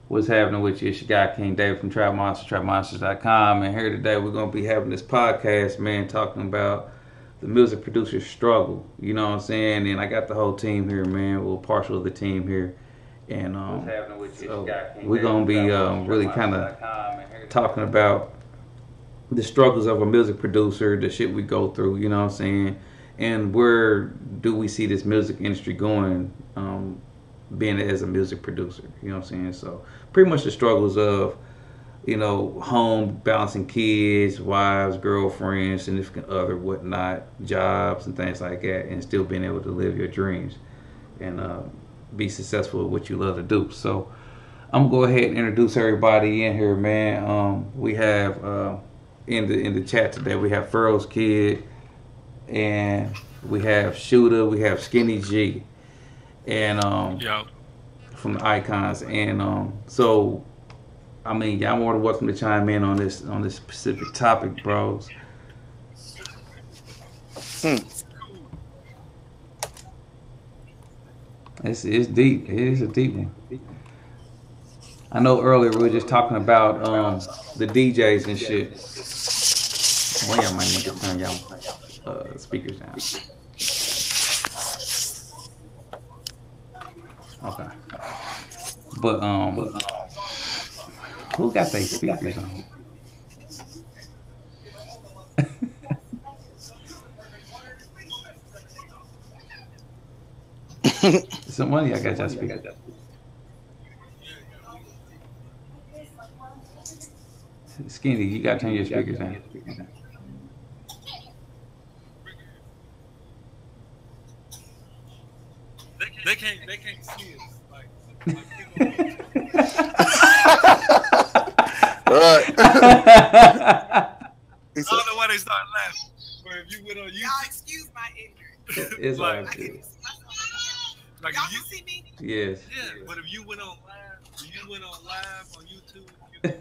What's happening with you? It's your guy King David from Trap Monsters, TrapMonsters.com, and here today we're gonna be having this podcast, man, talking about the music producer's struggle. You know what I'm saying? And I got the whole team here, man. Well, partial of the team here, and so we're gonna be really kind of talking about the struggles of a music producer, the shit we go through. You know what I'm saying? And where do we see this music industry going? Being as a music producer, you know what I'm saying? So pretty much the struggles of, home, balancing kids, wives, girlfriends, significant other, whatnot, jobs and things like that, and still being able to live your dreams and be successful at what you love to do. So I'm gonna go ahead and introduce everybody in here, man. We have in the chat today we have Furrow's Kid, and we have Shooter, we have Skinny G, and from the Icons, and so I mean, y'all more than welcome to chime in on this specific topic, bros. It's deep. It is a deep one. I know earlier we were just talking about the DJs and shit. Well, y'all might need to turn y'all speakers down. Okay. But who got their speakers on? Some money I got y'all speakers. Skinny, you gotta turn your speakers down. They can't see us. Right. I don't know why they start laughing. But if you went on YouTube, y'all excuse my ignorance. It's like, Like y'all can see me? Yes. Yeah, but if you went on live on YouTube, like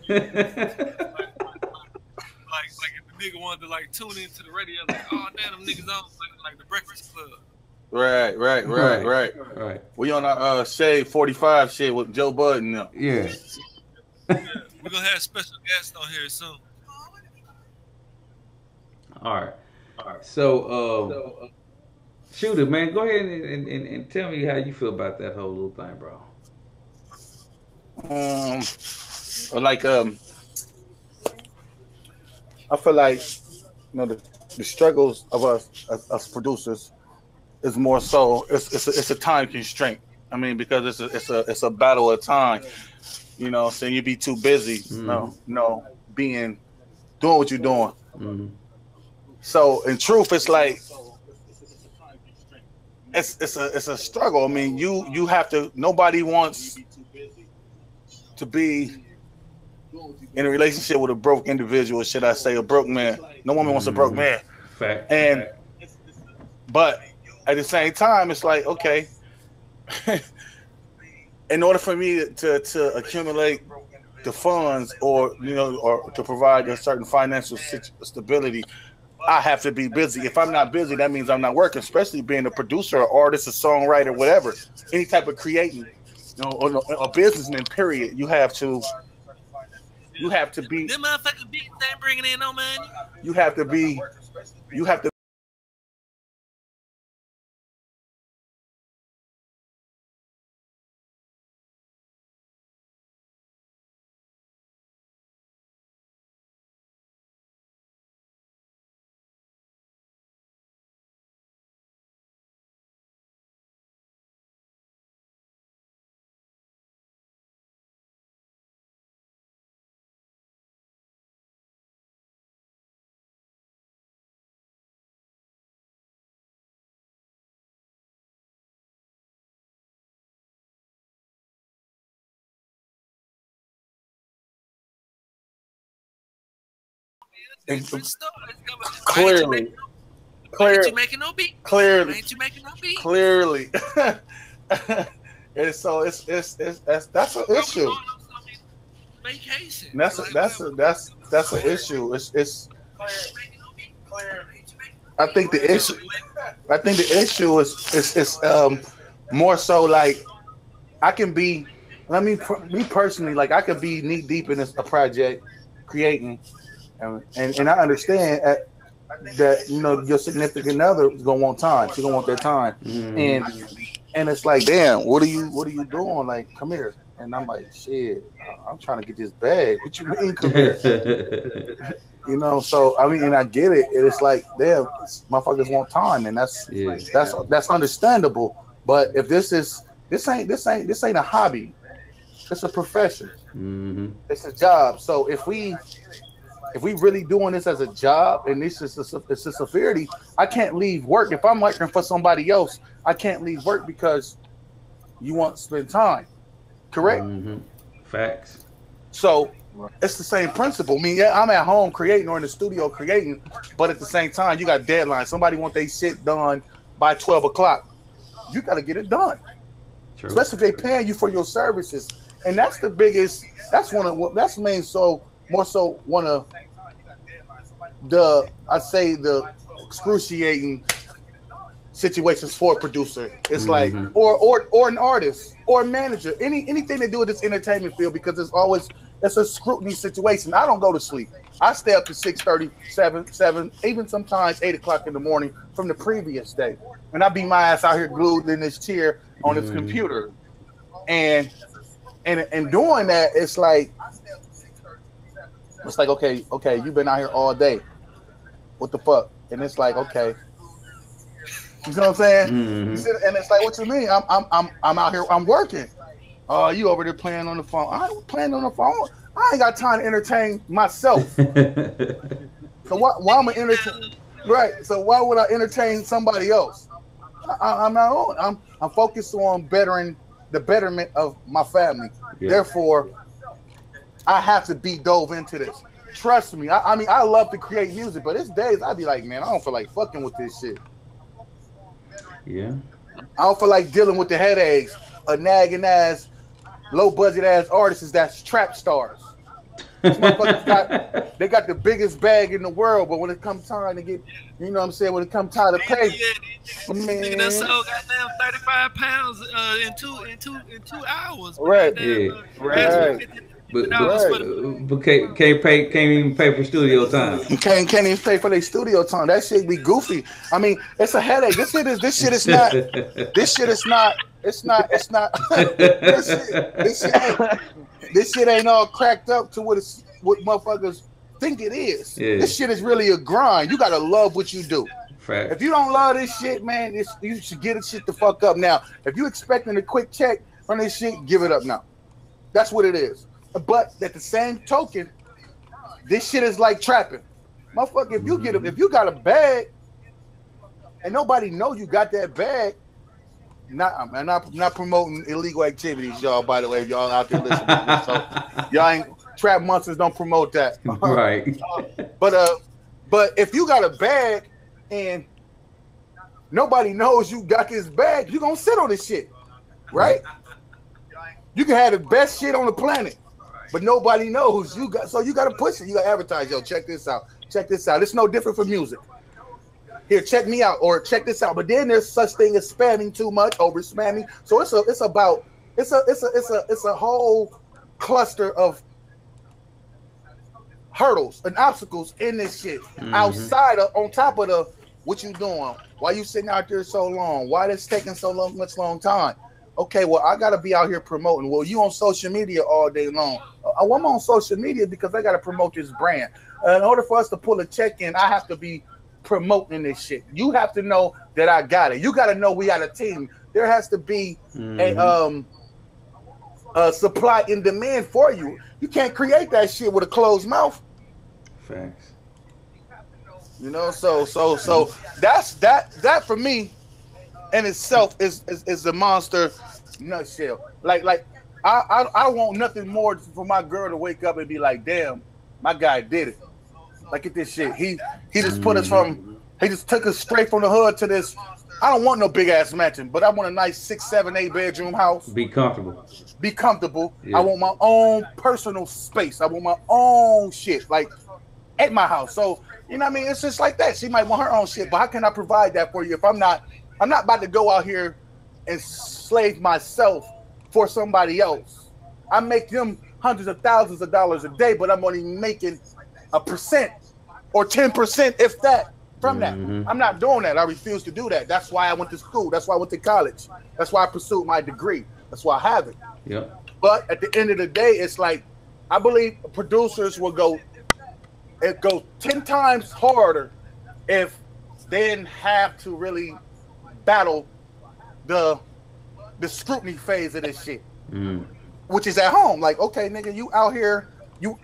if the nigga wanted to like tune into the radio, like, oh damn, them niggas on like the Breakfast Club. Right. We on our Shade 45 shit with Joe Budden now. Yeah. Yeah, we're gonna have special guests on here soon. All right. So, Shooter, man, go ahead and tell me how you feel about that whole little thing, bro. I feel like the struggles of us producers is more so it's a time constraint. I mean, because it's a battle of time. You know, saying you be too busy, doing what you're doing. Mm-hmm. So in truth, it's like it's a struggle. I mean, you have to. Nobody wants to be in a relationship with a broke individual. Should I say a broke man? No woman wants a broke man. Fact. But at the same time, it's like, okay, in order for me to accumulate the funds or to provide a certain financial stability, I have to be busy. If I'm not busy, that means I'm not working, especially being a producer, or artist, a songwriter, whatever, any type of creating, or a businessman, period. You have to be. Them motherfucking beats ain't bringing in no money. You have to be. Clearly. Ain't you making no beat? Clearly. And so that's an issue. Vacation. That's an issue. It's I think the issue is more so like I can be I mean, me personally, like I could be knee deep in a project, creating, and I understand that your significant other is gonna want time. She's gonna want that time, and it's like, damn, what are you doing? Like, come here, and I'm like, shit, I'm trying to get this bag. What you mean, come here? So I mean, and I get it. It's like, damn, motherfuckers want time, and that's understandable. But if this ain't a hobby, it's a profession. It's a job. So if we really doing this as a job, and it's a severity, I can't leave work. If I'm working for somebody else, I can't leave work because you want to spend time. Correct? Facts. So it's the same principle. I mean, yeah, I'm at home creating or in the studio creating, but at the same time, you got deadlines. Somebody want their shit done by 12 o'clock. You got to get it done. True. Especially if they paying you for your services. And that's the biggest, that's one of the excruciating situations for a producer. It's like, or an artist or a manager, anything to do with this entertainment field, because it's a scrutiny situation. I don't go to sleep. I stay up to 6:30, 7, even sometimes 8 o'clock in the morning from the previous day. And I be my ass out here glued in this chair on this computer. And doing that, it's like, okay, you've been out here all day. What the fuck? And it's like, okay. You know what I'm saying? And it's like, what you mean? I'm out here, I'm working. You over there playing on the phone. I ain't playing on the phone. I ain't got time to entertain myself. So why am I entertain? Right. So why would I entertain somebody else? I'm not on. I'm focused on bettering the betterment of my family. Yeah. Therefore, I have to be dove into this. Trust me. I mean, I love to create music, but it's days I'd be like, man, I don't feel like fucking with this shit. Yeah. I don't feel like dealing with the headaches of nagging ass, low budget ass artists that's trap stars. They got the biggest bag in the world, but when it comes time to get, you know what I'm saying, when it comes time to pay, nigga done sold goddamn 35 pounds in two hours. Right. Right. But can't even pay for studio time. Can't even pay for their studio time. That shit be goofy. I mean, it's a headache. This shit is not. This shit ain't all cracked up to what motherfuckers think it is. Yeah. This shit is really a grind. You gotta love what you do. Fact. If you don't love this shit, man, you should get this shit the fuck up now. If you expecting a quick check from this shit, give it up now. That's what it is. But at the same token, this shit is like trapping. Motherfucker, if you got a bag and nobody know you got that bag, I'm not promoting illegal activities, y'all, by the way, if y'all out there listening. So y'all ain't trap monsters, don't promote that. Right. But if you got a bag and nobody knows you got this bag, you gonna sit on this shit. Right? You can have the best shit on the planet, but nobody knows so you gotta push it. You gotta advertise, yo, check this out. It's no different from music. Here, check me out, or check this out. But then there's such thing as spamming too much, over spamming. So it's a whole cluster of hurdles and obstacles in this shit. Outside of, on top of the what you doing? Why you sitting out there so long? Why this taking so long time? Okay, well, I gotta be out here promoting. Well, you on social media all day long. I'm on social media because I gotta promote this brand. In order for us to pull a check in, I have to be promoting this shit. You have to know that I got it. You got to know we got a team. There has to be a supply and demand for you. You can't create that shit with a closed mouth. Facts. You know, so that's that for me in itself is the monster nutshell. Like I want nothing more for my girl to wake up and be like, damn, my guy did it. Like, at this shit. He just put us he just took us straight from the hood to this. I don't want no big ass mansion, but I want a nice 6, 7, 8 bedroom house. Be comfortable. Yeah. I want my own personal space. I want my own shit, like, at my house. So, you know what I mean? It's just like that. She might want her own shit, but how can I provide that for you if I'm not about to go out here and slave myself for somebody else? I make them hundreds of thousands of dollars a day, but I'm only making a percent or 10%, if that, from that. I'm not doing that. I refuse to do that. That's why I went to school. That's why I went to college. That's why I pursued my degree. That's why I have it. Yep. But at the end of the day, it's like I believe producers will go 10 times harder if they didn't have to really battle the scrutiny phase of this shit, which is at home. Like, okay, nigga, you out here, you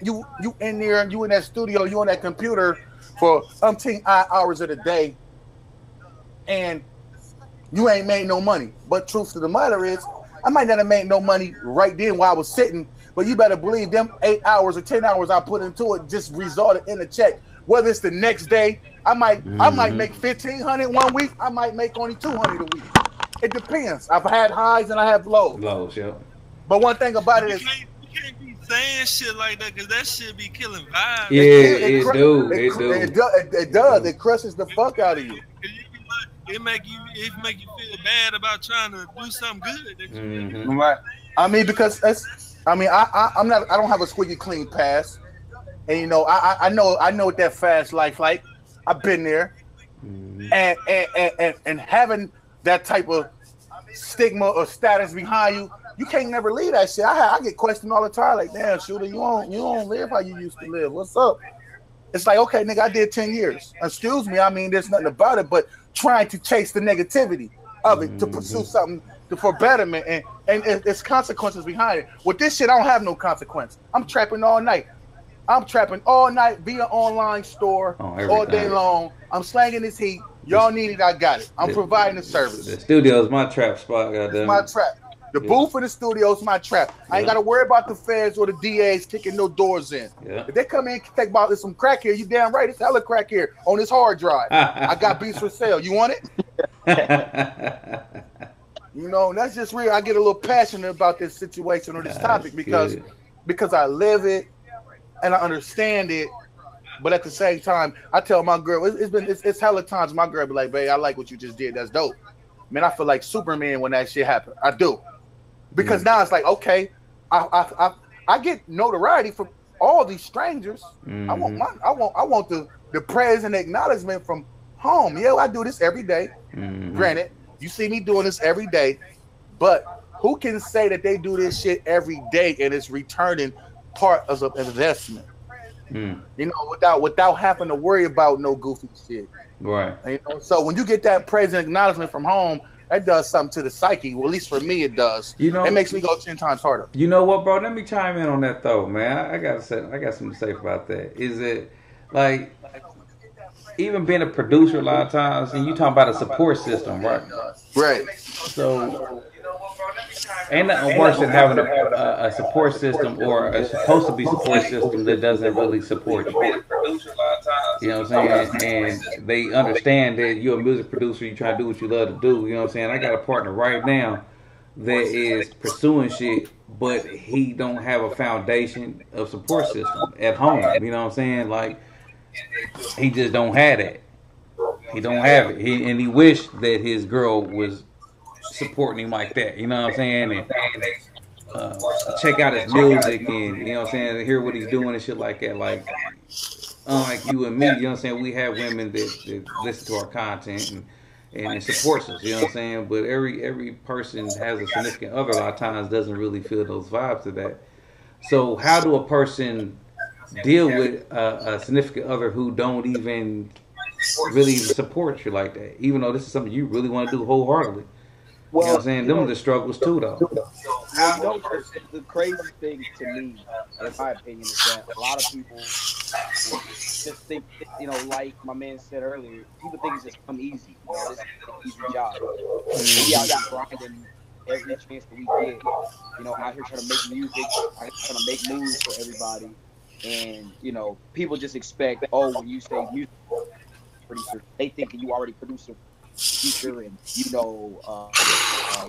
in there, you in that studio, you on that computer for umpteen hours of the day, and you ain't made no money. But truth to the matter is, I might not have made no money right then while I was sitting, but you better believe them 8 hours or 10 hours I put into it just resulted in a check. Whether it's the next day, I might make $1,500 one week, I might make only $200 a week. It depends. I've had highs and I have lows. Lows, yeah. But one thing about it is, you can't be saying shit like that because that shit be killing vibes. Yeah, it does. It crushes the fuck out of you. It make you feel bad about trying to do something good. Right. I mean, because I don't have a squeaky clean past, and you know, I know what that fast life like. I've been there, and having that type of stigma or status behind you, you can't never leave that shit. I get questioned all the time, like, damn, shooter, you don't live how you used to live. What's up? It's like, okay, nigga, I did 10 years. Excuse me, I mean, there's nothing about it, but trying to chase the negativity of it to pursue something for betterment, and there's consequences behind it. With this shit, I don't have no consequence. I'm trapping all night. Via online store all day long. I'm slanging this heat. Y'all need it, I got it. I'm providing the service. The studio is my trap spot, goddamn. It's my trap. The booth in the studio is my trap. I ain't got to worry about the feds or the DAs kicking no doors in. Yeah. If they come in and take about there's some crack here, you damn right. It's hella crack here on this hard drive. I got beats for sale. You want it? You know, that's just real. I get a little passionate about this situation or this topic because I live it and I understand it. But at the same time, I tell my girl, it's hella times my girl be like, babe, I like what you just did. That's dope. Man, I feel like Superman when that shit happened. I do. Because now it's like, okay, I get notoriety from all these strangers. I want the praise and acknowledgement from home. Yeah, I do this every day. Granted, you see me doing this every day, but who can say that they do this shit every day and it's returning part of an investment? You know, without having to worry about no goofy shit. Right. You know, so when you get that praise and acknowledgement from home, that does something to the psyche. Well, at least for me, it does. You know, it makes me go 10 times harder. You know what, bro? Let me chime in on that though, man. I got something to say about that. Is it like even being a producer a lot of times, and you talking about a support system, right? Right. So ain't nothing worse than having a support system or a supposed to be support system that doesn't really support you. You know what I'm saying? And they understand that you're a music producer, you try to do what you love to do. You know what I'm saying? I got a partner right now that is pursuing shit, but he don't have a foundation of support system at home. You know what I'm saying? Like, he just don't have it. He don't have it. He wish that his girl was supporting him like that. You know what I'm saying? And check out his music and, you know what I'm saying, hear what he's doing and shit like that. Like, unlike you and me, you know what I'm saying, we have women that listen to our content and it supports us, you know what I'm saying? But every person has a significant other a lot of times doesn't really feel those vibes to that. So how do a person deal with a significant other who don't even really support you like that, even though this is something you really want to do wholeheartedly? Well, you know what I'm saying? Them are the struggles too, though. Well, you know, the crazy thing to me, in my opinion, is that a lot of people just think, you know, like my man said earlier, people think it's just come easy. You know, this is an easy job. We out here grinding every chance that we get. You know, out here trying to make music, out here trying to make moves for everybody. And, you know, people just expect, oh, when you say music producer, they think you already produce a feature and, you know,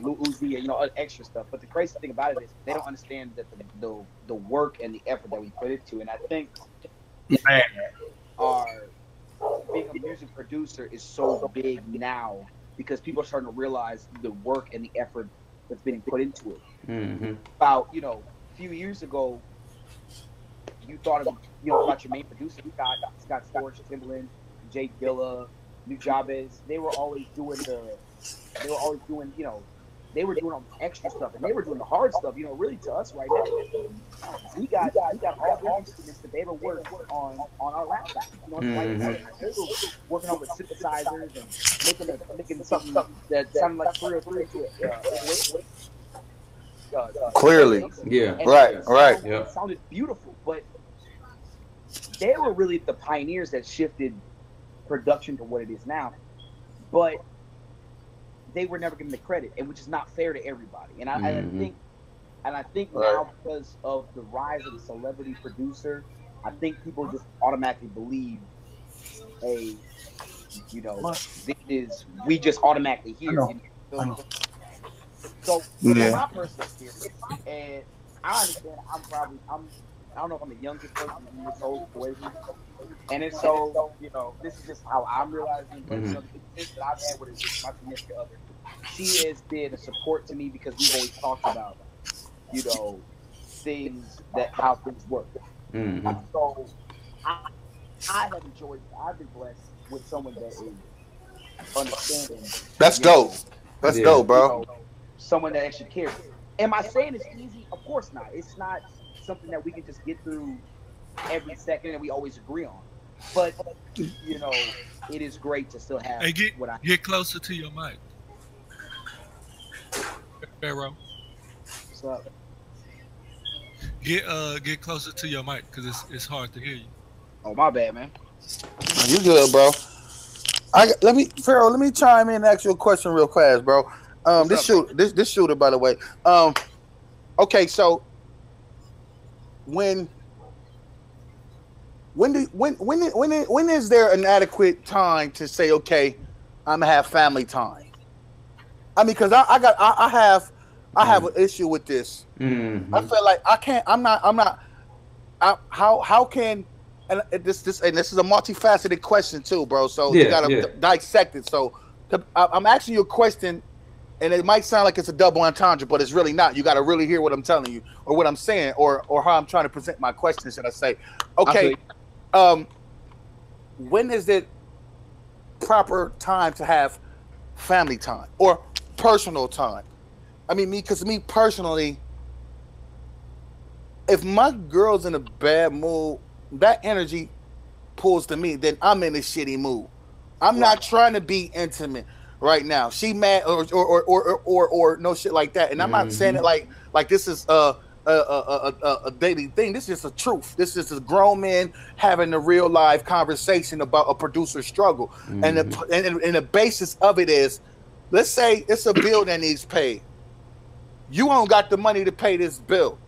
Lil Uzi, you know, extra stuff. But the crazy thing about it is they don't understand that the work and the effort that we put into. And I think being a music producer is so big now because people are starting to realize the work and the effort that's being put into it. About, you know, few years ago, you thought of about your main producer, Scott Storch, Timbaland, Jay Dilla, New Jabez. They were always doing they were doing all the extra stuff, and they were doing the hard stuff. Really to us right now, we got all the instruments that they ever worked on our laptop. They were working on with synthesizers and making something that sounded like 303 Clearly, Yeah. Right. It sounded beautiful, but they were really the pioneers that shifted production to what it is now. But they were never given the credit, and which is not fair to everybody. And I think now, because of the rise of the celebrity producer, I think people just automatically believe, hey, we just automatically hear. I know. So in my personal experience, and I understand I don't know if I'm the youngest person in this whole equation, and it's so this is just how I'm realizing, but the experience that I've had with my significant other, she has been a support to me because we've always talked about things how things work. So I have enjoyed. I've been blessed with someone that is understanding. That's dope. That's dope, bro. Someone that actually cares. Am I saying it's easy? Of course not. It's not something that we can just get through every second and we always agree on. But it is great to still have get closer to your mic. Pharaoh. What's up? Get closer to your mic because it's hard to hear you. Oh, my bad, man. You good, bro? Pharaoh, let me chime in and ask you a question real fast, bro. This shooter, by the way. Okay, so when is there an adequate time to say, okay, I'm gonna have family time? I mean, because I have an issue with this. I feel like I can't. I'm not. How can? And this is a multifaceted question too, bro. So you gotta dissect it. So I'm asking you a question, and it might sound like it's a double entendre, but it's really not. You got to really hear what I'm telling you, or what I'm saying, or how I'm trying to present my question. Should I say, okay, when is it proper time to have family time or personal time? I mean, because me personally, if my girl's in a bad mood, that energy pulls to me, then I'm in a shitty mood. I'm not trying to be intimate right now. She mad or no shit like that. And I'm not saying it like this is a daily thing. This is a truth. This is a grown man having a real live conversation about a producer's struggle. And the basis of it is, let's say it's a bill that needs paid. You don't got the money to pay this bill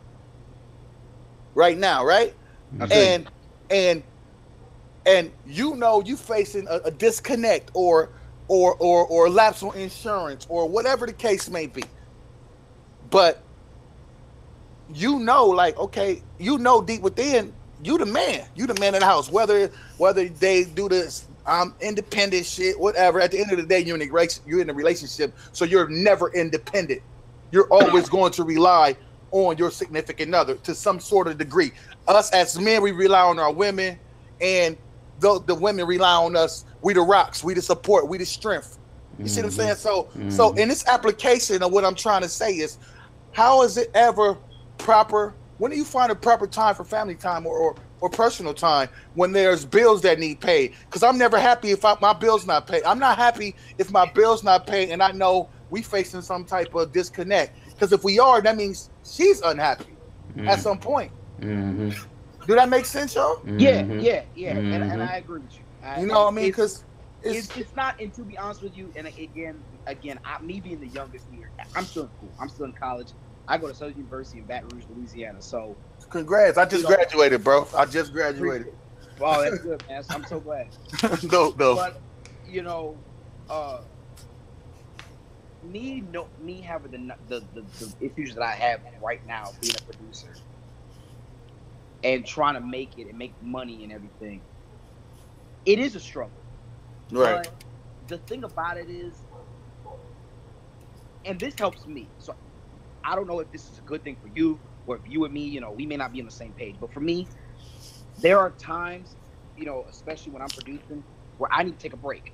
right now, right? And you facing a disconnect or lapse on insurance or whatever the case may be. But like, okay, deep within, you the man in the house, whether they do this independent shit, whatever. At the end of the day, you're in a relationship, so you're never independent. You're always going to rely on your significant other to some sort of degree. Us as men, we rely on our women, and the women rely on us. We the rocks, we the support, we the strength. You see what I'm saying? So in this application of what I'm trying to say is, how is it ever proper? When do you find a proper time for family time or personal time when there's bills that need paid? Because I'm never happy if my bill's not paid. I'm not happy if my bill's not paid and I know we facing some type of disconnect. Because if we are, that means she's unhappy at some point. Do that make sense, y'all? Yeah. And I agree with you. You know what I mean? Because it's not. And to be honest with you, and again, me being the youngest here, I'm still in school. I'm still in college. I go to Southern University in Baton Rouge, Louisiana. So, congrats! I just graduated, bro. I just graduated. Wow, that's good, man. I'm so glad. No. But me having the issues that I have right now, being a producer and trying to make it and make money and everything, it is a struggle. Right. But the thing about it is, and this helps me. So I don't know if this is a good thing for you where you and me, we may not be on the same page. But for me, there are times, especially when I'm producing, where I need to take a break.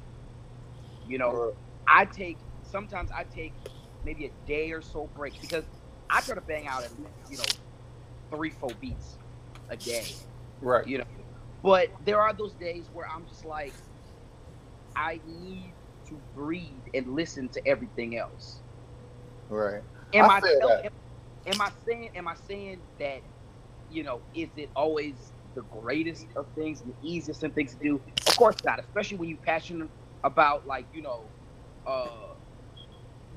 Sometimes I take maybe a day or so break because I try to bang out at least, 3-4 beats a day. Right. But there are those days where I'm just like, I need to breathe and listen to everything else. Right. Am I saying that, is it always the greatest of things and the easiest of things to do? Of course not, especially when you're passionate about when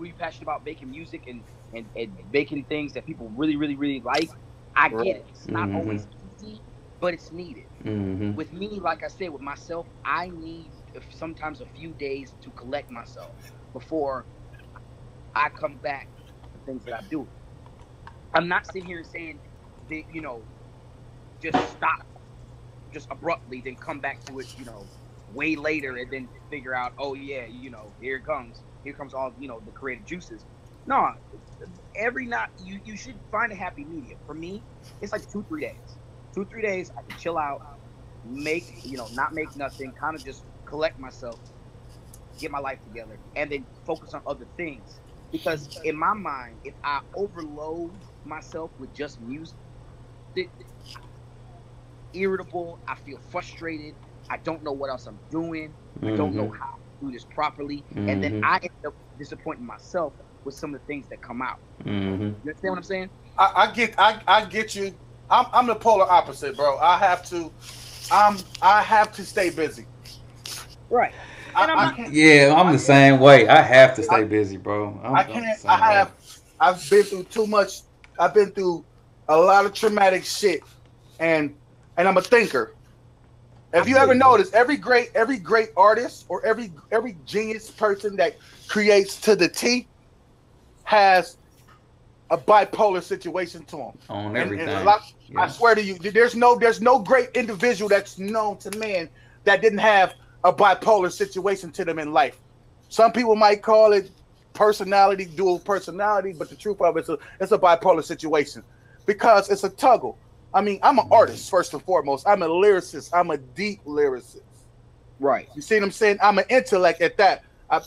you're passionate about making music and making things that people really, really, really like. I get it. It's not always easy, but it's needed. Mm-hmm. With me, like I said, with myself, I need sometimes a few days to collect myself before I come back to things that I do. I'm not sitting here saying that, just stop just abruptly, then come back to it, way later and then figure out, oh yeah, here comes all, the creative juices. No, every night you should find a happy medium. For me, it's like 2-3 days. 2-3 days I can chill out, not make nothing, kind of just collect myself, get my life together, and then focus on other things. Because in my mind, if I overload myself with just music, irritable, I feel frustrated, I don't know what else I'm doing, I don't know how to do this properly, and then I end up disappointing myself with some of the things that come out. You understand what I'm saying? I get you. I'm the polar opposite, bro. I have to stay busy. Right. I'm the same way. I have to stay busy, bro. I've been through too much. I've been through a lot of traumatic shit, and I'm a thinker. If you ever notice, every great artist or every genius person that creates to the T has a bipolar situation to them. On everything. I swear to you, there's no great individual that's known to man that didn't have a bipolar situation to them in life. Some people might call it dual personality, but the truth of it is it's a bipolar situation because it's a toggle. I mean, I'm an artist first and foremost. I'm a lyricist. I'm a deep lyricist. Right. You see what I'm saying? I'm an intellect at that. I'm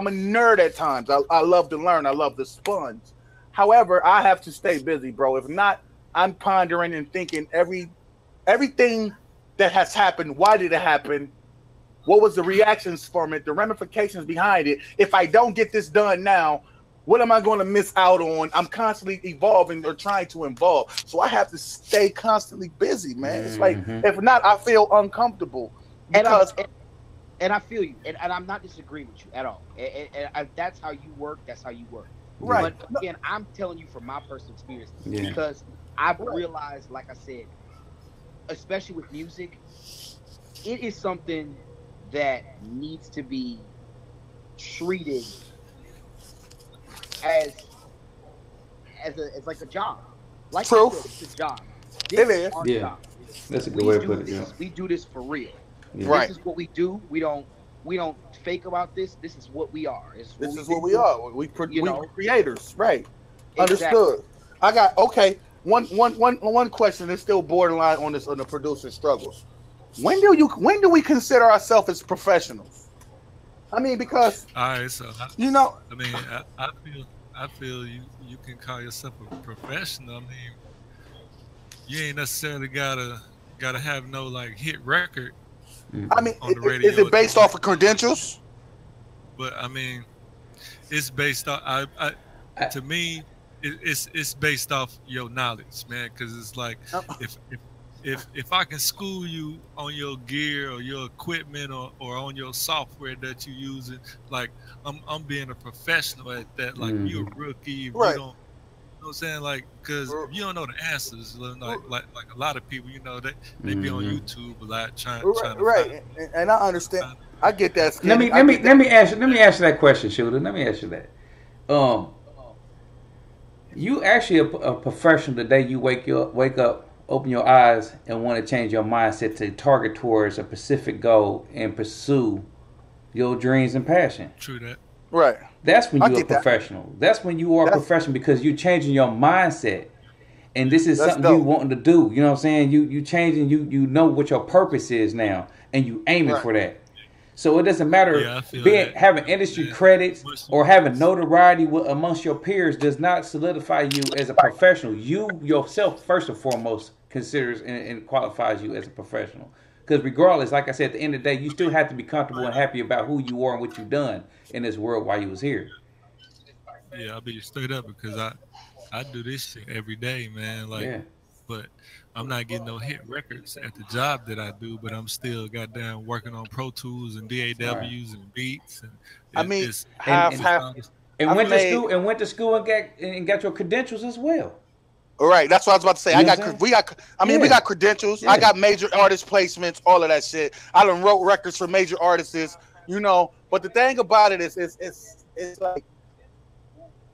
a nerd at times. I love to learn. I love to sponge. However, I have to stay busy, bro. If not, I'm pondering and thinking everything that has happened. Why did it happen? What was the reactions from it? The ramifications behind it? If I don't get this done now, what am I going to miss out on? I'm constantly evolving or trying to evolve. So I have to stay constantly busy, man. It's like, if not, I feel uncomfortable. Because and I feel you. And I'm not disagreeing with you at all. And that's how you work. That's how you work. Right. But again, I'm telling you from my personal experience because I've realized, like I said, especially with music, it is something that needs to be treated as like a job. Like True. It's a job. It is. Our Yeah. job. That's a good way to put it. Yeah. We do this for real. Yeah. Right. This is what we do. We don't fake about this. This is what we are. This is what we are. We're creators, right? Exactly. Understood. I got one question that's still borderline on the producer struggles. When do we consider ourselves as professionals? I mean, because All right, so I mean, I feel you can call yourself a professional. I mean, you ain't necessarily gotta have no like hit record. I mean, on the radio is it based off of credentials? But I mean, it's based off. To me, it's based off your knowledge, man. Because it's like if I can school you on your gear or your equipment or on your software that you're using, like I'm being a professional at that. Like you're a rookie, if right? You don't, you know what I'm saying? Like, because you don't know the answers. Like a lot of people, they be on YouTube a lot trying to right. And I understand. I get that. Let me ask you that question, Shooter. Let me ask you that. You actually a professional the day you wake up, open your eyes, and want to change your mindset to target towards a specific goal and pursue your dreams and passion. True that. Right. That's when I you're a get that. professional. That's when you are a professional because you're changing your mindset. And this is That's something you dope. wanting to do. You know what I'm saying? You changing, you know what your purpose is now, and you aiming Right. for that. So it doesn't matter Yeah, I feel being that. having industry Man, credits once you- or having notoriety amongst your peers does not solidify you as a professional. You yourself, first and foremost, considers and qualifies you as a professional. Because regardless, like I said, at the end of the day, you still have to be comfortable and happy about who you are and what you've done in this world while you was here. Yeah, I'll be straight up because I do this shit every day, man. Like, Yeah. but I'm not getting no hit records at the job that I do, but I'm still goddamn working on Pro Tools and Right. DAWs and beats, and I mean, it's And half and, it's half. not. and I've went to made. school and got your credentials as well. All right, that's what I was about to say. You know what I'm saying? We Yeah. got credentials. I Yeah. got major artist placements, all of that shit. I done wrote records for major artists, you know. But the thing about it is, it's like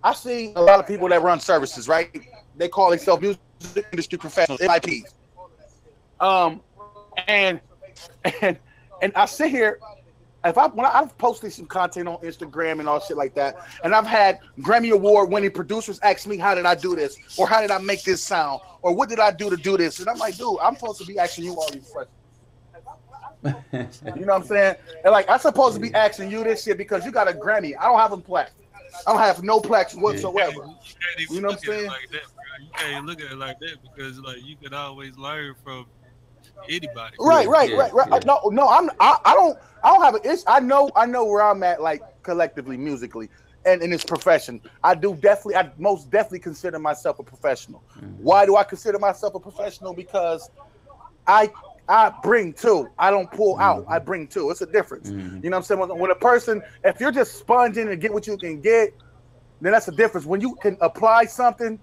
I see a lot of people that run services, right? They call themselves music industry professionals, MIPs. Um, and and and I sit here. When I've posted some content on Instagram and all shit like that, and I've had Grammy Award winning producers ask me, how did I do this? Or how did I make this sound? Or what did I do to do this? And I'm like, dude, I'm supposed to be asking you all these questions. You know what I'm saying? And like, I'm supposed to be asking you this shit because you got a Grammy. I don't have a plaque. I don't have no plaques whatsoever. You know what I'm saying? Like that, bro. You can't look at it like that because like you can always learn from anybody. Right. Yeah. No, I don't have an issue. I know where I'm at, like collectively, musically, and in this profession. I most definitely consider myself a professional. Why do I consider myself a professional? Because I bring to. I don't pull out. I bring to. It's a difference. You know what I'm saying? When a person, if you're just sponging and get what you can get, then that's a difference. When you can apply something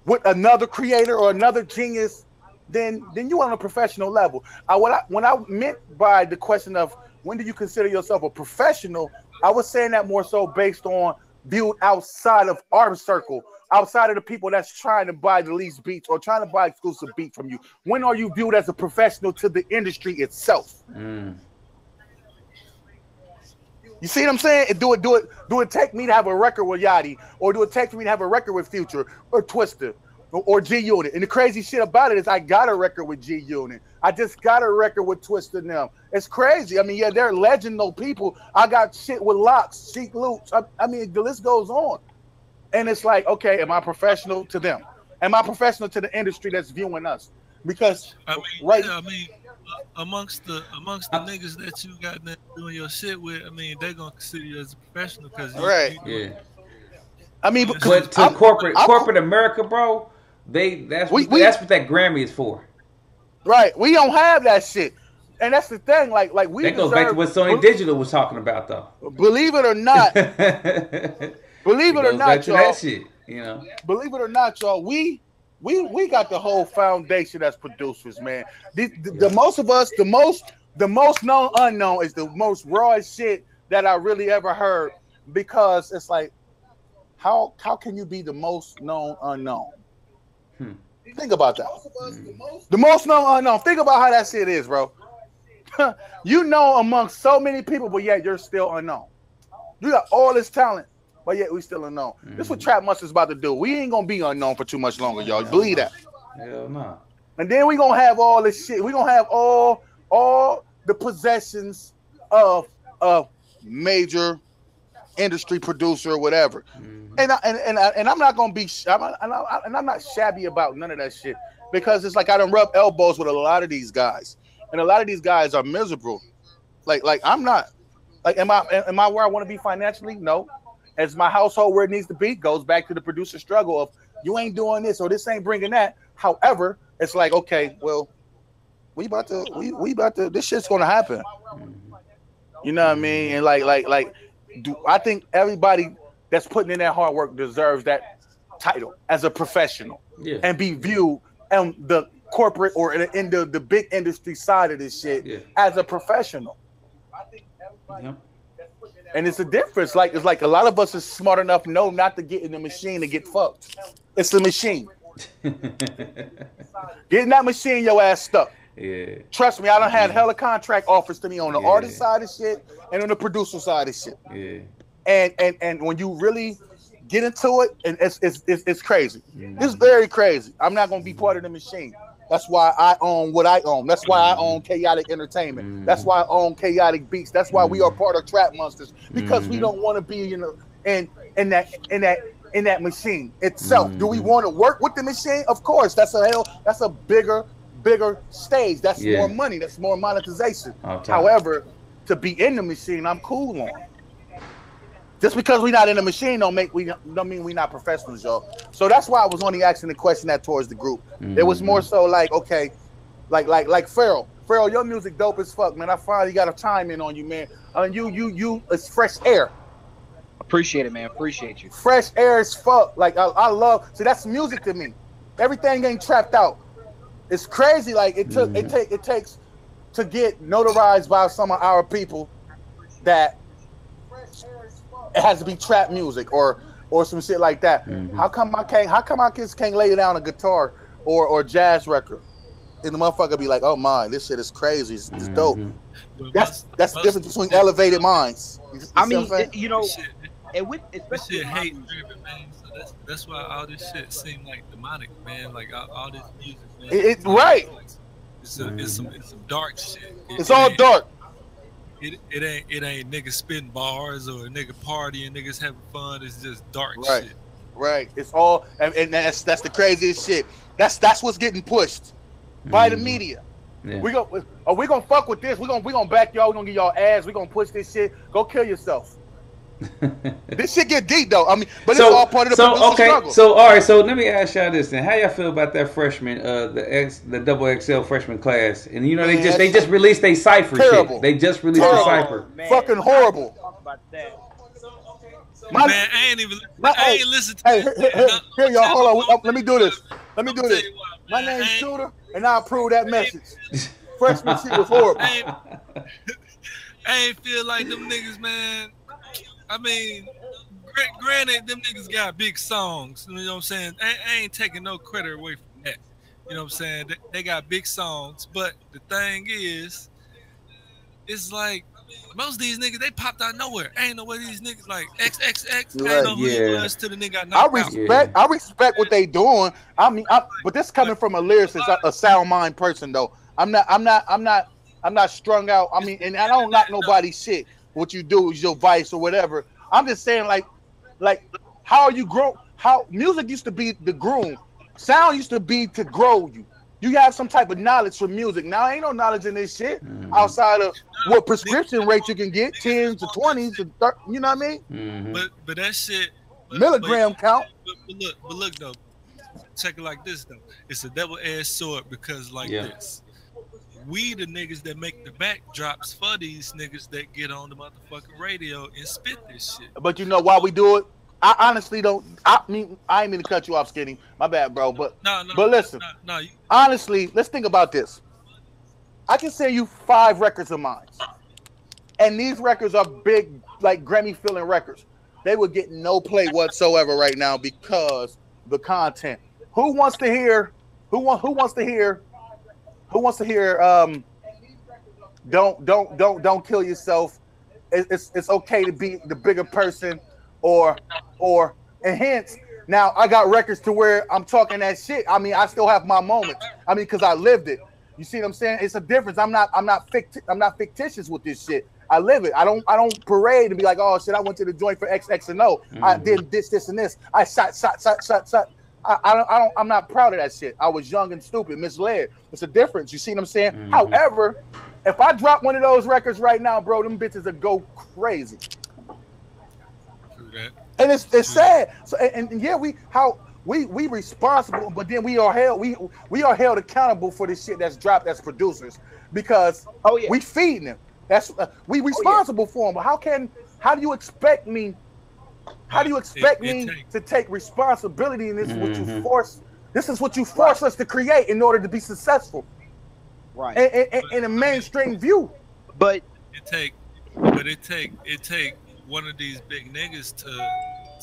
with another creator or another genius, then you on a professional level. When I meant by the question of when do you consider yourself a professional, I was saying that more so based on viewed outside of our circle, outside of the people that's trying to buy the least beats or trying to buy exclusive beat from you. When are you viewed as a professional to the industry itself? You see what I'm saying? Do it take me to have a record with Yachty, or do it take for me to have a record with Future or Twista or G Unit? And the crazy shit about it is I got a record with G Unit. I just got a record with Twista and them. It's crazy. I mean, yeah, they're legendary people. I got shit with Locks, Sheik Loops. I mean, the list goes on. And it's like, okay, am I professional to them? Am I professional to the industry that's viewing us? Because amongst the niggas that you got doing your shit with, I mean, they're gonna consider you as a professional because I mean, but to corporate America, bro, that's what that Grammy is for. Right, we don't have that shit, and that's the thing. Like we. That goes back to what Sony Digital was talking about, though. Believe it or not, believe it or not, y'all. That shit, you know. Believe it or not, y'all. We got the whole foundation as producers, man. The most of us, the most known unknown is the most raw shit that I really ever heard, because it's like, how can you be the most known unknown? Think about that. The most known unknown. Think about how that shit is, bro. You know amongst so many people, but yet you're still unknown. You got all this talent, but yet we still unknown. This is what Trap Monster's about to do. We ain't gonna be unknown for too much longer, y'all. Believe that. Hell no. And then we gonna have all this shit. We gonna have all the possessions of major industry producer or whatever. And I'm not gonna be. I'm not shabby about none of that shit, because it's like I done rub elbows with a lot of these guys, and a lot of these guys are miserable. Like I'm not. Like, am I where I want to be financially? No. Is my household where it needs to be? Goes back to the producer struggle of you ain't doing this or this ain't bringing that. However, it's like, okay, well, we about to this shit's gonna happen. You know what I mean? And I think everybody that's putting in that hard work deserves that title as a professional, and be viewed on the corporate or in the big industry side of this shit as a professional. And it's a difference. It's like a lot of us is smart enough know not to get in the machine and get fucked. It's the machine. Get in that machine, your ass stuck. Yeah. Trust me, I done had hella contract offers to me on the artist side of shit and on the producer side of shit. Yeah. and when you really get into it, and it's crazy. It's very crazy. I'm not gonna be part of the machine. That's why I own what I own. That's why I own Chaotic Entertainment. That's why I own Chaotic Beats. That's why we are part of Trap Monsters, because we don't want to be in that machine itself. Do we want to work with the machine? Of course. That's a bigger stage. That's more money. That's more monetization. However, to be in the machine, I'm cool on. Just because we're not in the machine don't mean we're not professionals, y'all. So that's why I was only asking the question that towards the group. It was more so like, okay, like Pharoah. Pharoah, your music dope as fuck, man. I finally got a time in on you, man. You it's fresh air. Appreciate it, man. Appreciate you. Fresh air as fuck. Like I love. See, that's music to me. Everything ain't trapped out. It's crazy. Like it takes to get notarized by some of our people that it has to be trap music or some shit like that. How come my kids can't lay down a guitar or jazz record? And the motherfucker be like, oh my, this shit is crazy. It's dope. That's the difference between elevated minds. I mean, you know, and with especially shit hate driven, man. So that's why all this shit seem like demonic, man. Like all this music, man. It's right. It's some dark shit. It's all dark. It ain't niggas spitting bars or a nigga partying, niggas having fun. It's just dark right. shit. Right. It's all, and that's the craziest shit. That's what's getting pushed by the media. Yeah. We gonna fuck with this. We gonna back y'all. We gonna give y'all ads. We gonna push this shit. Go kill yourself. This shit get deep though. I mean, but it's all part of the struggle. So all right. So let me ask y'all this then. How y'all feel about that freshman, the double XL freshman class? And you know they just released a cipher shit. They just released a cipher. Fucking horrible. Talk about that. Man, I ain't listen to it. Here, y'all, hold on. Let me do this. My name's Shooter, and I approve that message. Freshman shit was horrible. I ain't feel like them niggas, man. I mean, granted, them niggas got big songs. You know what I'm saying? I ain't taking no credit away from that. You know what I'm saying? They got big songs, but the thing is, it's like most of these niggas, they popped out nowhere. Ain't no way these niggas like XXX. Right. Ain't know who he was to the nigga got knocked out. I respect what they doing. I mean, but this coming from a lyricist, a sound mind person though. I'm not strung out. I mean, and I don't knock nobody's shit. What you do is your vice or whatever. I'm just saying, like how are you grow? How music used to be the groom, sound used to be to grow you. You have some type of knowledge from music. Now ain't no knowledge in this shit outside of what prescription rate you can get, 10s to 20s to 30, you know what I mean? But that shit milligram count. But look though, check it like this though. It's a double-edged sword because this. We the niggas that make the backdrops for these niggas that get on the motherfucking radio and spit this shit. But you know why we do it? I honestly don't. I ain't mean to cut you off, Skinny. My bad, bro. But listen. Honestly, let's think about this. I can send you 5 records of mine, and these records are big, like Grammy filling records. They would get no play whatsoever right now because the content. Who wants to hear? Who wants to hear? Don't kill yourself. It's okay to be the bigger person, and hence now I got records to where I'm talking that shit. I mean, I still have my moments. I mean, because I lived it. You see what I'm saying? It's a difference. I'm not fictitious with this shit. I live it. I don't parade and be like, oh shit, I went to the joint for XX and O. I did this and this. I shot. I'm not proud of that shit. I was young and stupid, misled. It's a difference. You see what I'm saying? However, if I drop one of those records right now, bro, them bitches would go crazy. And it's sad. So and yeah, we responsible, but then we are held accountable for this shit that's dropped as producers because we feeding them. That's we responsible for them. But how do you expect me? How do you expect me to take responsibility? And this is what you force. This is what you force us to create in order to be successful, right? In a mainstream view. But it take one of these big niggas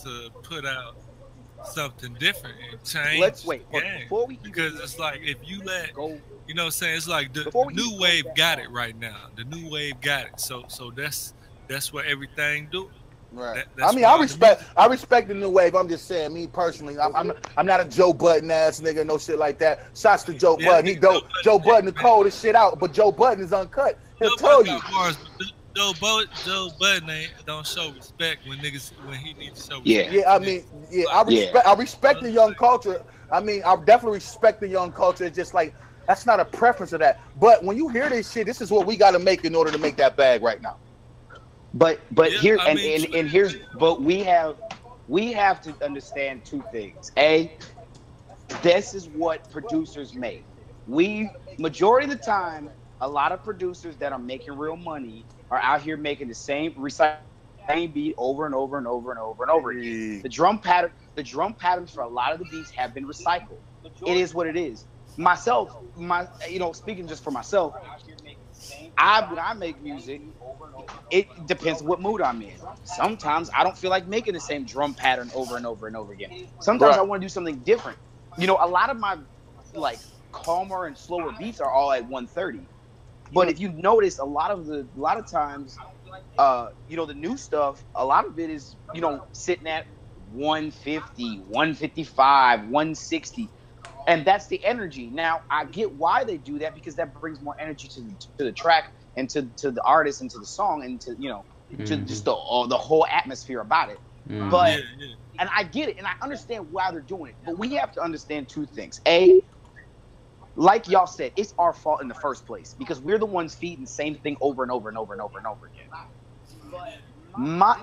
to put out something different and change. Let's wait before we because it's like if you let go. You know what I'm saying? It's like the new wave got it right now. The new wave got it. So that's what everything do. Right. That's I mean, why I respect the new wave. I'm just saying, me personally, I'm not a Joe Budden ass nigga, no shit like that. Shots to Joe Budden. He dope. Joe Budden the coldest shit out, but Joe Budden is uncut. He'll tell you. Joe Budden don't show respect when he needs to show respect. Yeah. I mean, I respect the young culture. I mean, I definitely respect the young culture. It's just like that's not a preference of that. But when you hear this shit, this is what we got to make in order to make that bag right now. But here here's we have to understand two things. This is what producers make. Majority of the time, a lot of producers that are making real money are out here making the same beat over and over and over and over and over again. The drum patterns for a lot of the beats have been recycled. It is what it is. Speaking just for myself, when I make music, it depends what mood I'm in. Sometimes I don't feel like making the same drum pattern over and over and over again. Sometimes I want to do something different. A lot of my calmer and slower beats are all at 130. But if you notice, a lot of times, the new stuff, a lot of it is, sitting at 150, 155, 160. And that's the energy. Now, I get why they do that, because that brings more energy to the track and to the artist and to the song and to, to just the whole atmosphere about it. But, and I get it, and I understand why they're doing it. But we have to understand two things. Like y'all said, it's our fault in the first place, because we're the ones feeding the same thing over and over and over and over and over again.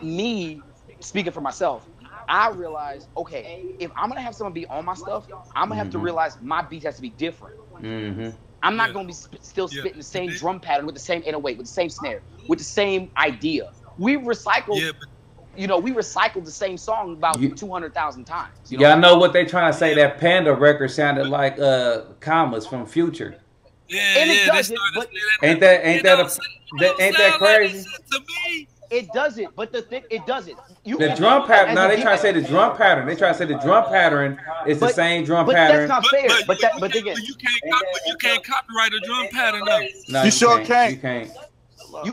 Me, speaking for myself, I realized, okay, if I'm going to have someone be on my stuff, I'm going to have to realize my beat has to be different. I'm not going to be still spitting the same drum pattern with the same 808, with the same snare, with the same idea. We recycled, we recycled the same song about 200,000 times. Y'all know what they trying to say? That Panda record sounded like Commas from Future. And it doesn't, but ain't that crazy? To me, it doesn't, but it doesn't. The drum pattern. No, they try to say the drum pattern. They try to say the drum pattern is the same drum pattern. That's not fair. But you can't copyright a drum pattern though. No, you sure can't. You can't. You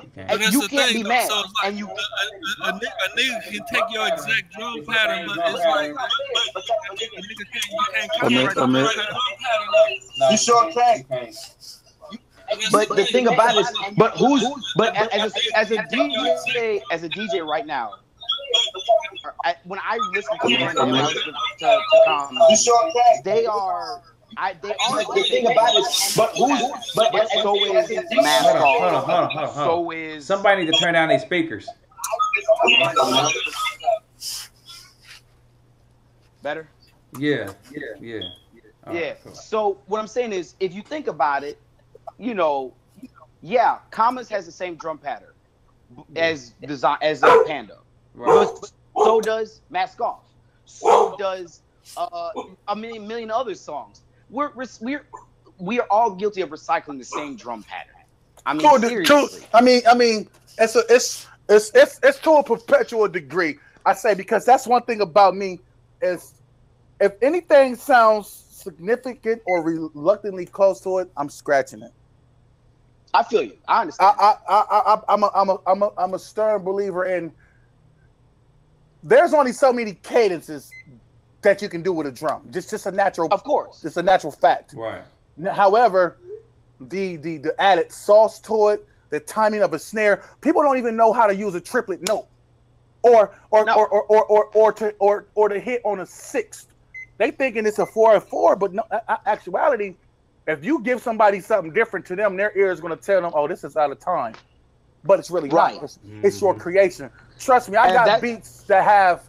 can't be mad. So and you a nigga can take your exact drum pattern, but it's like a nigga can't copyright the drum pattern. You sure can't. But the thing about it is, as a DJ right now, when I listen to them, they are. The thing about it, so is Mask. So is somebody need to turn down their speakers. Better. Yeah. Cool. So what I'm saying is, if you think about it, Commas has the same drum pattern as Panda. Right. But so does Mask Off. So does a million other songs. We are all guilty of recycling the same drum pattern. I mean, seriously. I mean, it's to a perpetual degree. I say, because that's one thing about me is, if anything sounds significant or reluctantly close to it, I'm scratching it. I feel you. I understand. I'm a stern believer in. There's only so many cadences that you can do with a drum. Just a natural. Of course. It's a natural fact. Right. However, the added sauce to it, the timing of a snare, people don't even know how to use a triplet note, or to hit on a sixth. They thinking it's a 4/4, but no. Actuality, if you give somebody something different to them, their ear is going to tell them, "Oh, this is out of time," but it's really right. not. It's your creation. Trust me, I got beats that have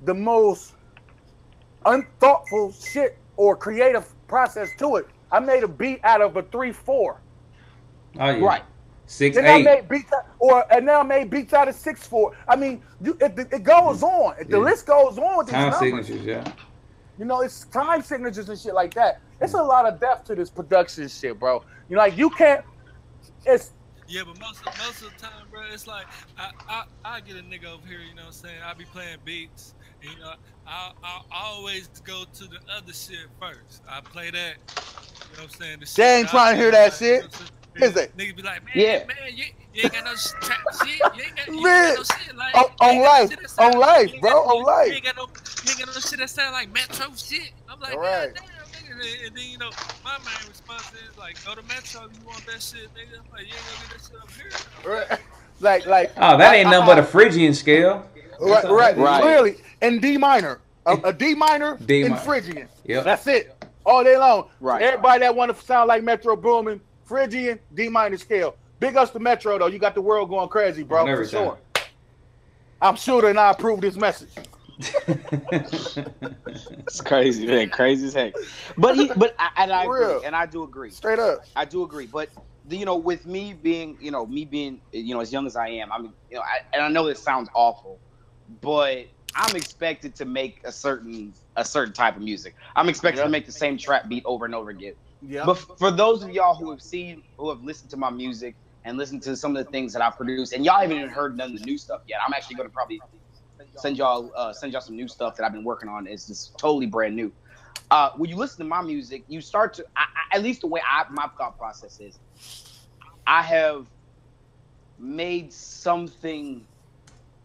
the most unthoughtful shit or creative process to it. I made a beat out of a 3/4. Oh yeah. Right. 6/8. And now I made beats out of 6/4. I mean, it goes on. The list goes on with these time numbers. signatures, yeah. It's time signatures and shit like that. It's a lot of depth to this production shit, bro. You can't. It's. Yeah, but most of the time, bro, it's like I get a nigga over here, you know what I'm saying? I be playing beats, and, I always go to the other shit first. I play that, you know what I'm saying? They ain't trying to hear that shit. Is it? Niggas be like, man, You ain't got no trap shit. You ain't got no shit like on life, bro, on life. You ain't got no shit that sound like Metro shit. I'm like, right. damn, nigga. And then my main response is like, go to Metro. You want that shit, nigga? I'm like, you ain't gonna get that shit up here. Right. Like. Oh, that ain't nothing but a Phrygian scale. Right. Clearly, in D minor, a D minor in Phrygian. Yep. That's it. All day long. Right. Everybody that want to sound like Metro Boomin, Phrygian, D minor scale. Big ups to Metro though. You got the world going crazy, bro. For sure. I'm sure and I approve this message. It's crazy, man. Crazy as heck. But I agree, and I do agree. Straight up. I do agree. But with me being, as young as I am, I mean, and I know this sounds awful, but I'm expected to make a certain type of music. I'm expected to make the same trap beat over and over again. Yeah. But for those of y'all who have listened to my music and listened to some of the things that I produce, and y'all haven't even heard none of the new stuff yet, I'm actually going to probably send y'all some new stuff that I've been working on. It's just totally brand new. When you listen to my music, you start to, at least the way my thought process is, I have made something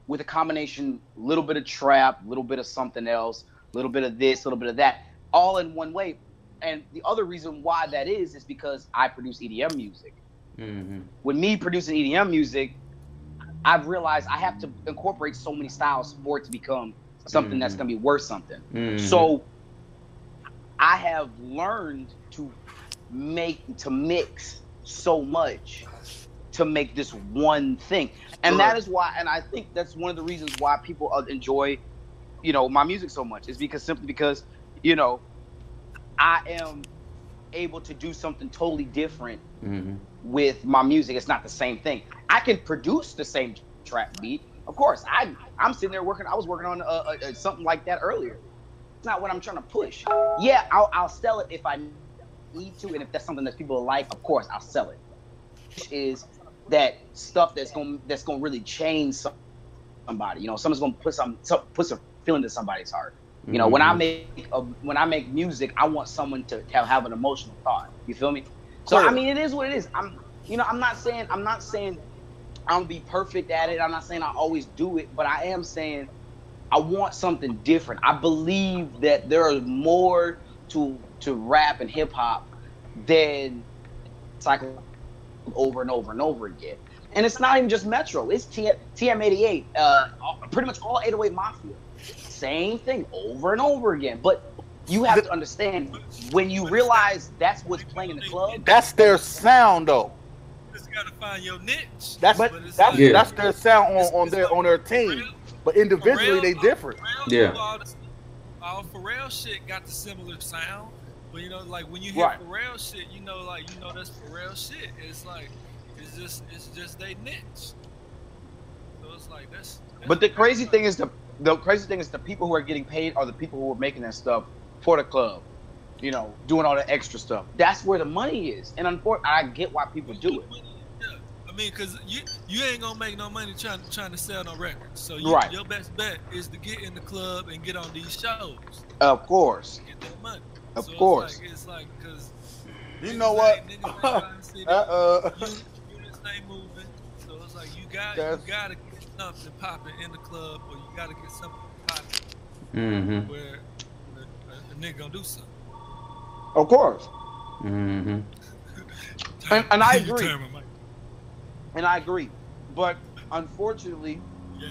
with a combination, a little bit of trap, a little bit of something else, a little bit of this, a little bit of that, all in one way. And the other reason why that is because I produce EDM music. Mm-hmm. With me producing EDM music, I've realized I have to incorporate so many styles for it to become something that's going to be worth something. Mm-hmm. So I have learned to mix so much to make this one thing. And that is why, and I think that's one of the reasons why people enjoy, my music so much, is simply because, I am able to do something totally different with my music. It's not the same thing. I can produce the same trap beat. Of course, I'm sitting there working. I was working on something like that earlier. It's not what I'm trying to push. Yeah, I'll sell it if I need to, and if that's something that people like, of course, I'll sell it. Is that stuff that's gonna really change somebody? Someone's gonna put some feeling to somebody's heart. When I make music, I want someone to have an emotional thought. You feel me? So I mean, it is what it is. I'm not saying I'm gonna be perfect at it. I'm not saying I always do it, but I am saying I want something different. I believe that there is more to rap and hip hop than cycle over and over and over again. And it's not even just Metro. It's TM88, pretty much all 808 Mafia. Same thing over and over again. But you have to understand, when you realize that's what's playing in the club, that's their sound though. You just gotta find your niche. That's their sound on their team. But individually they different. All Pharrell shit got the similar sound. But like when you hear Pharrell shit, that's Pharrell shit. It's like it's just they niche. So it's like that's but the crazy thing is the people who are getting paid are the people who are making that stuff for the club, doing all the extra stuff. That's where the money is. And unfortunately, I get why people do it. Yeah. I mean, because you ain't going to make no money trying to sell no records. So your best bet is to get in the club and get on these shows. Of course. Get that money. Of course. It's like, because... You know what? Units ain't moving. So it's like, you got to get something popping in the club, or you got to get something popping where a nigga gonna do something. Of course. And I agree. And I agree. But unfortunately,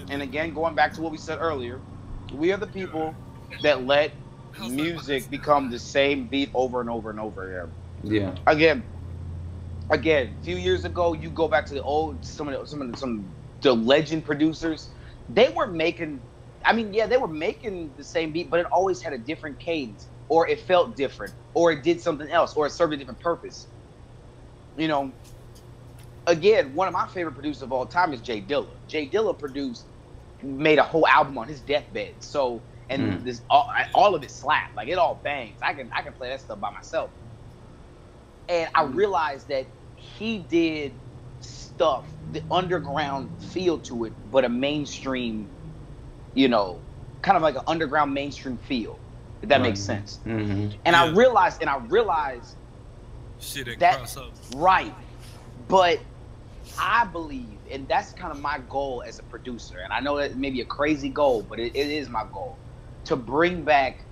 and again, going back to what we said earlier, we are the people that let music become the same beat over and over and over again. Yeah. Again, a few years ago, you go back to the legend producers, they were making, they were making the same beat, but it always had a different cadence, or it felt different, or it did something else, or it served a different purpose. Again, one of my favorite producers of all time is Jay Dilla. Jay Dilla made a whole album on his deathbed. So, and this all of it slapped, like it all bangs. I can play that stuff by myself. And I realized that he did stuff, the underground feel to it, but a mainstream, kind of like an underground mainstream feel, if that makes sense. And I realized shit that cross over. Right. But I believe, and that's kind of my goal as a producer, and I know that may be a crazy goal, but it is my goal to bring back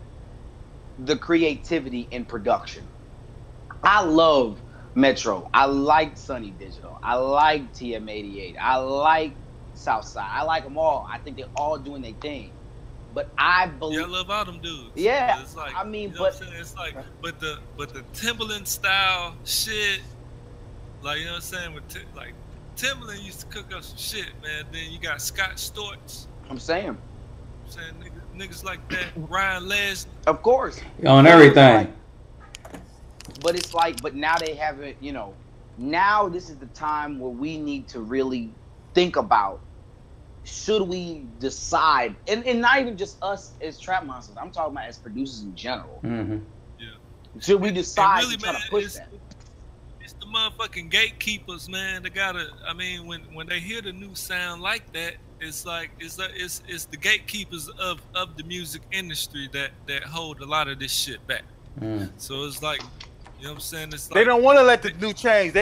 the creativity in production. I love Metro. I like Sunny Digital. I like TM88. I like Southside. I like them all. I think they're all doing their thing. But I believe, yeah, I love all them dudes. yeah, It's like, I mean, you know but what I'm saying? It's like, but the Timberland style shit, like, you know what I'm saying? Like Timberland used to cook up some shit, man. Then you got Scott Storch. I'm saying, Niggas like that, Ryan Leslie. of course, On everything. but it's like, but now they haven't, you know, now this is the time where we need to really think about, should we decide, and not even just us as Trap Monsters, I'm talking about as producers in general. Mm-hmm. Yeah. Should we decide really, to try man, to push that? It's the motherfucking gatekeepers, man. They gotta. I mean, when they hear the new sound like that, it's the gatekeepers of the music industry that hold a lot of this shit back. Mm. So it's like, you know what I'm saying? It's like, They don't want to let the new change.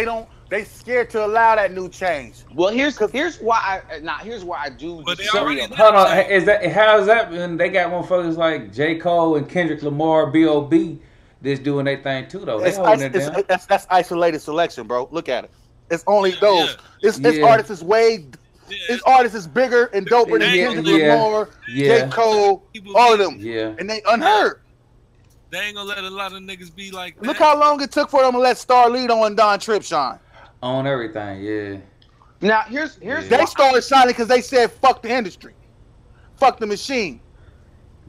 They scared to allow that new change. Well, here's why I do. But they disagree already on that. Hold on, how's that been? They got motherfuckers like J. Cole and Kendrick Lamar, B.O.B. that's doing their thing too, though. They holding it down. That's isolated selection, bro. Look at it. It's only those. Yeah. This artist is way. This artist is bigger and doper than Kendrick Lamar, J. Cole, all of them. Yeah. And they unheard. They ain't gonna let a lot of niggas be like that. Look how long it took for them to let Star Lito and Don Tripp shine. On everything, yeah. Now here's They started shining because they said fuck the industry, fuck the machine,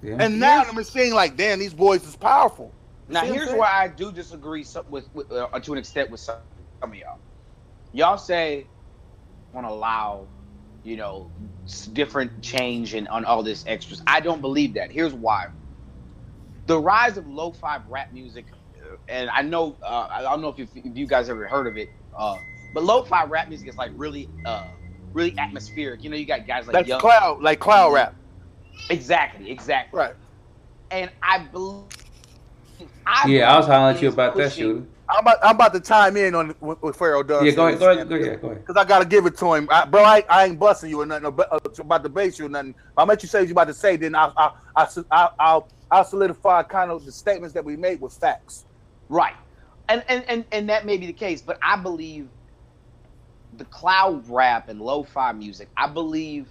Yeah. and now the machine like, damn, these boys is powerful. Now, See what I'm here's saying? where I do disagree with to an extent with some of y'all. Y'all say want to allow, you know, different change and on all this extras. I don't believe that. Here's why. The rise of lo-fi rap music, and I know I don't know if you guys ever heard of it, but lo-fi rap music is like really atmospheric. You know, you got guys like That's cloud rap. Exactly. Right. And I believe. Yeah, I was hollering at you about that, shooter. I'm about to chime in on what Pharaoh does. Yeah, go ahead. Because I gotta give it to him, bro. I ain't busting you or nothing about the bass you or nothing. I'll let you say what you about to say. Then I'll solidify kind of the statements that we made with facts. Right, and that may be the case, but I believe the cloud rap and lo-fi music. I believe,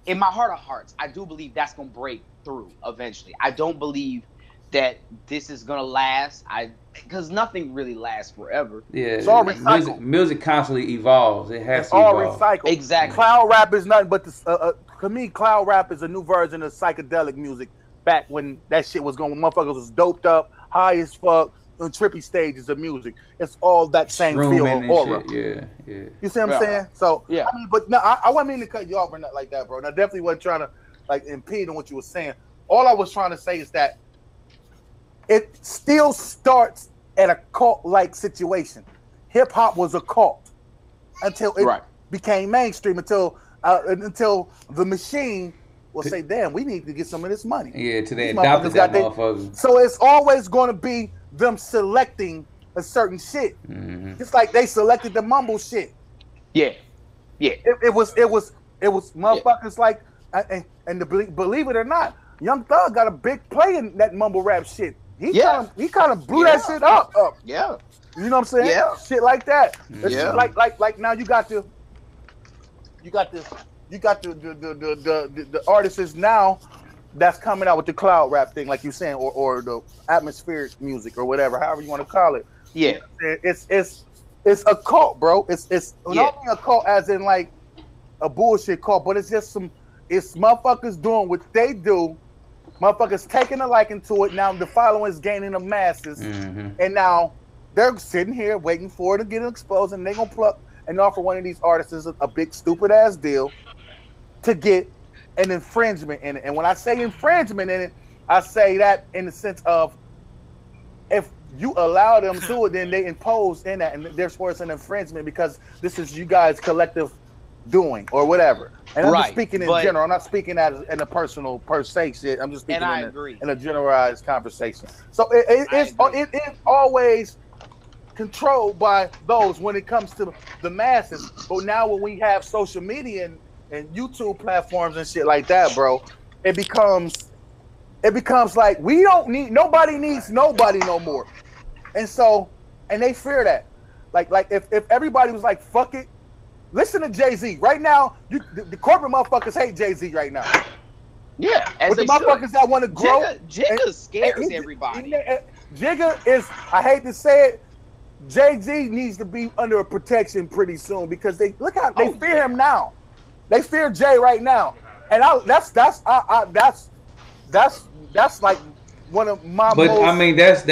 in my heart of hearts, I do believe that's gonna break through eventually. I don't believe that this is gonna last. Because nothing really lasts forever. Yeah, it's all recycled. Music constantly evolves. It has it's to all evolve. Recycled. Exactly. Cloud rap is nothing but to me, cloud rap is a new version of psychedelic music. Back when that shit was going, motherfuckers was doped up, high as fuck, on trippy stages of music. It's all that same feel of aura. Yeah. You see what I'm saying? So yeah. I mean, but no, I wasn't meaning to cut you off or nothing like that, bro. And I definitely wasn't trying to like impede on what you were saying. All I was trying to say is that it still starts at a cult-like situation. Hip hop was a cult until it became mainstream. Until the machine will say, "Damn, we need to get some of this money." Yeah, till they adopted that motherfucker. So it's always going to be them selecting a certain shit, just like they selected the mumble shit. Yeah. It was motherfuckers like, and believe it or not, Young Thug got a big play in that mumble rap shit. He kind of blew that shit up. Yeah. You know what I'm saying? Yeah. Shit like that. It's like now you got the artists now that's coming out with the cloud rap thing, like you're saying, or the atmospheric music or whatever, however you want to call it. Yeah. It's a cult, bro. It's not only a cult as in like a bullshit cult, but it's just it's motherfuckers doing what they do. Motherfuckers taking a liking to it. Now the following is gaining the masses, and now they're sitting here waiting for it to get exposed, and they're gonna pluck and offer one of these artists a big stupid ass deal to get an infringement in it. And when I say infringement in it, I say that in the sense of if you allow them to it, then they impose in that, and therefore it's an infringement because this is you guys' collective doing or whatever. And I'm just speaking in general. I'm not speaking in a personal per se shit. I'm just speaking in a generalized conversation. So it always controlled by those when it comes to the masses. But now when we have social media and YouTube platforms and shit like that, bro, it becomes like nobody needs nobody no more. And so, and they fear that. Like if everybody was like, fuck it, listen to Jay-Z. Right now, the corporate motherfuckers hate Jay-Z right now. Yeah, as but the motherfuckers that want to grow. Jigga scares everybody. Jigga is, I hate to say it, Jay-Z needs to be under a protection pretty soon because they fear him now. They fear Jay right now. And that's like one of my But most, I mean that's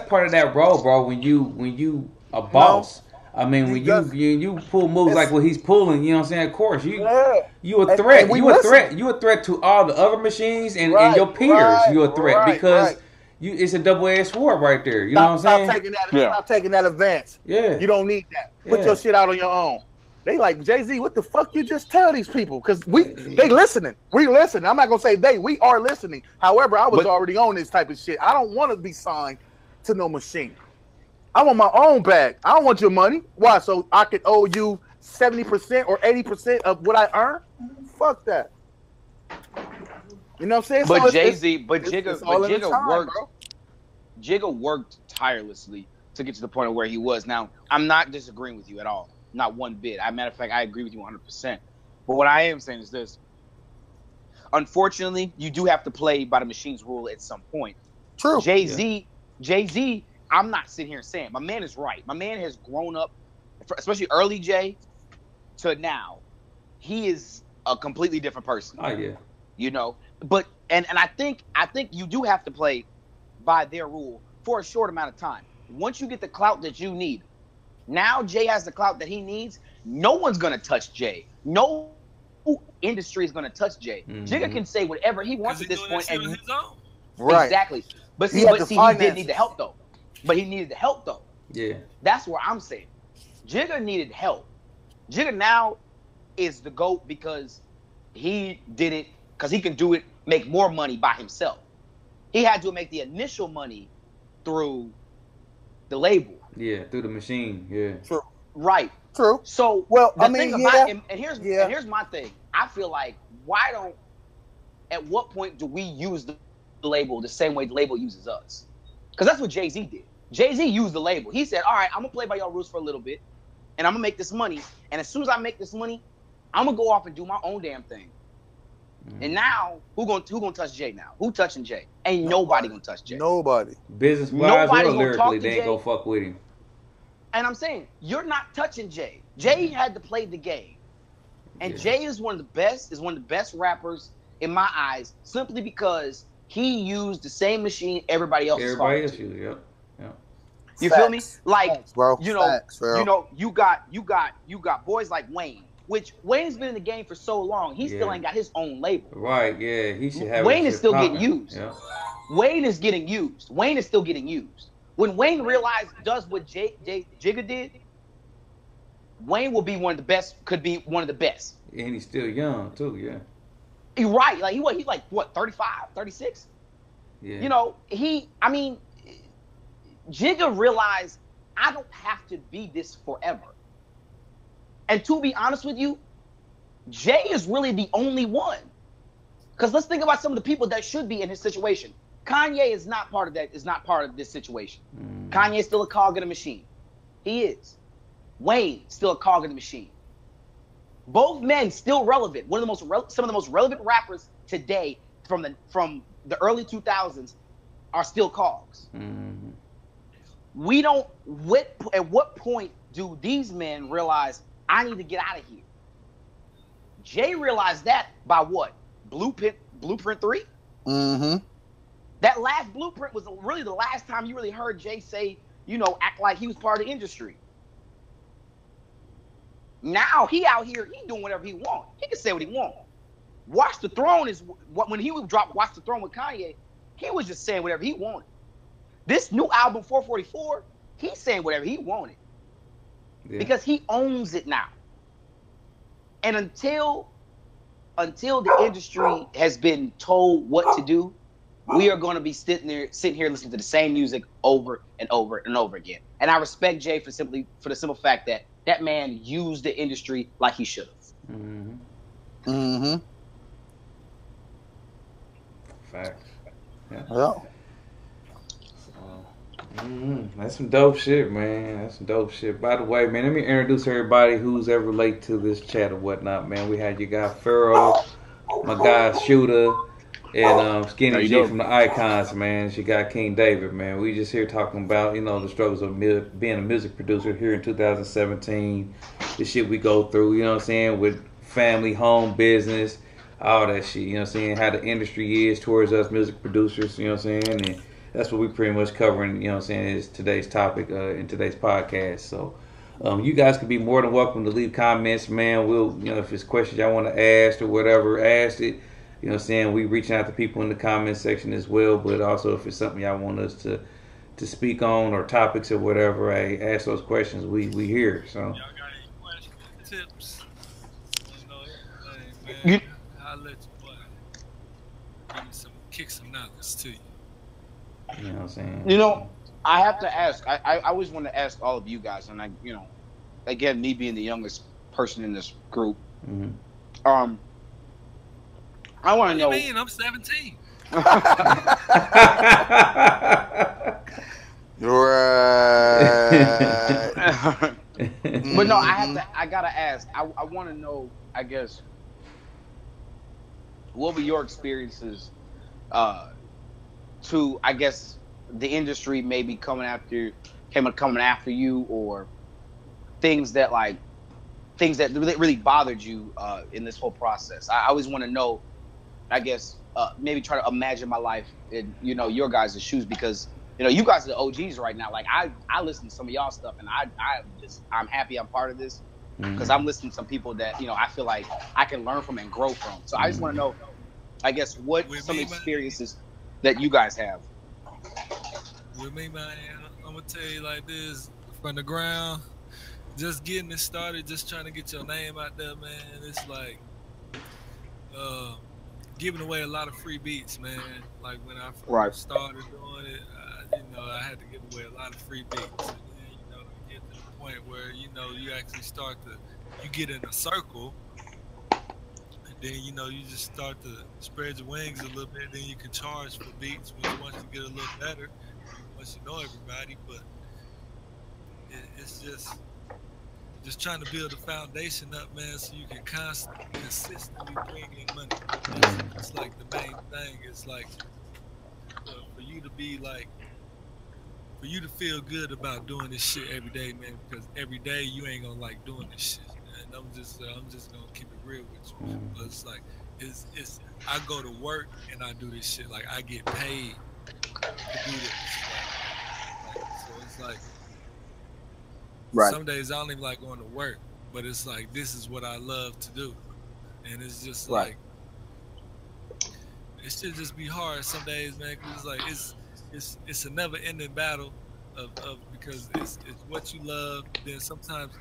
part of that role, bro. When you a boss. I mean, when you pull moves like what he's pulling, you know what I'm saying? Of course, you a threat. And you a threat to all the other machines and your peers. You a threat because it's a double-edged sword right there. You know what I'm saying? Stop taking that advance. Yeah. You don't need that. Put your shit out on your own. They like, Jay-Z, what the fuck you just tell these people? Because they listening. We listening. I'm not gonna say we are listening. However, I was already on this type of shit. I don't want to be signed to no machine. I want my own bag. I don't want your money. Why? So I could owe you 70% or 80% of what I earn? Fuck that. You know what I'm saying? But so Jay-Z, Jigga worked tirelessly to get to the point of where he was. Now, I'm not disagreeing with you at all. Not one bit. As a matter of fact, I agree with you 100%. But what I am saying is this. Unfortunately, you do have to play by the machine's rule at some point. True. Jay-Z, I'm not sitting here saying, my man is right. My man has grown up, especially early Jay to now. He is a completely different person. Oh, yeah. You know? But, and I think you do have to play by their rule for a short amount of time. Once you get the clout that you need, now Jay has the clout that he needs. No one's going to touch Jay. No industry is going to touch Jay. Mm-hmm. Jigga can say whatever he wants at this point. And his own. Right. Exactly. But he did need the help, though. But he needed the help, though. Yeah. That's what I'm saying. Jigga needed help. Jigga now is the GOAT because he did it, because he can do it, make more money by himself. He had to make the initial money through the label. Yeah, through the machine. Yeah. True. Right. True. So, here's my thing. I feel like, at what point do we use the label the same way the label uses us? Because that's what Jay-Z did. Jay-Z used the label. He said, all right, I'm going to play by y'all rules for a little bit, and I'm going to make this money. And as soon as I make this money, I'm going to go off and do my own damn thing. And now, who gonna touch Jay now? Who touching Jay? Ain't nobody gonna touch Jay. Nobody. Business-wise or lyrically, they ain't gonna fuck with him. And I'm saying, you're not touching Jay. Jay had to play the game. And Jay is one of the best rappers in my eyes, simply because he used the same machine everybody else used. Yeah. You feel me? Like, Facts, bro. you got boys like Wayne, which Wayne's been in the game for so long, he still ain't got his own label. Right, yeah. He should have. Wayne is still getting used. Yeah. Wayne is getting used. Wayne is still getting used. When Wayne does what Jigga did, Wayne will be one of the best, could be one of the best. And he's still young, too, yeah. You're right. Like, he's like, what, 35, 36? Yeah. You know, Jigga realized, I don't have to be this forever. And to be honest with you, Jay is really the only one. Because let's think about some of the people that should be in his situation. Kanye is not part of that, is not part of this situation. Kanye is still a cog in the machine. He is. Wayne, still a cog in the machine. Both men still relevant. Some of the most relevant rappers today from the early 2000s are still cogs. Mm-hmm. At what point do these men realize, I need to get out of here? Jay realized that by what? Blueprint 3? Mm-hmm. That last Blueprint was really the last time you really heard Jay say, act like he was part of the industry. Now he out here, he doing whatever he want. He can say what he want. Watch the Throne is when he would drop Watch the Throne with Kanye, he was just saying whatever he wanted. This new album 444, he's saying whatever he wanted. Yeah. Because he owns it now. And until the industry has been told what to do, we are going to be sitting here listening to the same music over and over and over again. And I respect Jay for the simple fact that that man used the industry like he should have. Mm-hmm. Mm-hmm. Facts. Yeah. Well, That's some dope shit, man. That's some dope shit. By the way, man, let me introduce everybody who's ever late to this chat or whatnot, man. We had your guy Pharaoh, my guy Shooter, and Skinny G from the Icons, man. She got King David, man. We just here talking about, the struggles of being a music producer here in 2017. The shit we go through, you know what I'm saying, with family, home, business, all that shit, you know what I'm saying, how the industry is towards us music producers, you know what I'm saying, and that's what we pretty much covering, you know what I'm saying, is today's topic in today's podcast. So you guys can be more than welcome to leave comments, man. We'll, if it's questions y'all want to ask or whatever, ask it. You know what I'm saying? We reaching out to people in the comment section as well, but also if it's something y'all want us to speak on or topics or whatever, hey, ask those questions. We here. So y'all got any questions, tips? Man, I'll let you kick some knowledge to you. You know what I'm saying? I have to ask. I always want to ask all of you guys, and again, me being the youngest person in this group, mm-hmm. I want to know. What do you mean? I'm 17. Right. But no, I gotta ask. I want to know. I guess, what were your experiences? To, I guess, the industry maybe coming after you, or things that really bothered you in this whole process. I always want to know, I guess, maybe try to imagine my life in your guys' shoes, because you guys are the OGs right now. Like I listen to some of y'all stuff, and I'm happy I'm part of this, because I'm listening to some people that I feel like I can learn from and grow from. So I just want to know, I guess, what some experiences that you guys have. With me, man, I'm gonna tell you like this, from the ground, just getting it started, just trying to get your name out there, man. It's like giving away a lot of free beats, man. Like when I first started doing it, I had to give away a lot of free beats. And then, you get to the point where you actually you get in a circle. Then you just start to spread your wings a little bit. Then you can charge for beats once you get a little better, once you know everybody. But it's just trying to build a foundation up, man, so you can consistently bring in money. It's like the main thing. It's like for you to feel good about doing this shit every day, man. Because every day you ain't gonna like doing this shit. And I'm just gonna keep it real with you. But it's like it's I go to work and I do this shit. Like I get paid to do this. So it's like some days I don't even like going to work, but it's like this is what I love to do. And it's just like it should just be hard some days, man, because it's like it's a never ending battle of because it's what you love. Then sometimes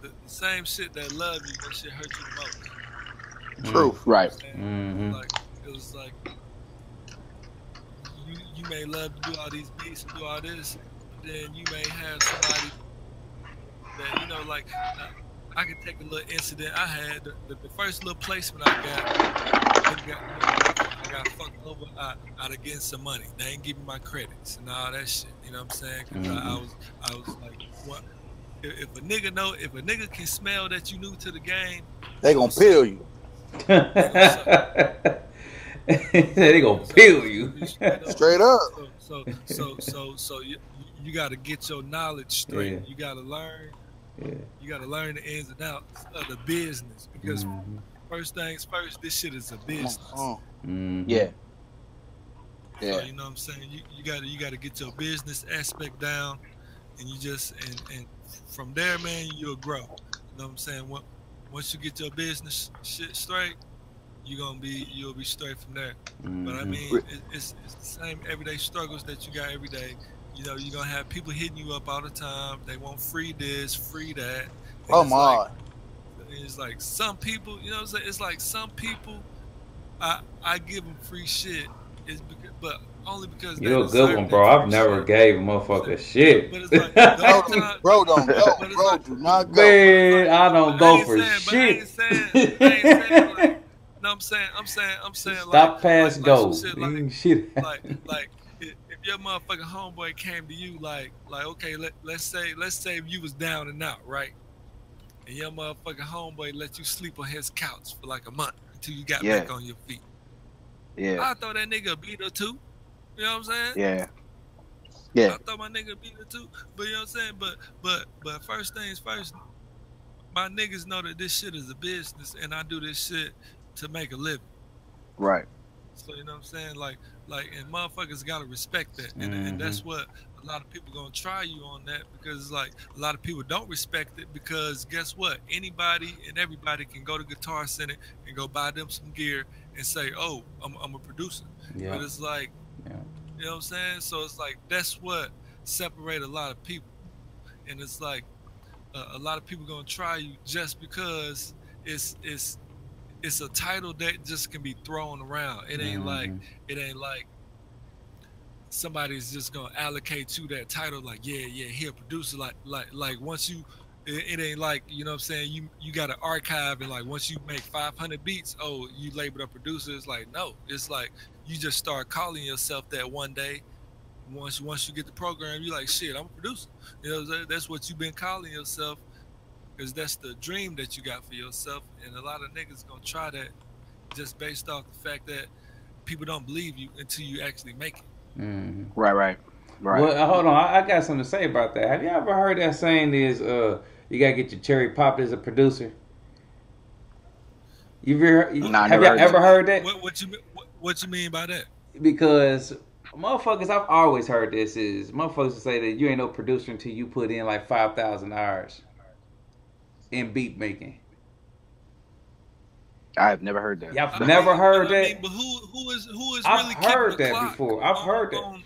the same shit that love you, that shit hurt you the most. True. Right. Like it was like you may love to do all these beats and do all this, but then you may have somebody that like I can take a little incident I had. The first little placement I got fucked over out of getting some money. They ain't give me my credits and all that shit. You know what I'm saying? Cause I was like, what? If a nigga can smell that you new to the game, they gonna peel you. They gonna peel you straight up. So you got to get your knowledge straight. Yeah. You got to learn. Yeah. You got to learn the ins and outs of the business, because first things first, this shit is a business. Yeah. So, you know what I'm saying? You got to get your business aspect down, and you just and from there, man, you'll grow. You know what I'm saying? Once you get your business shit straight, you'll be straight from there. But I mean, it's the same everyday struggles that you got every day. You're gonna have people hitting you up all the time. They want free this, free that. Oh my! It's like some people, you know what I'm saying? It's like some people, I give them free shit. But only because they You're a good deserve one, that bro. I've free never shit. gave a motherfucker shit. But it's like the Bro, only time, bro, don't go. but it's Bro, like, do not go. Man, I but don't I go ain't for saying, but I ain't shit. saying, I ain't saying like, no, I'm saying Stop, pass, like some go. shit Shit. like if your motherfucking homeboy came to you like okay, let's say if you was down and out, right? And your motherfucking homeboy let you sleep on his couch for like a month until you got Yeah. back on your feet. Yeah. I throw that nigga a beat or two. You know what I'm saying? Yeah. Yeah. I throw my nigga a beat or two. But you know what I'm saying? But first things first, my niggas know that this shit is a business and I do this shit to make a living. Right. So you know what I'm saying? Like and motherfuckers gotta respect that. And that's what a lot of people gonna try you on that, because like a lot of people don't respect it, because guess what? Anybody and everybody can go to Guitar Center and go buy them some gear and say, oh, I'm a producer. Yeah. But it's like, Yeah. you know what I'm saying? So it's like that's what separate a lot of people. And it's like a lot of people gonna try you just because it's a title that just can be thrown around. It ain't like somebody's just gonna allocate you that title like yeah he a producer, like once you it ain't like, you know what I'm saying, you got an archive and like once you make 500 beats, oh, you labeled a producer. It's like, no, it's like you just start calling yourself that one day. Once you get the program, you're like, shit, I'm a producer. You know, that's what you've been calling yourself, because that's the dream that you got for yourself. And a lot of niggas gonna try that just based off the fact that people don't believe you until you actually make it. Mm-hmm. Right. Well, hold on. I got something to say about that. Have you ever heard that saying is, you gotta get your cherry popped as a producer? Have you ever heard that? What you mean by that? Because motherfuckers, I've always heard this is motherfuckers say that you ain't no producer until you put in like 5,000 hours in beat making. I've never heard that. Y'all never heard that? I mean, but who is I've really heard keeping the that clock before. I've heard that. On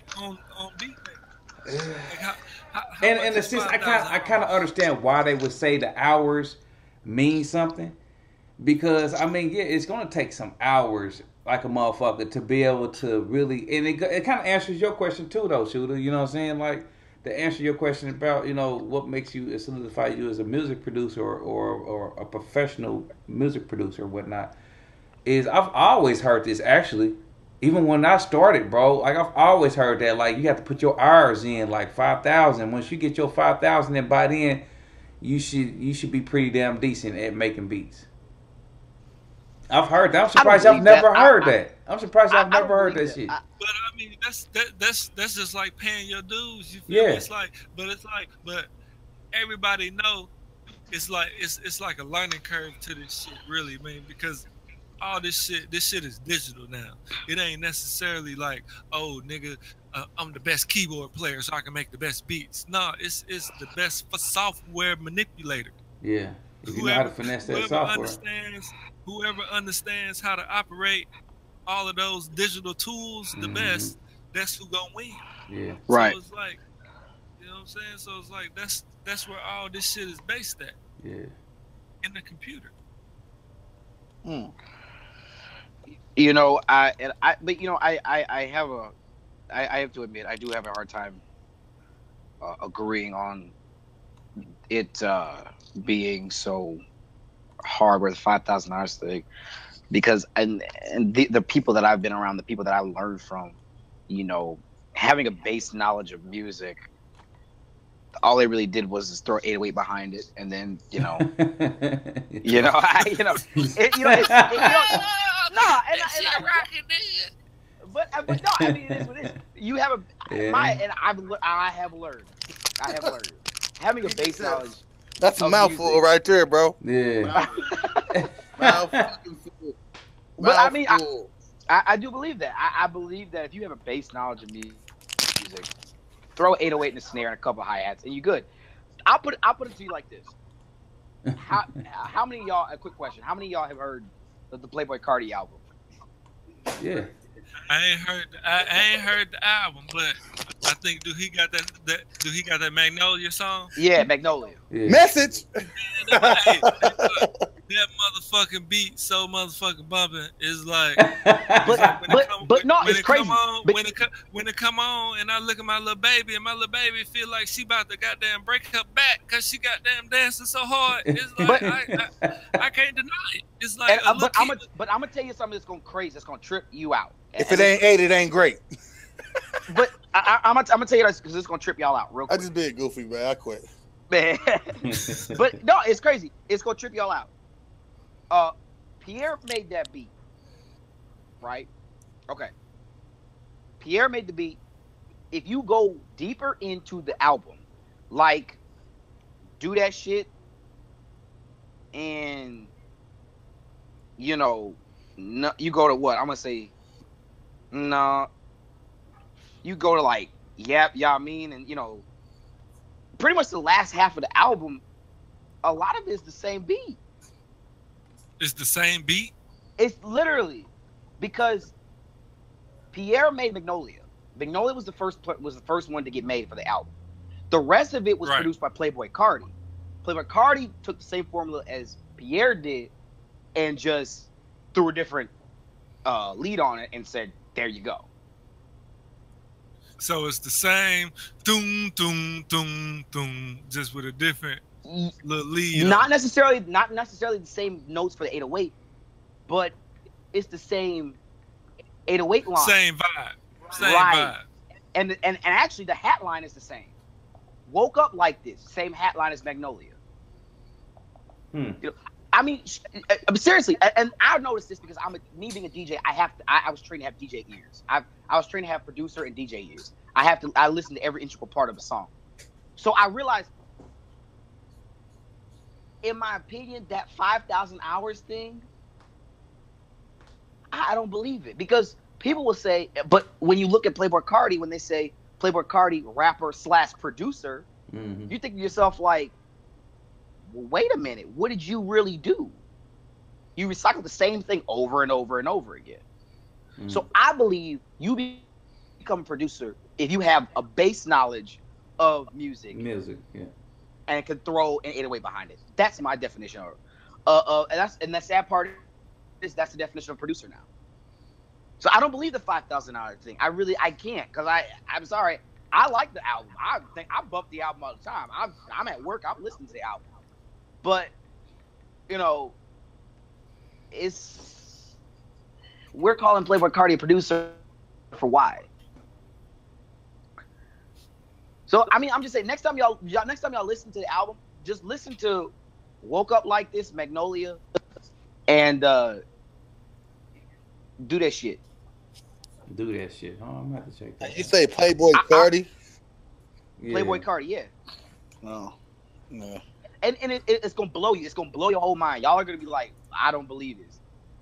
beat making? Like how And much in a is sense, I 5,000 kind of understand why they would say the hours mean something, because I mean, yeah, it's gonna take some hours, like a motherfucker, to be able to really, and it kind of answers your question too, though, Shooter. You know what I'm saying? Like, to answer your question about, you know, what makes you solidify you as a music producer or a professional music producer or whatnot, is I've always heard this actually. Even when I started, bro, like I've always heard that, like you have to put your hours in, like 5,000. Once you get your 5,000, and by then you should be pretty damn decent at making beats. I've heard that. I'm surprised y'all never heard that. I'm surprised y'all never heard that shit. But I mean, that's just like paying your dues. You feel Yeah. me? But everybody know it's like a learning curve to this shit, really, man, because all this shit is digital now. It ain't necessarily like, oh, nigga, I'm the best keyboard player so I can make the best beats. No, it's the best software manipulator. Yeah, if you know how to finesse that software. Whoever understands how to operate all of those digital tools the best, that's who gonna win. Yeah, right. So it's like, you know what I'm saying? So it's like that's where all this shit is based at. Yeah, in the computer. You know, I have to admit, I do have a hard time agreeing on it being so hard with 5,000 hours thing, because and the people that I've been around, the people that I learned from, you know, having a base knowledge of music, all they really did was just throw 808 behind it, and then But no, I mean, it is what it is. You have I have learned having a base knowledge. That's a mouthful music right there, bro. Yeah. Mouthful. But I mean, I do believe that. I believe that if you have a base knowledge of music, throw 808 in a snare and a couple hi-hats, and you're good. I'll put it to you like this. How many of y'all? A quick question. How many of y'all have heard the Playboi Carti album? Yeah. I ain't heard the album, but I think do he got that Magnolia song? Yeah, Magnolia. Yeah. Message. that motherfucking beat so motherfucking bumping is like, but no, it's crazy. When it come on, and I look at my little baby, and my little baby feel like she about to goddamn break her back because she goddamn dancing so hard. It's like I can't deny it. It's like, I'm gonna tell you something that's gonna crazy. That's gonna trip you out. If it ain't 8, it ain't great. But I'm gonna tell you this because it's gonna trip y'all out real quick. I just being goofy, man. I quit. Man, but no, it's crazy. It's gonna trip y'all out. Pierre made that beat, right? Okay. Pierre made the beat. If you go deeper into the album, like Do That Shit, and you know, no, you go to what? I'm gonna say, no. You go to like Yap, y'all mean, and you know, pretty much the last half of the album, a lot of it is the same beat. It's the same beat? It's literally because Pierre made Magnolia. Magnolia was the first one to get made for the album. The rest of it was produced by Playboi Carti. Playboi Carti took the same formula as Pierre did and just threw a different lead on it and said, there you go. So it's the same doom doom doom doom, just with a different little lead. Not necessarily the same notes for the 808, but it's the same 808 line. Same vibe. Same vibe. And actually the hat line is the same. Woke up like this, same hat line as Magnolia. You know, I mean, seriously, and I've noticed this because me being a DJ, I was trained to have DJ ears. I was trained to have producer and DJ ears. I listen to every integral part of a song. So I realized, in my opinion, that 5,000 hours thing, I don't believe it. Because people will say, but when you look at Playboi Carti, when they say Playboi Carti, rapper / producer, you think to yourself like, well, wait a minute, what did you really do? You recycle the same thing over and over and over again. So I believe you become a producer if you have a base knowledge of music, and can throw an 808 behind it. That's my definition of it. And the sad part is that's the definition of producer now. So I don't believe the 5,000 hour thing. I can't, because I'm sorry. I like the album. I bump the album all the time. I'm at work. I'm listening to the album. But, you know, we're calling Playboi Carti a producer for why? So, I mean, I'm just saying, next time y'all listen to the album, just listen to Woke Up Like This, Magnolia, and Do That Shit. Do That Shit. Oh, I'm going to have to check that. You say Playboi Carti? Playboi Carti, yeah. No. No. And it's gonna blow you. It's gonna blow your whole mind. Y'all are gonna be like, I don't believe this,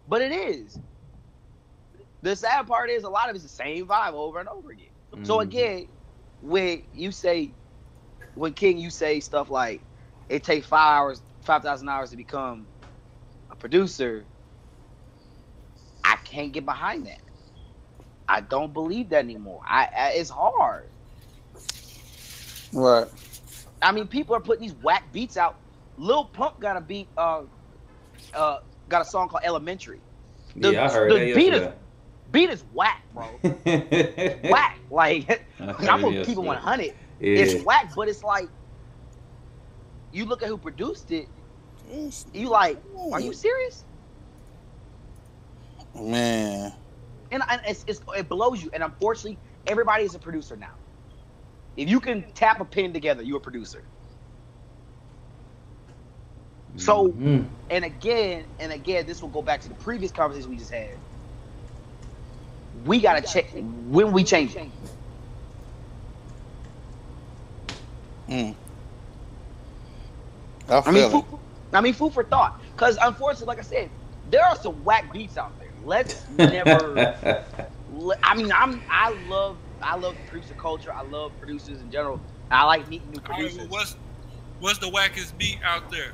but it is. The sad part is a lot of it's the same vibe over and over again. So again, when you say stuff like it takes 5,000 hours to become a producer, I can't get behind that. I don't believe that anymore. It's hard. Right. I mean, people are putting these whack beats out. Lil Pump got a beat, got a song called Elementary. I heard that. Beat is whack, bro. It's whack. Like, I'm gonna keep it 100. Yeah. It's whack, but it's like, you look at who produced it, you like, are you serious? Man. And it blows you. And unfortunately, everybody is a producer now. If you can tap a pen together, you're a producer. So, and again, this will go back to the previous conversation we just had. We gotta check when we change it. I mean, food for thought. Because unfortunately, like I said, there are some whack beats out there. Let's never. I mean, I love producer culture. I love producers in general. I like meeting new producers. Right, well, what's the wackest beat out there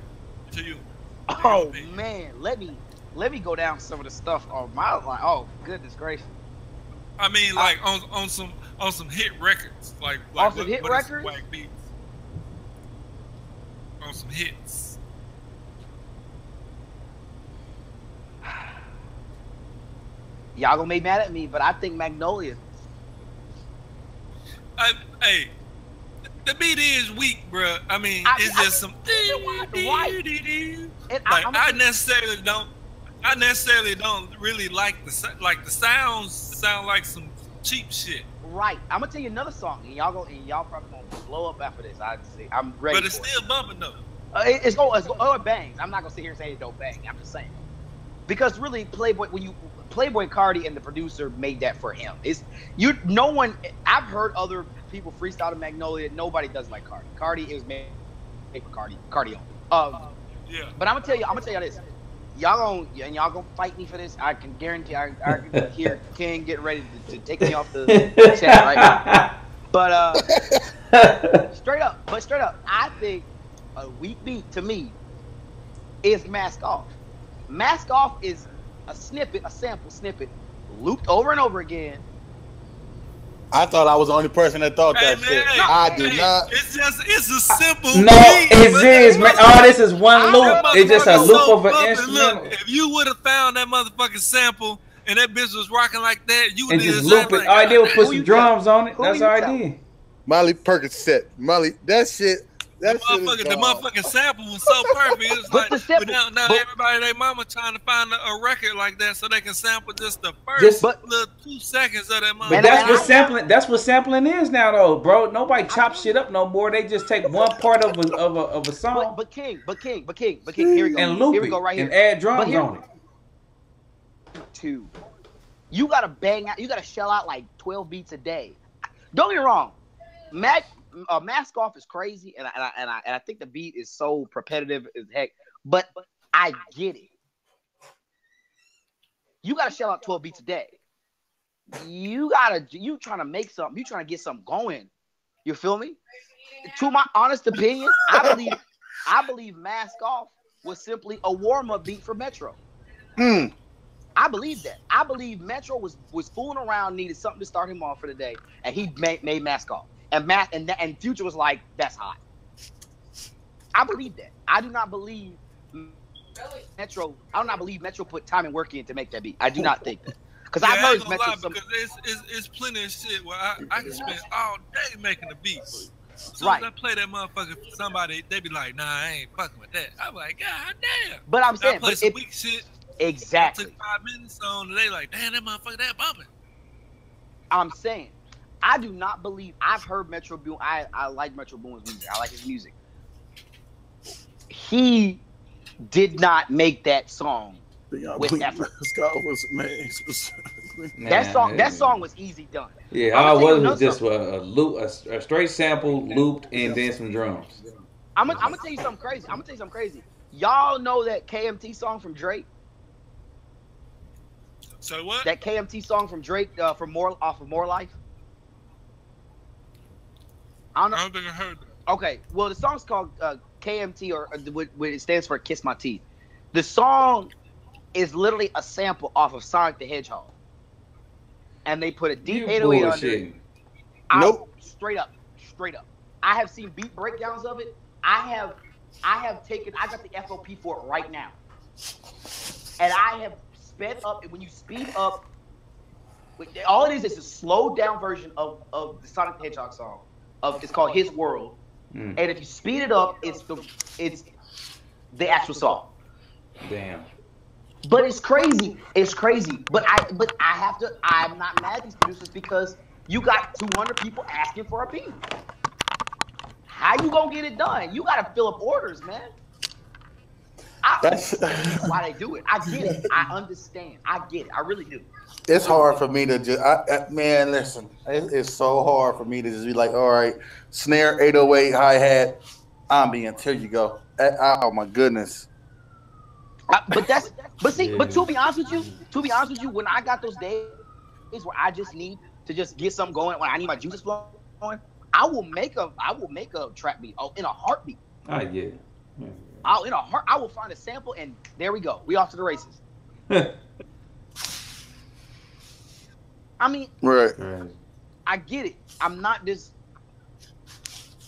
to you? Oh man, let me go down some of the stuff on my line. Oh goodness gracious. I mean, like on some hit records, like on some hit records. Whack beats. On some hits. Y'all gonna be mad at me, but I think Magnolia. Hey, the beat is weak, bro. I mean, it's just some. I necessarily don't really like the sounds. Sound like some cheap shit. Right. I'm gonna tell you another song, and y'all probably gonna blow up after this. I'm ready. But it's still bumping though. It bangs. I'm not gonna sit here and say it don't bang. I'm just saying because really, Playboi Carti and the producer made that for him. No one. I've heard other people freestyle to Magnolia. Nobody does like Carti. Carti is made for Carti on. Yeah. But I'm gonna tell y'all this. Y'all gonna fight me for this. I can guarantee. I can hear King getting ready to take me off the chat right now. But straight up, I think a weak beat to me is Mask Off. Mask Off is a sample snippet, looped over and over again. I thought I was the only person that thought that shit. I do not. It's a simple No, beat. it is, man. All this is one loop. It's just a loop of an instrumental. Look, if you would have found that motherfucking sample and that bitch was rocking like that, you would just loop it. All I did was put some drums on it. That's all I did. Molly Percocet. Molly, that shit. The motherfucking sample was so perfect. It was like, but now everybody, their mama trying to find a record like that so they can sample just the first little 2 seconds of that motherfucker. But that's what sampling is now, though, bro. Nobody chops shit up no more. They just take one part of a song. But King. Here we go. And loop here we go, right here. And add drums on it. You gotta bang out. You gotta shell out like 12 beats a day. Don't get me wrong. Mask Off is crazy, and I think the beat is so repetitive as heck. But I get it. You gotta shell out 12 beats a day. You trying to make something. You trying to get something going. You feel me? To my honest opinion, I believe Mask Off was simply a warm-up beat for Metro. I believe that. I believe Metro was fooling around, needed something to start him off for the day, and he made Mask Off. And Future was like, that's hot. I believe that. I do not believe Metro put time and work in to make that beat. I do not think that. Because I've heard Metro because it's plenty of shit where I can spend all day making a beat. So right. As I play that motherfucker for somebody, they be like, nah, I ain't fucking with that. I'm like, God damn. But I'm saying, I play some weak shit. Exactly. I took 5 minutes on and they like, damn, that motherfucker that bumping. I'm saying, I do not believe. I've heard Metro Boom. I like Metro Boom's music. I like his music. He did not make that song with effort. That song was easy done. Yeah, all it was just a loop, a straight sample looped, and then some drums. I'm gonna tell you something crazy. Y'all know that KMT song from Drake? So what? That KMT song from Drake off of More Life. I don't think I heard that. Okay, well the song's called KMT, or it stands for Kiss My Teeth. The song is literally a sample off of Sonic the Hedgehog, and they put a deep 808 under it. Nope. Straight up. I have seen beat breakdowns of it. I got the FOP for it right now, and I have sped up. When you speed up, all it is a slowed down version of the Sonic the Hedgehog song. It's called His World, and if you speed it up, it's the actual song. Damn. But it's crazy. But I'm not mad at these producers because you got 200 people asking for a beat. How you gonna get it done? You gotta fill up orders, man. That's why they do it. I get it. I understand. I get it. I really do. It's hard for me to just, man, listen. It's so hard for me to just be like, all right, snare, 808, hi-hat, ambient, here you go. Oh, my goodness. But to be honest with you, when I got those days where I just need to just get something going, when I need my juices flowing, I will make a trap beat in a heartbeat. I get it. I will find a sample, and there we go. We off to the races. I mean, right. I get it. I'm not this.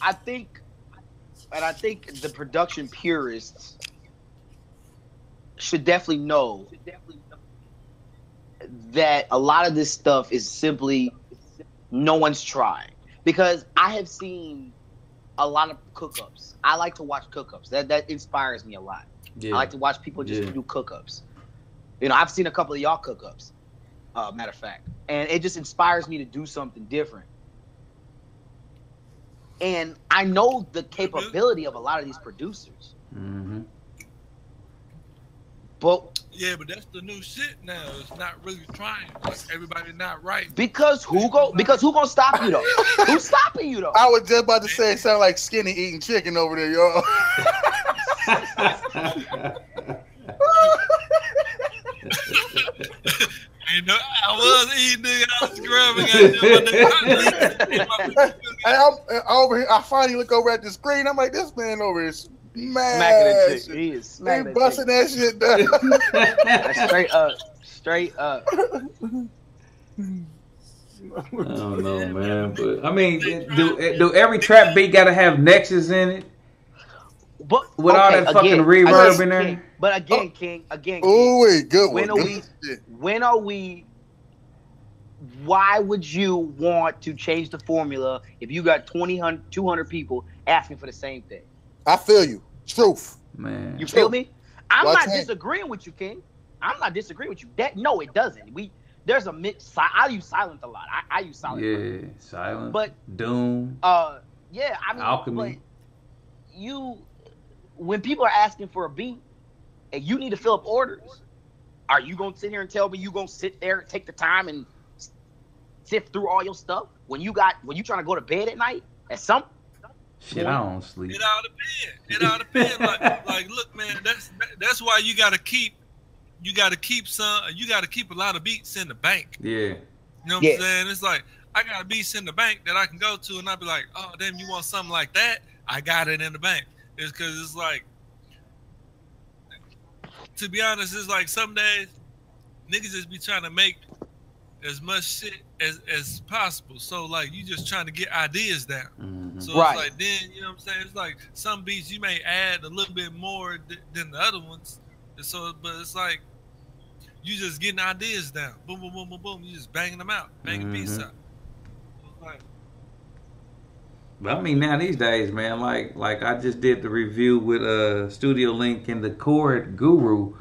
I think the production purists should definitely know that a lot of this stuff is simply no one's trying. Because I have seen a lot of cook-ups. I like to watch cook-ups. That inspires me a lot. Yeah. I like to watch people just do cook-ups. You know, I've seen a couple of y'all cook-ups, matter of fact. And it just inspires me to do something different. And I know the capability of a lot of these producers. Mm-hmm. But yeah, but that's the new shit now. It's not really trying. Like, everybody not right. Because who gonna stop you though? Who's stopping you though? I was just about to say it sound like Skinny eating chicken over there, y'all. Ain't no, I was eating, nigga. I was scrubbing. I'm over here. I finally look over at the screen. I'm like, this man over here is mad. Smacking that shit. He is smacking He busting that shit down. Straight up. I don't know, man. But I mean, do every trap beat gotta have Nexus in it? But with all that fucking reverb in there. King, but again, King. Oh wait, good one. When are we? Why would you want to change the formula if you got 200 people asking for the same thing? I feel you. Truth, man. You feel me? I'm not disagreeing with you, King. I'm not disagreeing with you. No, it doesn't. There's a mix. I use silent a lot. I use silent. Yeah, silent. But Doom. Yeah, I mean, Alchemy. But when people are asking for a beat and you need to fill up orders, are you gonna sit here and tell me you gonna sit there and take the time and sift through all your stuff when you trying to go to bed at night at some shit? I don't sleep. It all depends. Like, look, man, that's why you gotta keep a lot of beats in the bank. Yeah. You know what I'm saying? It's like I got beats in the bank that I can go to and I'll be like, oh damn, you want something like that? I got it in the bank. It's because it's like, to be honest, it's like some days niggas just be trying to make as much shit as possible. So like you just trying to get ideas down. Mm-hmm. So it's like then, you know what I'm saying? It's like some beats you may add a little bit more than the other ones. So but it's like you just getting ideas down. Boom, boom, boom, boom, boom. You just banging them out, banging beats out. Like, but I mean, now these days, man, like I just did the review with Studio Link and the Chord Guru,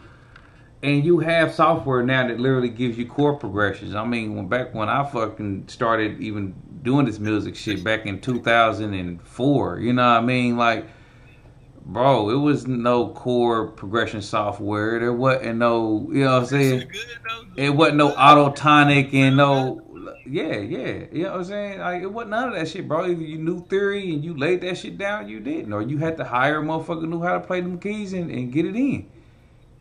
and you have software now that literally gives you chord progressions. I mean, back when I fucking started even doing this music shit back in 2004, you know what I mean? Like, bro, it was no chord progression software. There wasn't no, you know what I'm saying? It wasn't no Autotonic and no. Yeah, you know what I'm saying? Like, it wasn't none of that shit, bro. Either you knew theory and you laid that shit down, you didn't. Or you had to hire a motherfucker who knew how to play them keys and get it in.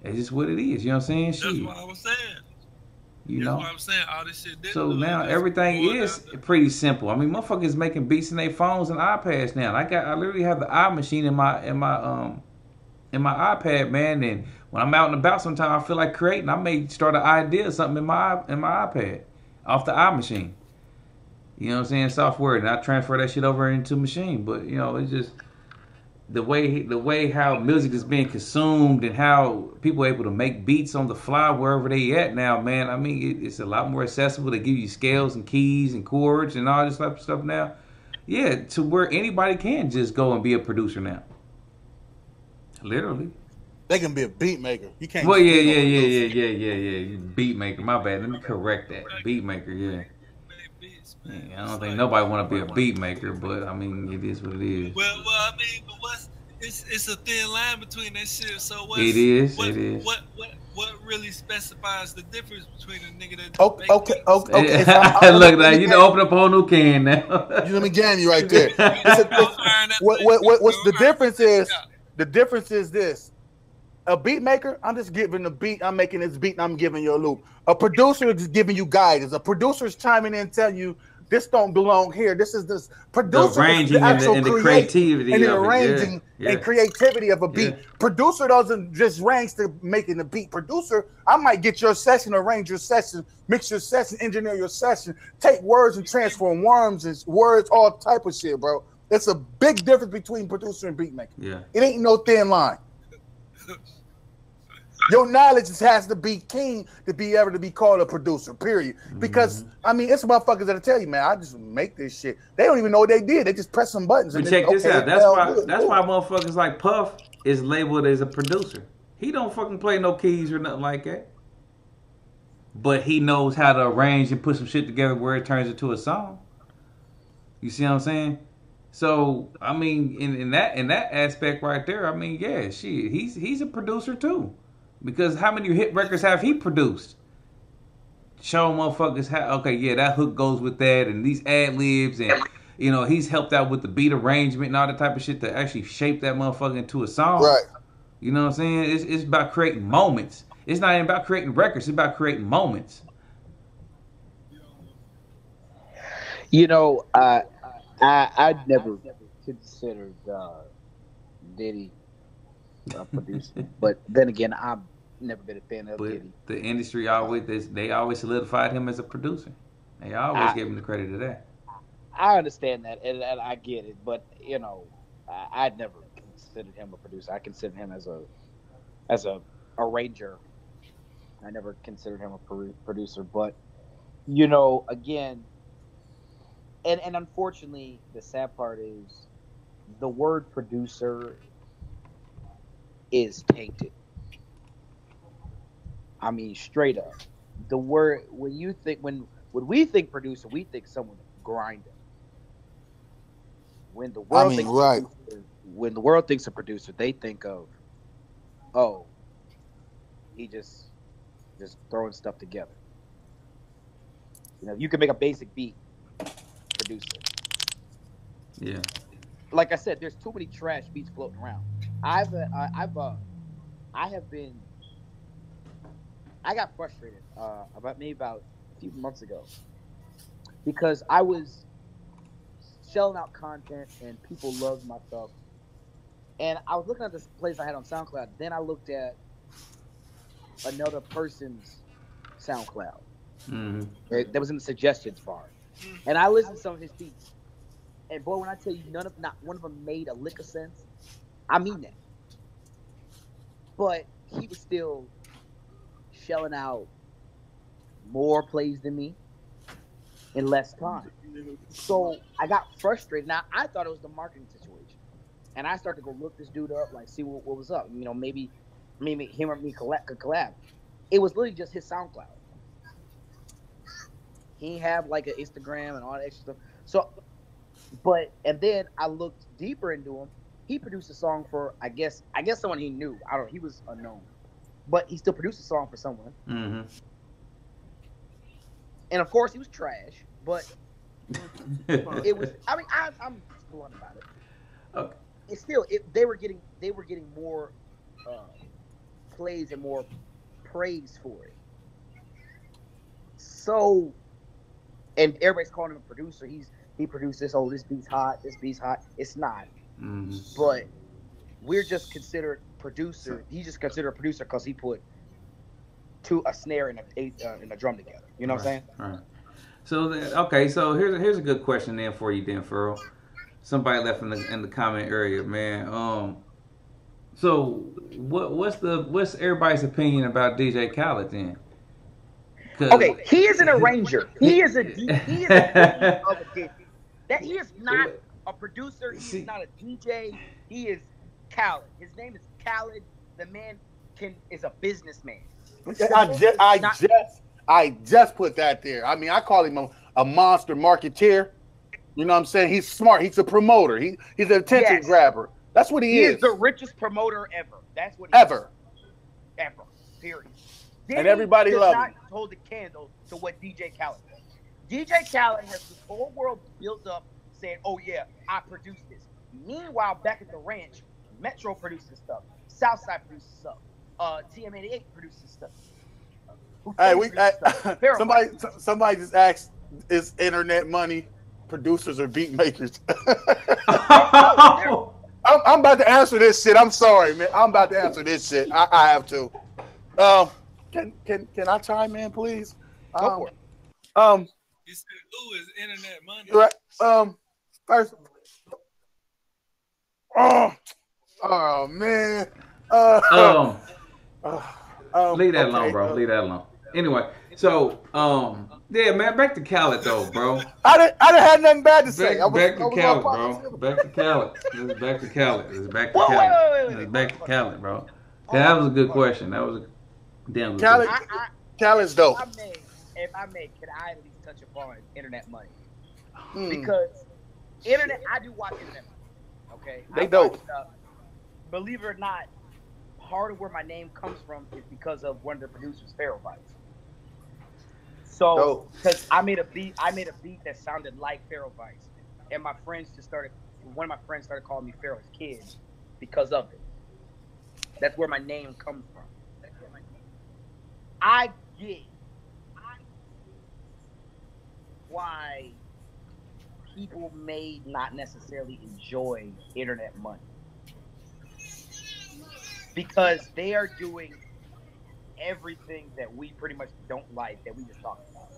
That's just what it is, you know what I'm saying? That's what I was saying. You know? That's what I'm saying. All this shit so now everything is pretty simple. I mean, motherfuckers making beats in their phones and iPads now. I literally have the Maschine in my iPad, man, and when I'm out and about sometimes I feel like creating, I may start an idea or something in my iPad. Off the Maschine. You know what I'm saying? Software. And I transfer that shit over into Maschine. But, you know, it's just the way how music is being consumed and how people are able to make beats on the fly wherever they at now, man. I mean, it's a lot more accessible. They give you scales and keys and chords and all this type of stuff now. Yeah, to where anybody can just go and be a producer now. Literally. They can be a beat maker. You can't. Well, yeah. Beat maker. My bad. Let me correct that. Beat maker. Yeah. I don't think nobody want to be a beat maker, but I mean, it is what it is. Well, I mean, but it's a thin line between that shit. So it is. What really specifies the difference between a nigga that? Okay. Look, now you open up a whole new can now. You let me get you right there. What's the difference is? The difference is this. A beat maker, I'm just giving the beat. I'm making this beat, and I'm giving you a loop. A producer is just giving you guidance. A producer is chiming in and telling you this don't belong here. This is this. Producer the arranging is the actual and the creativity and the arranging and creativity of a beat. Yeah. Producer doesn't just range to making the beat. Producer, I might get your session, arrange your session, mix your session, engineer your session, take words and transform words and words, all type of shit, bro. That's a big difference between producer and beat maker. Yeah, it ain't no thin line. Your knowledge has to be keen to be able to be called a producer, period. Because, I mean, it's motherfuckers that'll tell you, man, I just make this shit. They don't even know what they did. They just press some buttons. But And check this okay, out. That's why motherfuckers like Puff is labeled as a producer. He don't fucking play no keys or nothing like that. But he knows how to arrange and put some shit together where it turns into a song. You see what I'm saying? So I mean, in that aspect right there, I mean, yeah, shit, he's a producer too, because how many hit records have he produced? Show motherfuckers how. Okay, yeah, that hook goes with that, and these ad libs, and you know, he's helped out with the beat arrangement and all that type of shit to actually shape that motherfucker into a song. Right. You know what I'm saying? It's about creating moments. It's not even about creating records. It's about creating moments. You know, I'd never considered Diddy a producer, but then again, I've never been a fan of Diddy. The industry they always solidified him as a producer. They always gave him the credit of that. I understand that, and I get it, but you know, I'd never considered him a producer. I considered him as a arranger. I never considered him a producer, but you know, again. And unfortunately, the sad part is the word producer is tainted. I mean, straight up. The word when we think producer, we think someone grinding. When the world when the world thinks a producer, they think of, oh, he just throwing stuff together. You know, you can make a basic beat. Producer. Yeah. Like I said, there's too many trash beats floating around. I got frustrated about a few months ago because I was shelling out content and people loved my stuff. And I was looking at this place I had on SoundCloud. Then I looked at another person's SoundCloud. Mm-hmm. That was in the suggestions bar. And I listened to some of his beats. And boy, when I tell you not one of them made a lick of sense, I mean that. But he was still shelling out more plays than me in less time. So I got frustrated. Now, I thought it was the marketing situation. And I started to go look this dude up, like see what was up. You know, maybe him or me could collab. It was literally just his SoundCloud. He have like an Instagram and all that extra stuff. So, and then I looked deeper into him. He produced a song for I guess someone he knew. I don't know. He was unknown, but he still produced a song for someone. Mm-hmm. And of course, he was trash. But it was. I mean, I'm blunt about it. Okay. It's still they were getting more plays and more praise for it. So. And everybody's calling him a producer. He produced this. Oh, this beat's hot. This beat's hot. It's not. Mm-hmm. But we're just considered producer. He's just considered a producer because he put a snare and a drum together. You know what I'm saying? Right. So So here's a good question then for you, then, Furl. Somebody left in the comment area, man. So what's everybody's opinion about DJ Khaled then? Okay, he is an arranger. He is a DJ of a DJ. That he is not a producer. He is not a DJ. He is Khaled. His name is Khaled. The man is a businessman. I just put that there. I mean, I call him a monster marketeer. You know what I'm saying? He's smart. He's a promoter. He's an attention grabber. That's what he is. He is the richest promoter ever. That's what he is. Ever. Period. And everybody loves him. Does not hold a candle to what DJ Khaled does. DJ Khaled has the whole world built up saying, oh yeah, I produced this. Meanwhile, back at the ranch, Metro produces stuff. Southside produces stuff. TM88 produces stuff. Hey, somebody just asked, is internet money producers or beat makers? I'm about to answer this shit. I'm sorry, man. I'm about to answer this shit. I have to. Can I chime in, please? Go for it. You said, "Ooh, is internet money?" Right. First. Oh man. Leave that alone, bro. Leave that alone. Anyway, so yeah, man, back to Khaled though, bro. I didn't have nothing bad to say. Back to Khaled, bro. Back to Khaled. This is back to Khaled. This is back to Khaled. This is back to Khaled, bro. That was a good question. That was a damn good question. Khaled's dope. If I may, can I at least touch upon internet money? Because internet, I do watch internet money. Okay, they dope. Believe it or not, part of where my name comes from is because of one of the producers, Pharaoh Vice. So, because I made a beat that sounded like Pharaoh Vice, and one of my friends started calling me Pharaoh's Kid because of it. That's where my name comes from. I get why people may not necessarily enjoy internet money, because they are doing everything that we pretty much don't like, that we just talked about.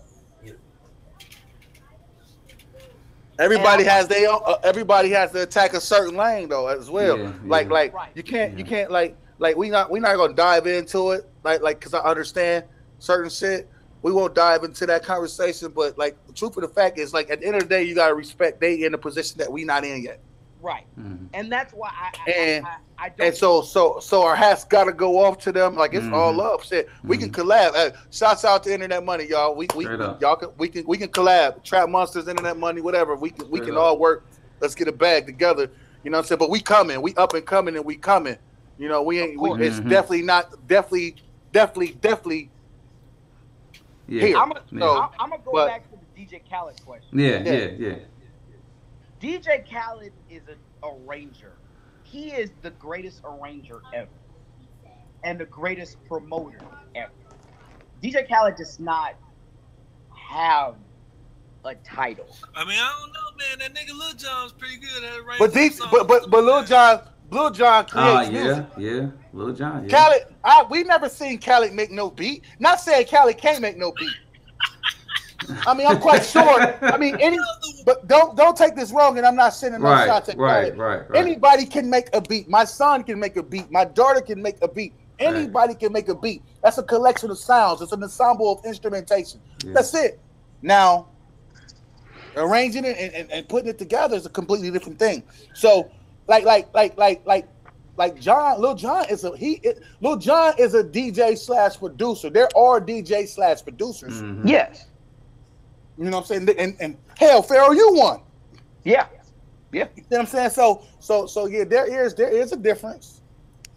Everybody has their own, everybody has to attack a certain lane though as well. Yeah, like right. you can't like we not gonna dive into it like because I understand certain shit. We won't dive into that conversation, but like the truth of the fact is, like at the end of the day, you gotta respect they in a position that we not in yet. Right, and that's why I don't. And so our hats gotta go off to them. Like it's all love. Shit, we can collab. Shouts out to Internet Money, y'all. We can collab. Trap Monsters, Internet Money, whatever. We can all work. Let's get a bag together. You know what I'm saying? But we coming. We up and coming, and we coming. You know, we ain't. It's definitely not. Definitely. Yeah. Here. I'm gonna go back to the DJ Khaled question. Yeah. DJ Khaled is an arranger. He is the greatest arranger ever, and the greatest promoter ever. DJ Khaled does not have a title. I mean, I don't know, man. That nigga Lil Jon's pretty good at arranging. But Lil Jon creates music. Yeah, Lil Jon. Yeah. Khaled, we never seen Khaled make no beat. Not saying Khaled can't make no beat. I mean, I'm quite sure. I mean, but don't take this wrong, and I'm not sending no shots at Khaled. Right. Anybody can make a beat. My son can make a beat. My daughter can make a beat. Anybody can make a beat. That's a collection of sounds. It's an ensemble of instrumentation. Yeah. That's it. Now, arranging it and putting it together is a completely different thing. So, like John, Lil Jon is a DJ / producer. There are DJ / producers. Mm-hmm. Yes. You know what I'm saying? And hell, Pharaoh, you won. Yeah. You know what I'm saying? So yeah, there is a difference,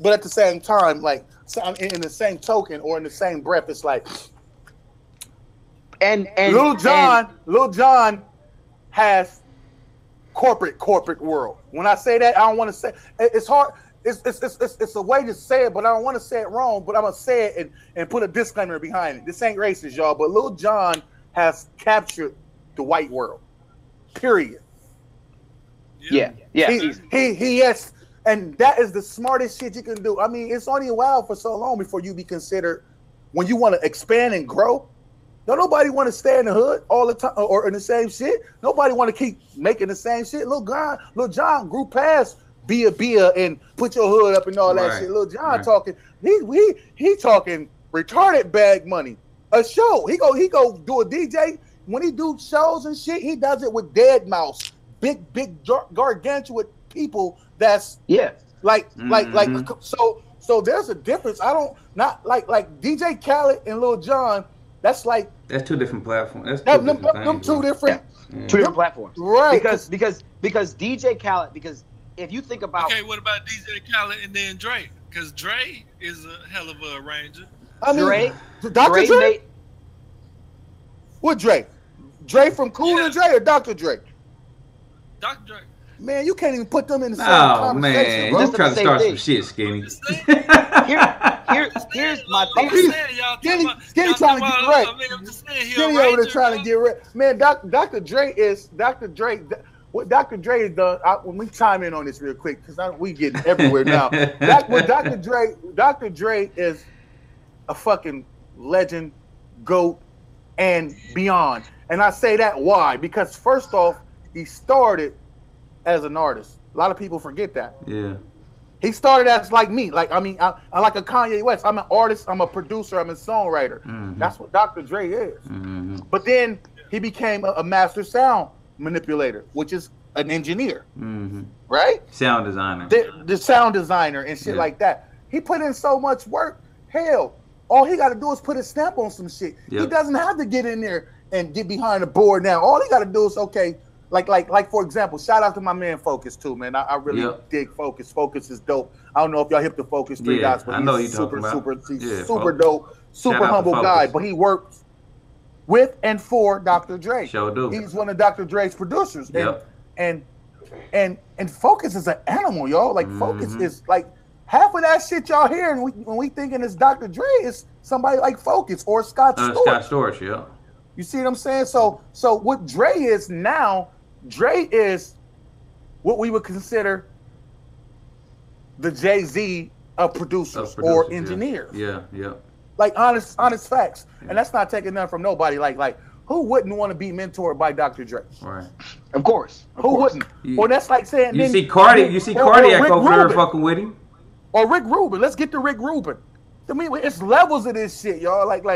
but at the same time, like in the same token or in the same breath, it's like, and Lil Jon has corporate world. When I say that, I don't want to say it's hard. It's a way to say it, but I don't want to say it wrong. But I'm gonna say it and put a disclaimer behind it. This ain't racist, y'all. But Lil Jon has captured the white world. Period. Yeah. He has, and that is the smartest shit you can do. I mean, it's only a while for so long before you be considered when you want to expand and grow. Don't nobody want to stay in the hood all the time or in the same shit. Nobody want to keep making the same shit. Lil Jon grew past be and put your hood up and all that shit. Lil Jon talking, he talking retarded bag money. A show. He go do a DJ. When he do shows and shit, he does it with dead mouse. Big gargantuan people that's like so there's a difference. I don't not like DJ Khaled and Lil Jon, that's two different platforms. Them two different platforms. Right. Because DJ Khaled, because if you think about okay, what about DJ Khaled and then Drake? Because Dre is a hell of a arranger. I mean, Dr. Dre? What Dre? Dre from Cool and Dre or Dr. Dre? Dr. Dre. Man, you can't even put them in the same conversation. Man, bro. You trying to start some shit, Skinny. Here's my thing. Skinny trying to get right. Skinny over there trying to get right. Man, Dr. Dre is what Dr. Dre is done. Let me chime in on this real quick because we getting everywhere now. Dr. Dre is a fucking legend, GOAT, and beyond. And I say that why? Because first off, he started as an artist. A lot of people forget that. Yeah. He started as like me. Like I mean, I like a Kanye West. I'm an artist. I'm a producer. I'm a songwriter. That's what Dr. Dre is. But then he became a master sound manipulator, which is an engineer, right? Sound designer. The sound designer and shit like that. He put in so much work. Hell, all he got to do is put a stamp on some shit. He doesn't have to get in there and get behind the board now. All he got to do is, okay, like for example, shout out to my man Focus too, man. I really dig Focus. Focus is dope. I don't know if y'all hip to Focus 3 Dots, but he's super dope, super humble guy. But he works with and for Dr. Dre. Sure do. He's one of Dr. Dre's producers. And Focus is an animal, y'all. Like Focus is like half of that shit y'all hear, and when we thinking it's Dr. Dre, it's somebody like Focus or Scott Storch. Scott Storch, yeah. You see what I'm saying? So what Dre is now, Dre is what we would consider the Jay-Z of producers or engineers. Yeah. Like honest facts. And that's not taking nothing from nobody. Like who wouldn't want to be mentored by Dr. Dre? Right. Of course. Who wouldn't? Or that's like saying you see Cardiac over there fucking with him. Or Rick Rubin. Let's get to Rick Rubin. I mean, it's levels of this shit, y'all. Like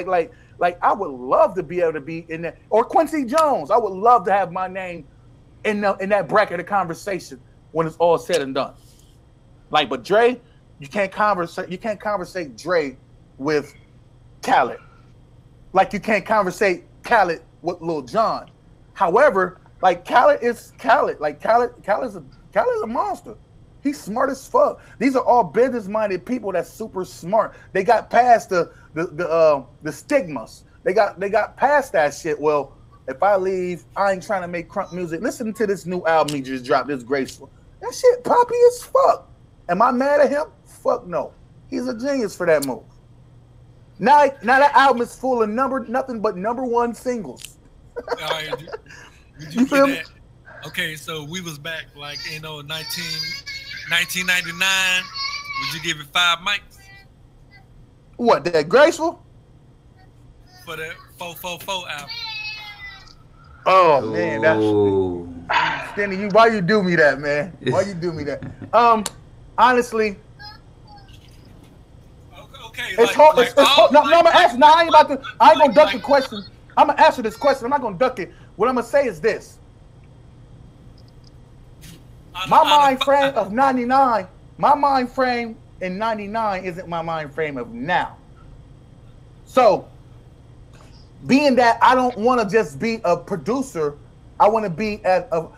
I would love to be able to be in that. Or Quincy Jones. I would love to have my name in that bracket of conversation when it's all said and done. Like, but Dre, you can't conversate Dre with Khaled. Like you can't conversate Khaled with Lil Jon. However, like Khaled is Khaled. Like Khaled's a monster. He's smart as fuck. These are all business-minded people that's super smart. They got past the stigmas. They got past that shit. Well, if I leave, I ain't trying to make crunk music. Listen to this new album he just dropped. This Graceful. That shit poppy as fuck. Am I mad at him? Fuck no. He's a genius for that move. Now that album is full of nothing but #1 singles. All right, did you feel me? Okay, so we was back like 1999. Would you give it 5 mics? What, that Graceful? For the 444 album. Oh man, that's Stanley, why you do me that, man? Why you do me that? Honestly, okay. It's hard. No, I'm gonna answer. No, I ain't gonna duck the question. I'm gonna answer this question. I'm not gonna duck it. What I'm gonna say is this. My mind frame of 99, my mind frame in 99 isn't my mind frame of now. So, being that I don't want to just be a producer, I want to be a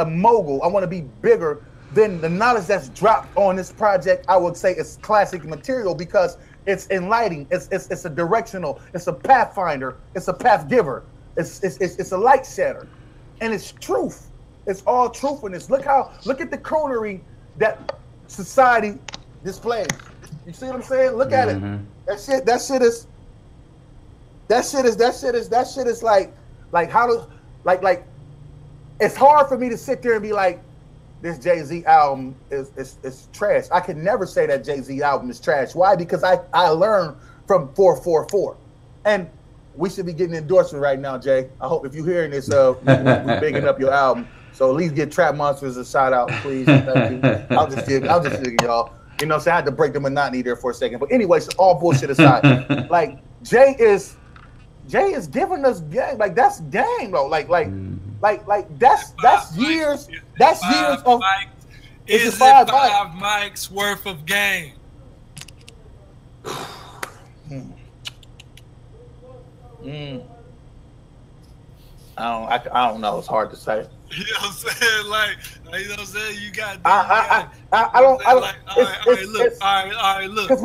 mogul. I want to be bigger than the knowledge that's dropped on this project. I would say it's classic material because it's enlightening. It's a directional. It's a pathfinder. It's a path giver. It's a light setter, and it's truth. It's all truthfulness. Look at the coonery that society displays. You see what I'm saying? Look at it. That shit is like how to like it's hard for me to sit there and be like, this Jay-Z album is trash. I can never say that Jay-Z album is trash. Why? Because I learned from 444. And we should be getting endorsement right now, Jay. I hope if you're hearing this, we're bigging up your album. So at least give Trap Monsters a shout out, please. Thank you. I'll just kidding, y'all. You know what I'm saying? I had to break the monotony there for a second. But anyways, all bullshit aside, like Jay is giving us game. Like that's game though. Like that's years. That's years of. Is it 5 mics worth of game? I don't know. It's hard to say. You know what I'm saying? Like you know what I'm saying? You got. I don't. All right, look. Because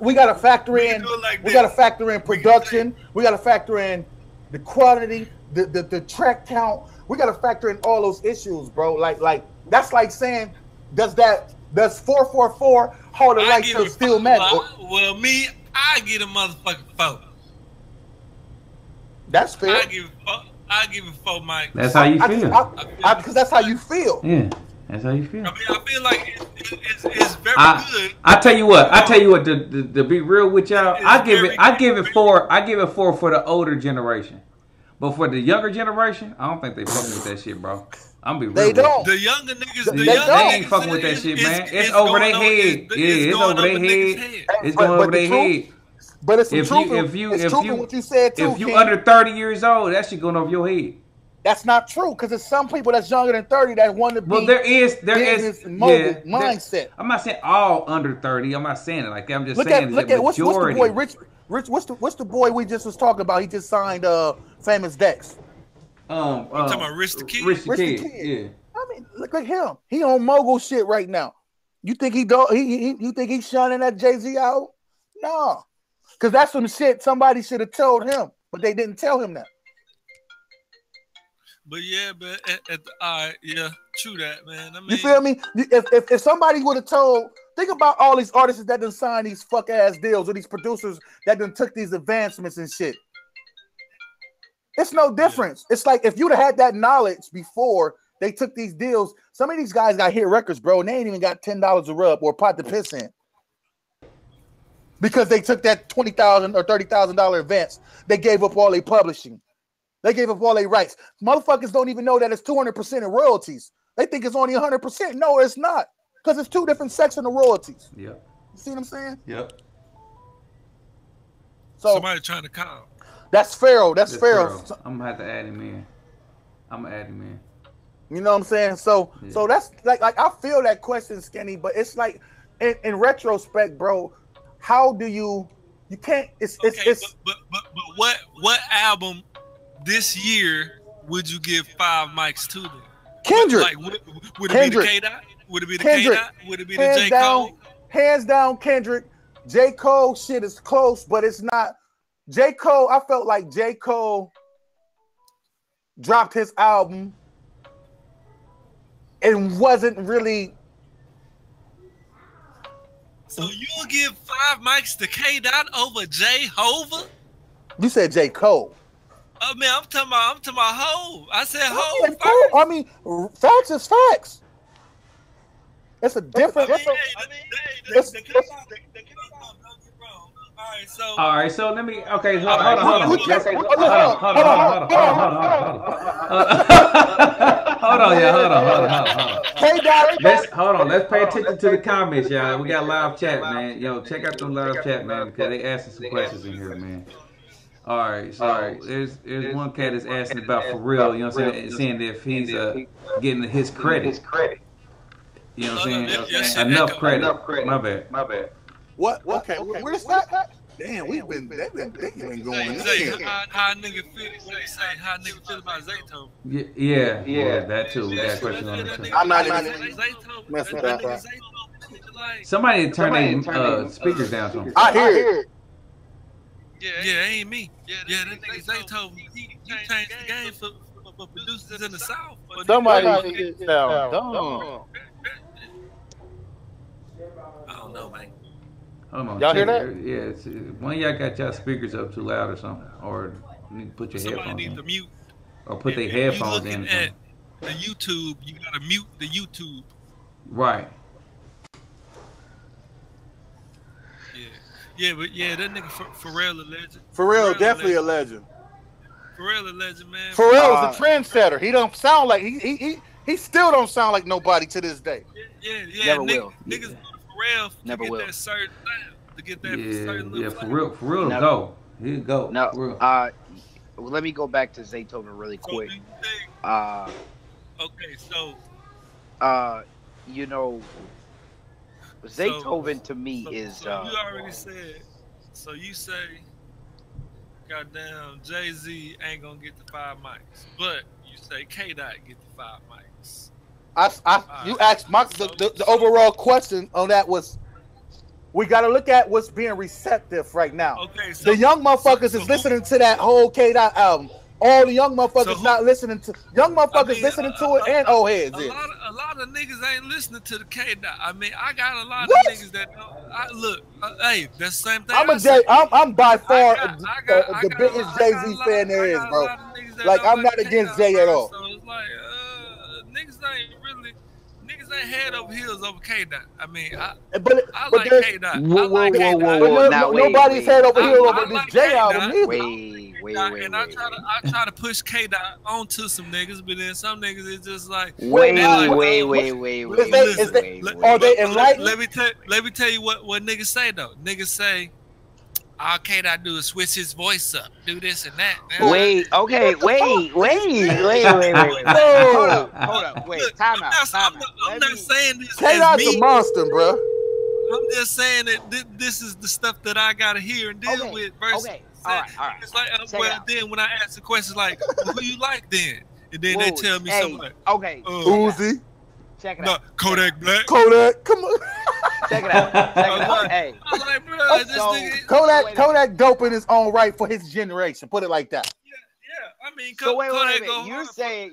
we got to factor in. We got to factor in production. We got to factor in the quality, the track count. We got to factor in all those issues, bro. Like that's like saying, does 444 hold a light to steel metal? Well, I get a motherfucking 4. That's fair. I give it 4 mics. That's how you feel. Because that's how you feel. Yeah, that's how you feel. I mean, I feel like it's very good. I tell you what. To be real with y'all, I give it 4. I give it 4 for the older generation, but for the younger generation, I don't think they fucking with that shit, bro. I'm be real. They don't. The younger niggas, they ain't fucking with that shit, man. It's over their head. Yeah, it's over their head. It's going over their head. But it's truth in what you said too. If you under 30 years old, that shit going over your head. That's not true, because there's some people that's younger than 30 that want to be. Well, there is mindset. I'm not saying all under 30. I'm not saying it like that. I'm just look saying at what's the boy what's the boy we just was talking about? He just signed Famous Dex. You talking about Rich the Kid? Rich the Kid. Yeah. I mean, look at him. He on mogul shit right now. You think you think he's shunning that Jay-Z out? No. Because that's some shit somebody should have told him, but they didn't tell him that. But yeah, all right, yeah, true that, man. I mean, you feel me? If somebody would have told, think about all these artists that done signed these fuck ass deals, or these producers that done took these advancements and shit. It's no difference. Yeah. It's like if you'd have had that knowledge before they took these deals, some of these guys got hit records, bro, and they ain't even got $10 a rub or a pot to piss in. Because they took that $20,000 or $30,000 advance. They gave up all their publishing. They gave up all their rights. Motherfuckers don't even know that it's 200% in royalties. They think it's only 100%. No, it's not. Because it's two different sections of royalties. Yep. You see what I'm saying? Yep. So somebody trying to call. That's Pharaoh. That's Pharaoh. I'm going to have to add him in. You know what I'm saying? So that's like I feel that question, Skinny, but it's like in retrospect, bro, how do you can't but what album this year would you give 5 mics to them? Kendrick. Like would it be the K-Dot? Would it be the K-Dot? Would it be the J. Cole? Hands down Kendrick. J. Cole shit is close, but it's not. J. Cole, I felt like J. Cole dropped his album and wasn't really. So you'll give 5 mics to K-Dot over J-Hova? You said J. Cole. Oh man, I'm talking about Hove. I said Hove. I mean, facts is facts. It's a different. All right, so let me. Okay, hold on. Hold on. Let's pay attention to the comments, y'all. We got live chat, man. Yo, check out the live chat, man, because they asking some questions in here, man. All right, so there's one cat that's asking about for real. You know what I'm saying? Saying if he's getting his credit. You know what I'm saying? Enough credit. My bad. What? Okay, where's that? Damn, they've been going. How nigga feel about Zaytoven? Yeah, that too. We got a question on that too. I'm not even messing with that. Somebody turn their speakers down. Something. I hear it. Yeah, ain't me. Yeah, that nigga Zaytoven, he changed the game for producers in the South. Somebody get down. I don't know, man. Hold on. Y'all hear that? Yeah, one of y'all got y'all speakers up too loud or something, or you need to put your headphones need in. To mute. Or put their headphones in. At the YouTube, you gotta mute the YouTube. Right. Yeah, but that nigga Pharrell a legend. Pharrell definitely a legend. Pharrell a legend, man. Pharrell's a trendsetter. He don't sound like he still don't sound like nobody to this day. Yeah. Never will. Niggas Pharrell never will. That certain to get that certain yeah, for real to go. He'll go. No, let me go back to Zaytoven really quick. Okay, so you know, Zaytoven to me is. You already said. So you say, goddamn, Jay-Z ain't gonna get the 5 mics, but you say K-Dot get the 5 mics. You asked the overall question on that was, we got to look at what's being receptive right now. Okay, so, the young motherfuckers is listening to that whole K-Dot album. All the young motherfuckers not listening to listening to it, and old heads. A lot of niggas ain't listening to the K-Dot. I mean, I got a lot of niggas that look. Hey, that's the same thing. I'm by far the biggest Jay-Z fan there is, bro. Like I'm not against Jay at all. So it's like niggas ain't head over heels over K-Dot. I mean, I like K-Dot. Whoa. Nobody's head over heels over this Jay album either. I try to push K Dot onto some niggas, but then some niggas is just like Wait. Are they enlightened? Let me tell you what niggas say though. Niggas say all K Dot do is switch his voice up, do this and that. Wait. Hold up. Wait. Time out. I'm not saying this. K-Dot's a monster, bro. I'm just saying that this is the stuff that I gotta hear and deal with. Versus, all right. It's like, then when I ask the questions like, well, who you like then? And then they tell me something like, Uzi. Check it out. Kodak Black. Kodak, come on. Check it out. Hey. I was like, bro, this nigga. Kodak dope in his own right for his generation. Put it like that. Yeah. I mean, so wait. You're saying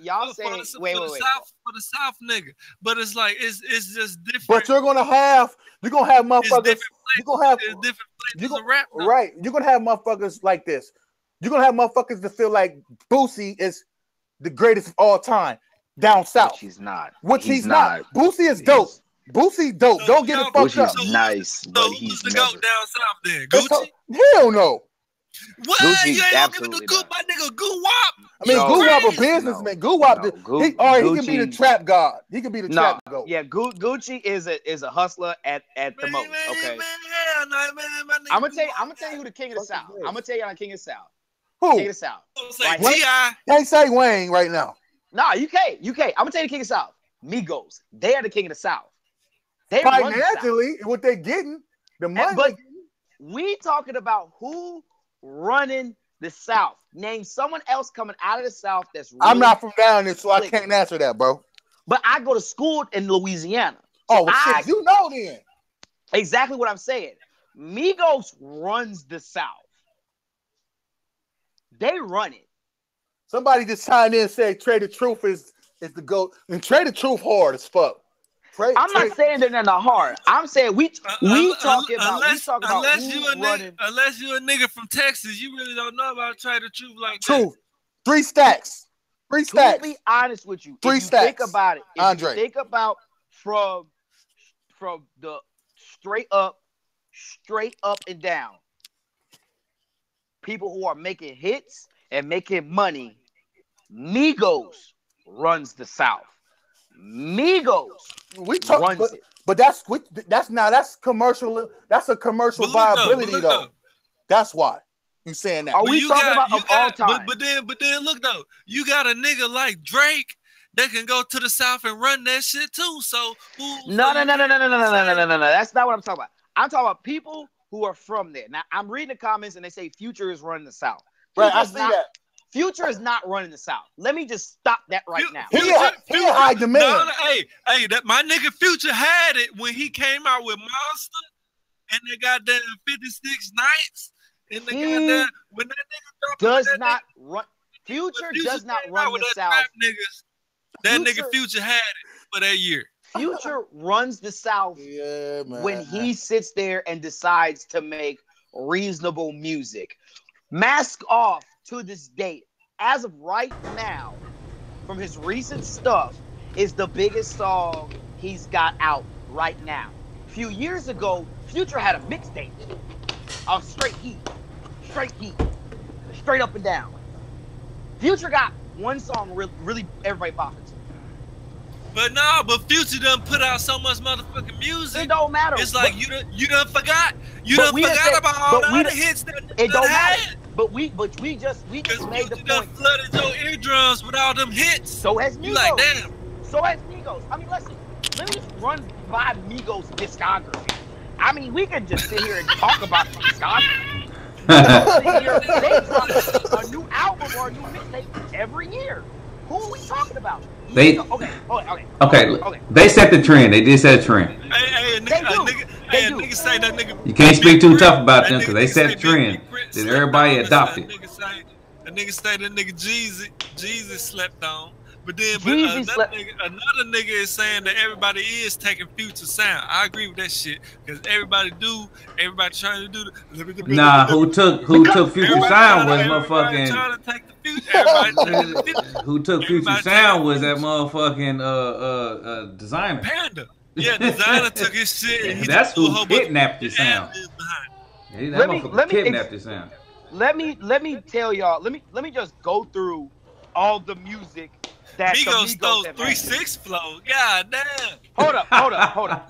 wait. For the South nigga, but it's like it's just different. But you're gonna have motherfuckers. You're gonna have different places of rap. Right. You're gonna have motherfuckers like this. You're gonna have motherfuckers that feel like Boosie is the greatest of all time down south. Which he's not. He's not. Boosie is dope. Boosie dope. So, don't get it fucked up. Boosie's nice, but he's the never. goat down south then. Gucci? Hell no. What? Gucci, You ain't gonna give it absolutely to my nigga Goo Wop? I mean, Goo Wop a businessman. Goo Wop, he can be the trap god. He can be the trap god. Yeah, Gucci is a hustler at the most. Okay. I'm gonna tell you who the king of the South. I'm gonna tell you the king of the South. Who? King of the South. Right. T.I. Can't say Wayne right now. Nah, you can't. I'm gonna tell you the king of the South. Migos. They are the king of the South. They financially, what they getting, the money. But we talking about who running the South. Name someone else coming out of the South that's really I'm not from down there, so I can't answer that, bro. But I go to school in Louisiana. Oh, shit, you know then. Exactly what I'm saying. Migos runs the South. They run it. Somebody just signed in and said Trey the Truth is the GOAT. And Trey the Truth hard as fuck. I'm not saying they're not hard. I'm saying we talking about unless who's running. Unless you a nigga from Texas, you really don't know about Trey the Truth like Truth. that. 3 stacks. 3 stacks. To be honest with you, 3 stacks. Think about it. If Andre. you think about from the straight up and down, people who are making hits and making money, Migos runs the South. Migos runs it. But that's commercial. That's a commercial viability though. That's why you saying that. Are we talking about of all time? But then look though, you got a nigga like Drake that can go to the South and run that shit too. So no. That's not what I'm talking about. I'm talking about people who are from there. Now I'm reading the comments and they say Future is running the South. Right, I see that. Future is not running the South. Let me just stop that right now. He high demand. Hey, that my nigga Future had it when he came out with Monster and they got that 56 Nights and they got that when that nigga does not run. Future does not run the South. That nigga Future had it for that year. Future runs the South when he sits there and decides to make reasonable music. Mask Off to this date, as of right now, from his recent stuff, is the biggest song he's got out right now. A few years ago, Future had a mixtape of straight heat, straight up and down. Future got one song really everybody bopping to. But Future done put out so much motherfucking music. It don't matter. It's like you done forgot. You done forgot about all the other hits that it don't matter. Had. But we just made the point. Done flooded your eardrums with all them hits. So has Migos. You like damn. So has Migos. I mean, listen. Let me just run by Migos' discography. I mean, we can just sit here and talk about the discography. They drop a new album or a new mixtape every year. Who are we talking about? Okay. They set the trend. They did set a trend. Hey, nigga say that nigga. You can't speak too tough about them because they set the trend. Then everybody adopted. A nigga say that nigga Jeezy slept on. But then another nigga is saying that everybody is taking Future sound. I agree with that shit because everybody trying to do the. Nah, who took Future sound was motherfucking. Trying to take the Future. Who took Future sound was that motherfucking Designer. Panda. Yeah, Designer took his shit. And that's who kidnapped the sound. Yeah, that motherfucker kidnapped the sound. let me tell y'all. Let me just go through all the music that the Migos Migos stole have three had. six flow. God damn. Hold up.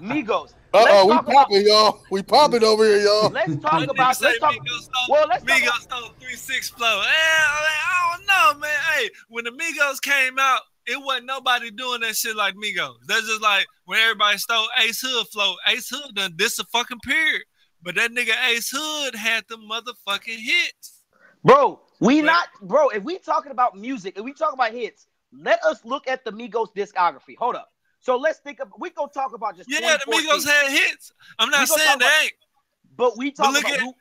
Migos. Let's Uh-oh, we talk about. popping, y'all. We popping over here, y'all. Let's My talk nigga about. say Let's talk. Let's talk about. Migos stole 3-6 flow. I don't know, man. Hey, when the Migos came out, it wasn't nobody doing that shit like Migos. That's just like when everybody stole Ace Hood flow. Ace Hood done this a fucking period. But that nigga Ace Hood had the motherfucking hits. Bro, But bro. If we talking about music, if we talk about hits, let us look at the Migos discography. Hold up. So let's think of. We gonna talk about just yeah, the 2014. Migos had hits. I'm We not gonna saying talk they about. ain't. But we But talk look about at who.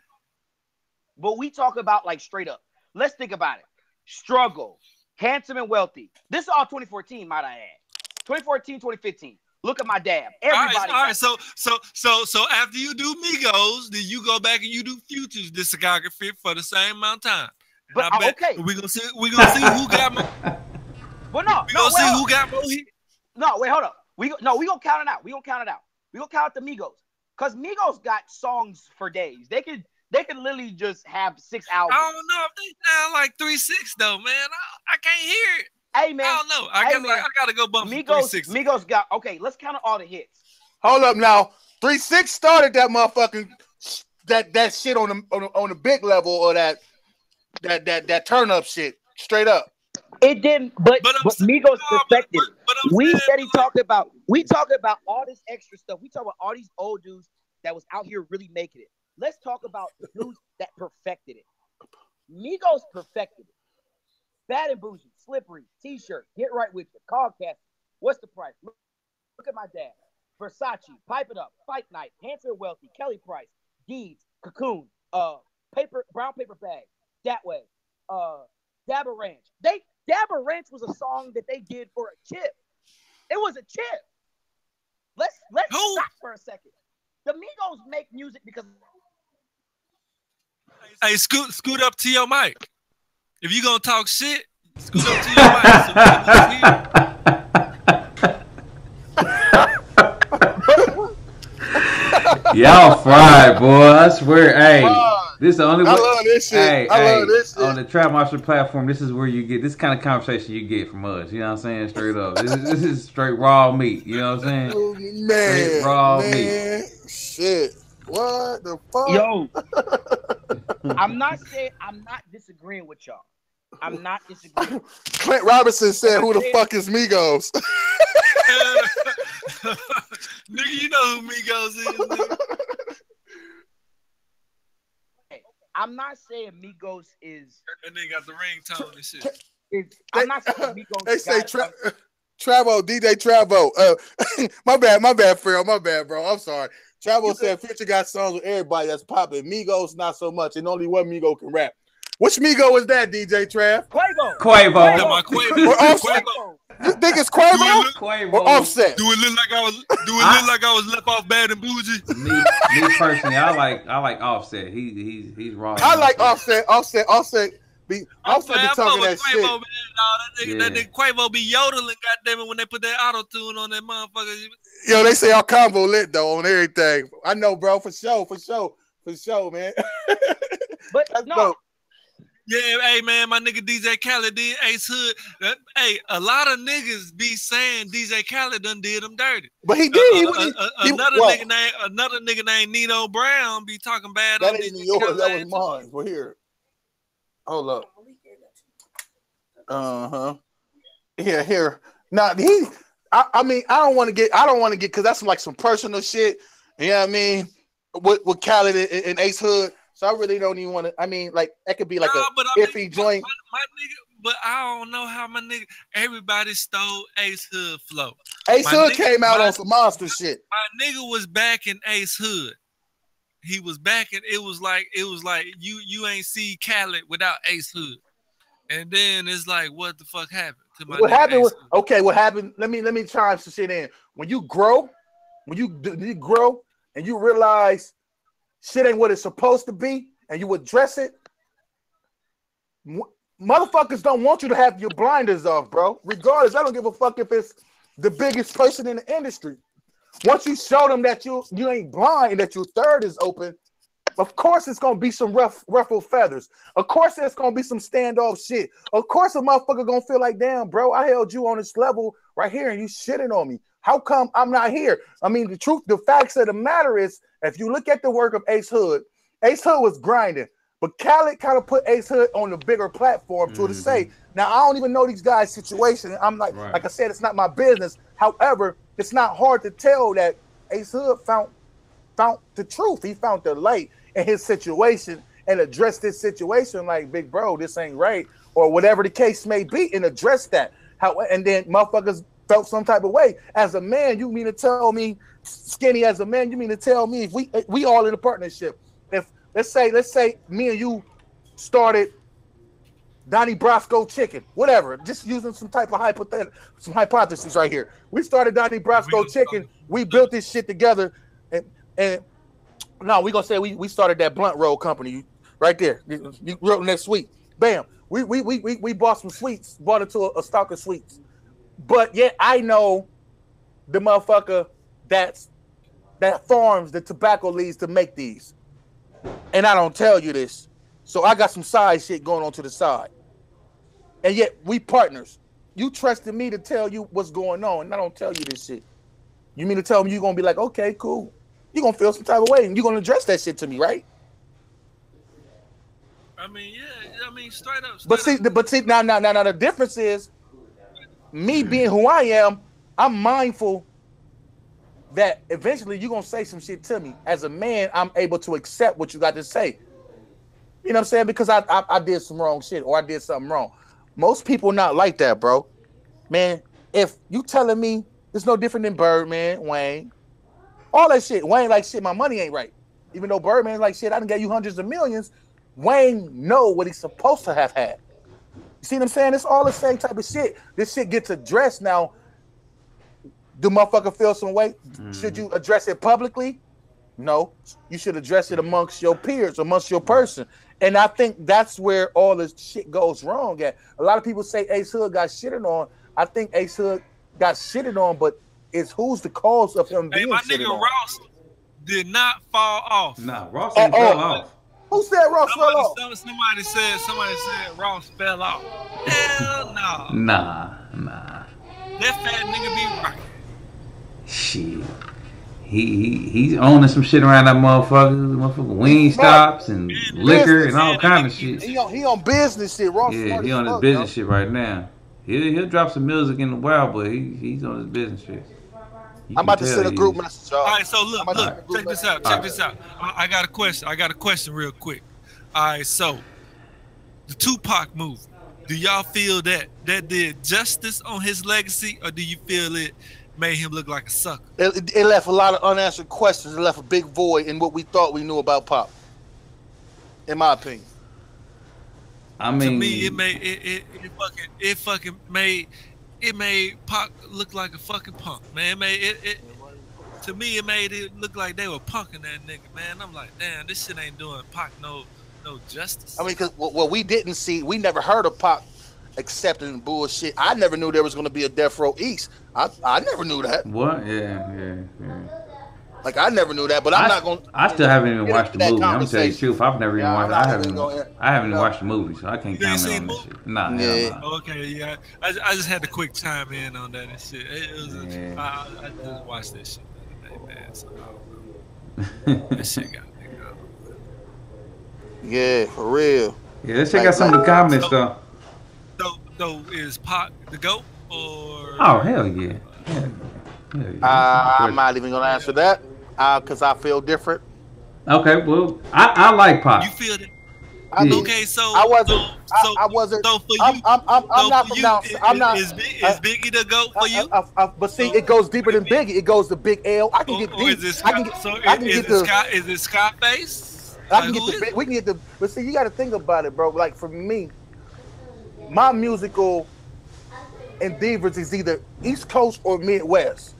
But we talk about like straight up. Let's think about it. Struggle, handsome and wealthy. This is all 2014, might I add. 2014, 2015. Look at my dab. Everybody. All right. So after you do Migos, then you go back and you do Future's discography for the same amount of time. And But I bet okay. we gonna see who got more. But no, We gonna see who got more hits. No, wait, hold up. We gonna count it out. We gonna count out the Migos. Cause Migos got songs for days. They can literally just have 6 albums. I don't know if they sound like 3-6 though, man. I can't hear it. Hey man, I don't know. I gotta go bump Migos. 3-6. Migos got okay. Let's count all the hits. Hold up now. 3-6 started that motherfucking that shit on the big level or that turn up shit. Straight up. It didn't, but Migos no, perfected it. but I'm We saying, steady talking about all this extra stuff. We talk about all these old dudes that was out here really making it. Let's talk about the dudes that perfected it. Migos perfected it. Bad and Bougie, Slippery, T-shirt, Get Right With You, Callcast. What's the price? Look at my dad. Versace, Pipe It Up, Fight Night, Handsome and Wealthy, Kelly Price, Deeds, Cocoon, Brown Paper Bag, That Way, Dabba Ranch. Dabba Ranch was a song that they did for a chip. It was a chip. Let's stop for a second. The Migos make music because. hey, scoot up to your mic. If you gonna talk shit, scoot up to your mic. So we can Y'all fried, boy. I swear. Hey, this is the only way. I love this shit. Hey, I love this shit. On the Trap Monster platform, this is where you get this kind of conversation you get from us. You know what I'm saying? Straight up. This is straight raw meat. You know what I'm saying? Oh, man, straight raw man. meat. Shit. What the fuck? Yo, I'm not disagreeing with y'all. I'm not disagreeing. Clint Robinson said, "Who the fuck is Migos?" nigga, you know who Migos is, nigga. I'm not saying Migos is. That nigga got the ringtone and shit. I'm not saying Migos. They say Travo, DJ Travo. My bad, Phil. My bad, bro. I'm sorry. Travo said Future got songs with everybody that's popping. Migos, not so much. And only one Migo can rap. Which Migo is that, DJ Trav? Quavo. Or Offset? You think it's Quavo? Quavo. Or Offset? Do it look like I was left off Bad and Bougie? Me personally, I like Offset. He's raw. I like Offset. Offset be talking that shit. Man. No, that nigga Quavo be yodeling, goddamn it, when they put that auto tune on that motherfucker. Yo, they say our combo lit though on everything. I know, bro, for sure, man. But that's no. dope. Yeah, hey man, my nigga DJ Khaled did Ace Hood. Hey, a lot of niggas be saying DJ Khaled done did them dirty. But he did. Another nigga named Nino Brown be talking bad that on ain't DJ yours. Khaled. That was mine. We're here. Hold up. Yeah, here. Now I mean, I don't want to get because that's like some personal shit. You know what I mean? With Khaled and Ace Hood. So I really don't even want to. I mean, like that could be like iffy joint. My nigga, but I don't know how my nigga. Everybody stole Ace Hood flow. Ace Hood came out on some monster shit. My nigga was back in Ace Hood. He was back and it was like you ain't see Khaled without Ace Hood. And then it's like, what the fuck happened to my? What happened? What happened? Let me chime some shit in. When you grow and you realize shit ain't what it's supposed to be, and you address it, motherfuckers don't want you to have your blinders off, bro. Regardless, I don't give a fuck if it's the biggest person in the industry. Once you show them that you ain't blind, that your third is open, Of course, it's gonna be some ruffled feathers. Of course, there's gonna be some standoff shit. Of course, a motherfucker gonna feel like, damn, bro, I held you on this level right here, and you shitting on me. How come I'm not here? I mean, the facts of the matter is, if you look at the work of Ace Hood was grinding, but Khaled kind of put Ace Hood on the bigger platform to say. Now, I don't even know these guys' situation. I'm like, like I said, it's not my business. However, it's not hard to tell that Ace Hood found the truth. He found the light in his situation and addressed this situation like, big bro, this ain't right, or whatever the case may be, and address that. And then motherfuckers felt some type of way. As a man, you mean to tell me, Skinny, as a man, you mean to tell me, if we all in a partnership, if let's say me and you started Donnie Brasco Chicken, whatever, just using some type of hypothesis right here. We started Donnie Brasco Chicken. We built this shit together, and no, we gonna say we started that blunt roll company right there. You wrote next week, bam. We bought some sweets, bought it to a stock of sweets, but yet I know the motherfucker that farms the tobacco leaves to make these, and I don't tell you this. So I got some side shit going on to the side. And yet we partners. You trusted me to tell you what's going on, and I don't tell you this shit. You mean to tell me you're going to be like, okay, cool. You're going to feel some type of way, and you're going to address that shit to me, right? I mean, yeah. I mean, straight up. But see, now the difference is, me being who I am, I'm mindful that eventually you're going to say some shit to me. As a man, I'm able to accept what you got to say. You know what I'm saying? Because I did some wrong shit, or I did something wrong. Most people not like that, bro. Man, if you telling me it's no different than Birdman, Wayne, all that shit. Wayne like, shit, my money ain't right. Even though Birdman like, shit, I done gave you hundreds of millions. Wayne know what he's supposed to have had. You see what I'm saying? It's all the same type of shit. This shit gets addressed now. Do motherfucker feel some way? Should you address it publicly? No, you should address it amongst your peers, amongst your person. And I think that's where all this shit goes wrong at. A lot of people say Ace Hood got shitted on. I think Ace Hood got shitted on, but it's who's the cause of him being shitted on. Nigga Ross did not fall off. Nah, Ross didn't fall off. Who said Ross fell off? Somebody said Ross fell off. Hell no. Nah. That fat nigga be rocking. Shit. He's owning some shit around that motherfucker wing stops and liquor and all kind of shit. He on business shit. Ross, yeah, he on his business shit right now. He'll drop some music in a while, but he's on his business shit. I'm about to send a group message, y'all. All right, so look, check this out. I got a question real quick. All right, so the Tupac movie, do y'all feel that did justice on his legacy, or do you feel it made him look like a sucker? It left a lot of unanswered questions. It left a big void in what we thought we knew about Pop, in my opinion. I mean, to me, it fucking made Pac look like a fucking punk, man. To me, it made it look like they were punking that nigga, man. I'm like, damn, this shit ain't doing Pac no justice. I mean, because what we didn't see, we never heard of Pac accepting bullshit. I never knew there was going to be a Death Row East. I never knew that. What? Yeah. Like, I never knew that, but I'm not going to... I still haven't even watched the movie. I'm going to tell you the truth. I've never even watched it. I haven't even watched the movie, so I can't comment on this shit. Nah. Okay, yeah. I just had to quick chime in on that and shit. I just watched that shit the other day, man. So I don't know. That shit got me going. Yeah, for real. Yeah, let's check out some of the comments, though. So is Pac the GOAT, or... Oh, hell yeah. I'm not even going to answer that. Because I feel different. Okay, well, I like Pop. You feel that? Yeah. Okay, so I wasn't. So for you, I'm not pronouncing. I'm not. Is Biggie the GOAT for you? But see, it goes deeper than Biggie. It goes to Big L. I can get deep. Is it Scarface? I can get the. We can get the. But see, you got to think about it, bro. Like for me, my musical endeavors is either East Coast or Midwest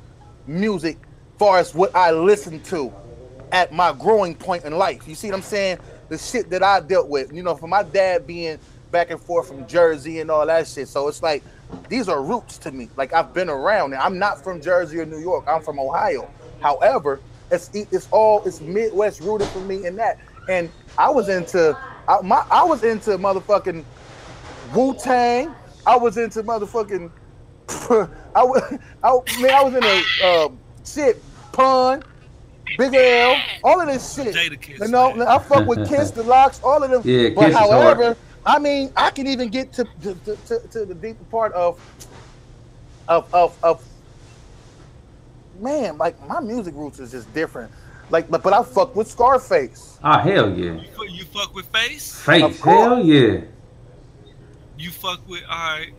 music. Far as what I listen to at my growing point in life. You see what I'm saying? The shit that I dealt with, you know, for my dad being back and forth from Jersey and all that shit. So it's like, these are roots to me. Like I've been around and I'm not from Jersey or New York. I'm from Ohio. However, it's Midwest rooted for me in that. and I was into motherfucking Wu-Tang. I was into motherfucking I was in a shit Pun, Big L, all of this shit. Jada Kiss, You know, man. I fuck with Kiss, the Locks, all of them. Yeah, but Kiss is however, hard. I mean, I can even get to the deeper part of man, like my music roots is just different. Like, but I fuck with Scarface. Ah, hell yeah. You fuck with Face? Face, hell yeah. You fuck with, all right.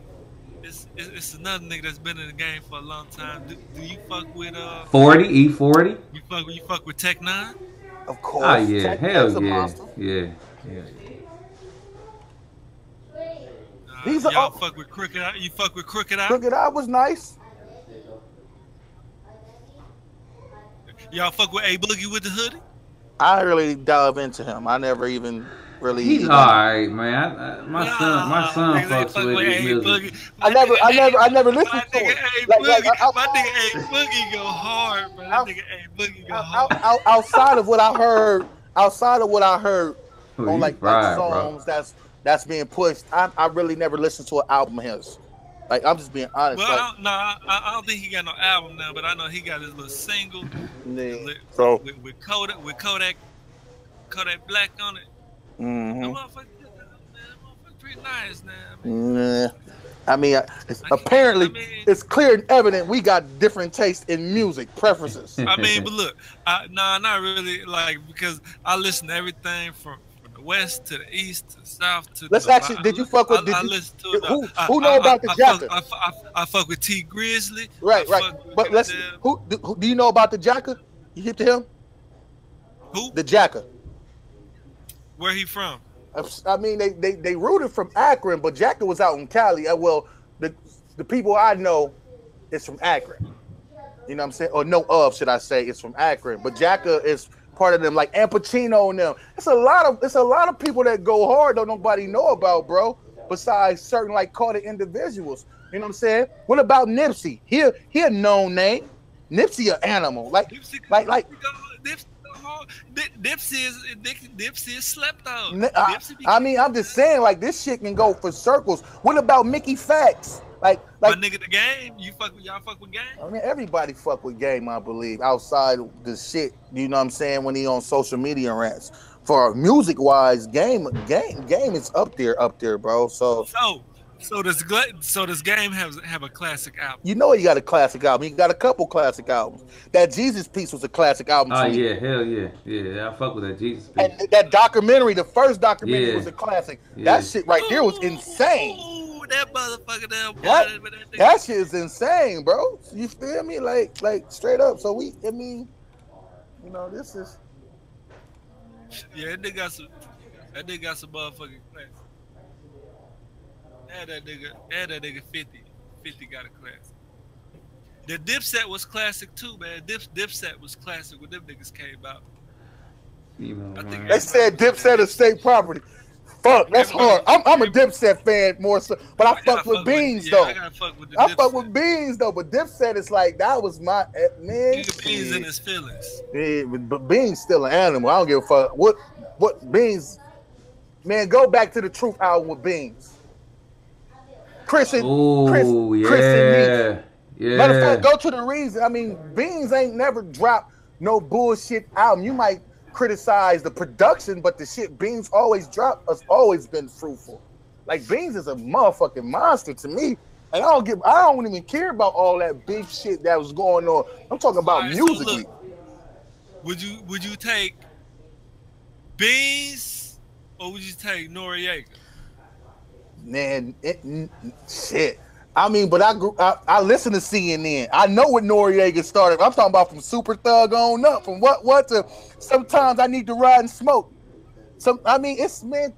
It's another nigga that's been in the game for a long time. Do you fuck with 40 E40? You fuck with Tech Nine? Of course. Ah yeah, Tech hell Nine's a yeah, monster. yeah. These are y'all all- fuck with Crooked Eye? You fuck with Crooked Eye? Crooked Eye was nice. Y'all fuck with A Boogie with the hoodie? I really dove into him. I never even really. He's even, alright, man. My son niggas ain't fucks fuck with his A music. Boogie. I never listened My to nigga it. A Like, Boogie, my nigga A Boogie go hard, bro. That nigga A Boogie go hard. outside of what I heard, Oh, on he like fried, songs that's being pushed, I really never listened to an album of his. Like, I'm just being honest. Well, like, I don't think he got no album now, but I know he got his little single yeah. So, with Kodak Black on it. That mhm. motherfucker pretty nice now. Man. I mean, it's clear and evident we got different tastes in music preferences. I mean, but look, not really, like, because I listen to everything from the west to the east to the south to. Let's actually. Did you fuck with? Who know about the Jacker? I fuck with T Grizzly. Right. But let's. Who do you know about the Jacker? You hip to him? Who? The Jacker. Where he from? I mean, they rooted from Akron, but Jacker was out in Cali. Well, the people I know is from Akron. You know what I'm saying? Or should I say, it's from Akron. But Jacker is part of them, like Ampachino and them. It's a lot of people that go hard that nobody know about, bro. Besides certain like carded individuals. You know what I'm saying? What about Nipsey? He a known name. Nipsey an animal. Nipsey is slept on. I mean, I'm just saying, like, this shit can go for circles. What about Mickey Facts? Like my nigga, the Game. Y'all fuck with Game? I mean, everybody fuck with Game, I believe, outside the shit. You know what I'm saying? When he on social media rants. For music wise, Game is up there, bro. So does Game have a classic album? You know he got a classic album. He got a couple classic albums. That Jesus piece was a classic album. Oh yeah, hell yeah, yeah. I fuck with that Jesus piece. And that documentary, the first documentary, was a classic. Yeah. That shit right there was insane. Ooh, that motherfucker that shit is insane, bro. You feel me? Like straight up. So this is. Yeah, that nigga got some motherfucking class. And that nigga 50 got a classic. The Dipset was classic too, man. Dipset was classic when them niggas came out. They said Dipset is state property. Fuck, that's hard. I'm a Dipset fan more so, but I fuck with Beans though. I fuck with Beans though, but Dipset is like, that was my man. Beans in his feelings. Yeah, but Beans still an animal. I don't give a fuck what Beans. Man, go back to the Truth album with Beans. Chris and me. Yeah. Matter of fact, go to the reason. I mean, Beans ain't never dropped no bullshit album. You might criticize the production, but the shit Beans always dropped has always been fruitful. Like, Beans is a motherfucking monster to me. And I don't even care about all that big shit that was going on. I'm talking about musically. So look, would you take Beans or would you take Noriega? Man, shit. I mean, but I listen to CNN. I know what Noriega started. I'm talking about from Super Thug on up. From what to sometimes I need to ride and smoke. It's man,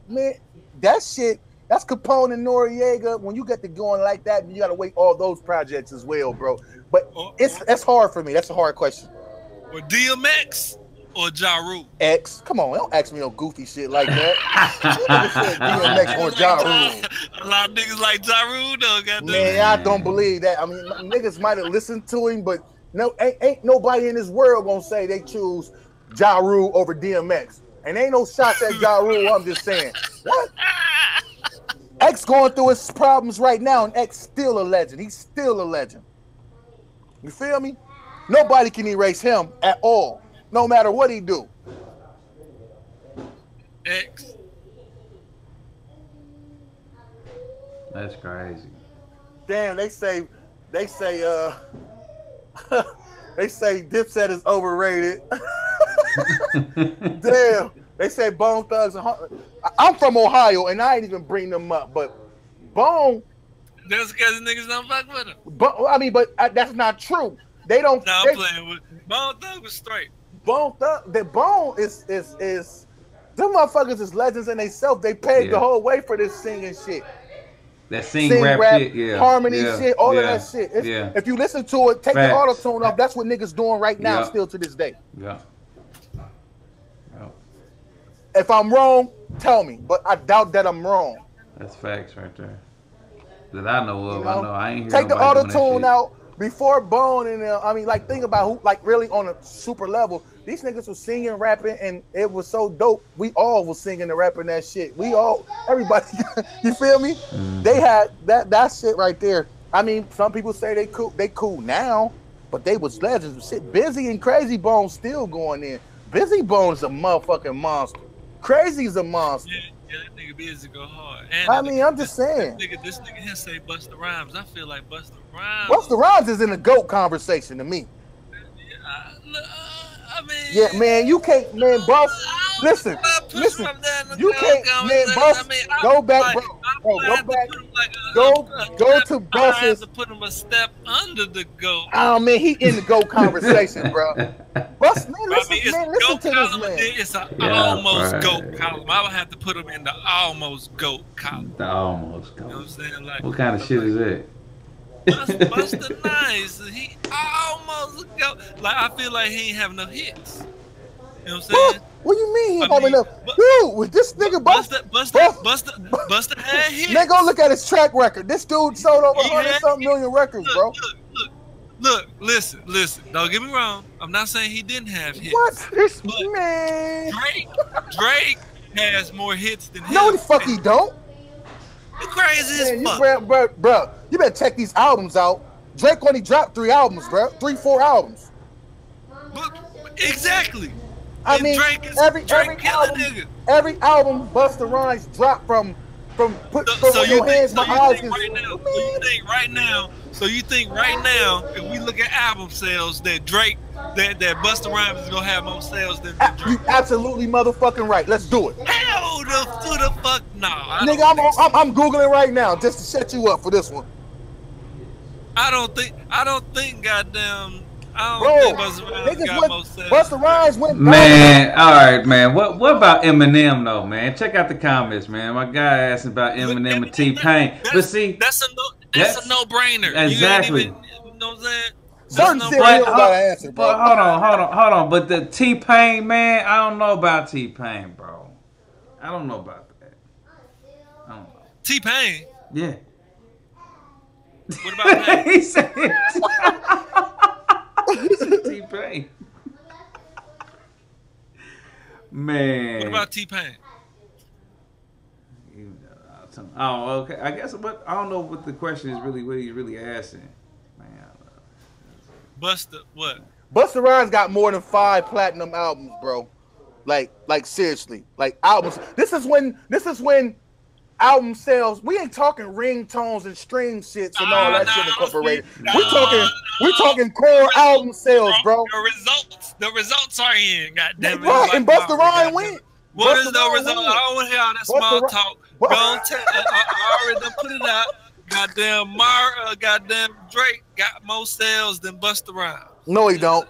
that shit. That's Capone and Noriega. When you get to going like that, you got to wait all those projects as well, bro. But that's hard for me. That's a hard question. Or DMX or Ja Rule? X. Come on, don't ask me no goofy shit like that. DMX or Ja Rule. A lot of niggas like Ja Rule though, goddamn. Man, I don't believe that. I mean, niggas might have listened to him, but ain't nobody in this world gonna say they choose Ja Rule over DMX. And ain't no shots at Ja Rule. I'm just saying. What? X going through his problems right now, and X still a legend. He's still a legend. You feel me? Nobody can erase him at all, no matter what he do. X. That's crazy. Damn, they say they say Dipset is overrated. Damn, they say Bone Thugs and I'm from Ohio and I ain't even bring them up, but Bone. That's because niggas don't fuck with him. But that's not true. They don't. No, I'm playing with Bone Thug was straight. Bone Thug, the Bone is them motherfuckers is legends in themselves. They paid the whole way for this singing shit. That sing rap shit, yeah. Harmony shit, all of that shit. If you listen to it, take the auto-tune off. That's what niggas doing right now, still to this day. Yeah. If I'm wrong, tell me. But I doubt that I'm wrong. That's facts right there. That I know of. I know I ain't hear take the auto-tune out before Bone and think about who really on a super level. These niggas was singing, rapping, and it was so dope. We all was singing and rapping that shit. Everybody, you feel me? Mm-hmm. They had that shit right there. I mean, some people say they cool now, but they was legends. Shit, Busy and Crazy Bone still going in. Busy Bone's a motherfucking monster. Crazy's a monster. Yeah, that nigga Busy go hard. And I'm just saying. This nigga here say Busta Rhymes. I feel like Busta Rhymes. Busta Rhymes is in the GOAT conversation to me. I mean, yeah, man, you can't, man, boss. Listen, you can't, man, boss. Go back, bro. Go back. Go to Boss's. I have to put him a step under the GOAT. Oh man, he in the GOAT conversation, bro. Boss, man, listen to this man. It's an almost GOAT column. I would have to put him in the almost GOAT column. The almost GOAT. You know what I'm saying? Like, what kind of shit is that? Busta Nice, he almost go. Like I feel like he ain't have enough hits. You know what I'm saying? What do you mean he have enough? Dude, with this nigga Busta had hits. Man, go look at his track record. This dude sold over 100-something million records, bro. Look, listen. Don't get me wrong. I'm not saying he didn't have hits. What? This man? Drake has more hits than him. No, the fuck he don't. You crazy as fuck. Bro, you better check these albums out. Drake only dropped 3 albums, bro. 4 albums. Exactly. I mean, every album Busta Rhymes dropped from your hands, my eyes. So you think right now, if we look at album sales, that Drake, that Busta Rhymes is gonna have more sales than Drake? You absolutely motherfucking right. Let's do it. Hell the fuck no. Nigga, I'm googling right now just to set you up for this one. I don't think goddamn. Busta Rhymes went. Man, all right, man. What about Eminem though, man? Check out the comments, man. My guy asking about Eminem and T-Pain. But see, that's a no-brainer. Exactly. You know what I'm saying? Certain shit you don't gotta answer, bro. But hold on. But the T-Pain, man, I don't know about T-Pain, bro. I don't know about that. I don't know. T-Pain? Yeah. What about Pain? He said T-Pain. Man. What about T-Pain? Oh, okay. I guess, but I don't know what the question is really. What he's really asking, man. Busta, what? Busta Rhymes got more than 5 platinum albums, bro. Like seriously, like albums. This is when album sales. We ain't talking ringtones and stream shits and all that shit incorporated. We're talking core album sales, bro. The results are in. Goddamn it! Right, and Busta Rhymes went. What is the result? I don't want to hear all that small talk. Don't tell. I already done put it out. Goddamn Drake got more sales than Busta Rhymes. No, he don't.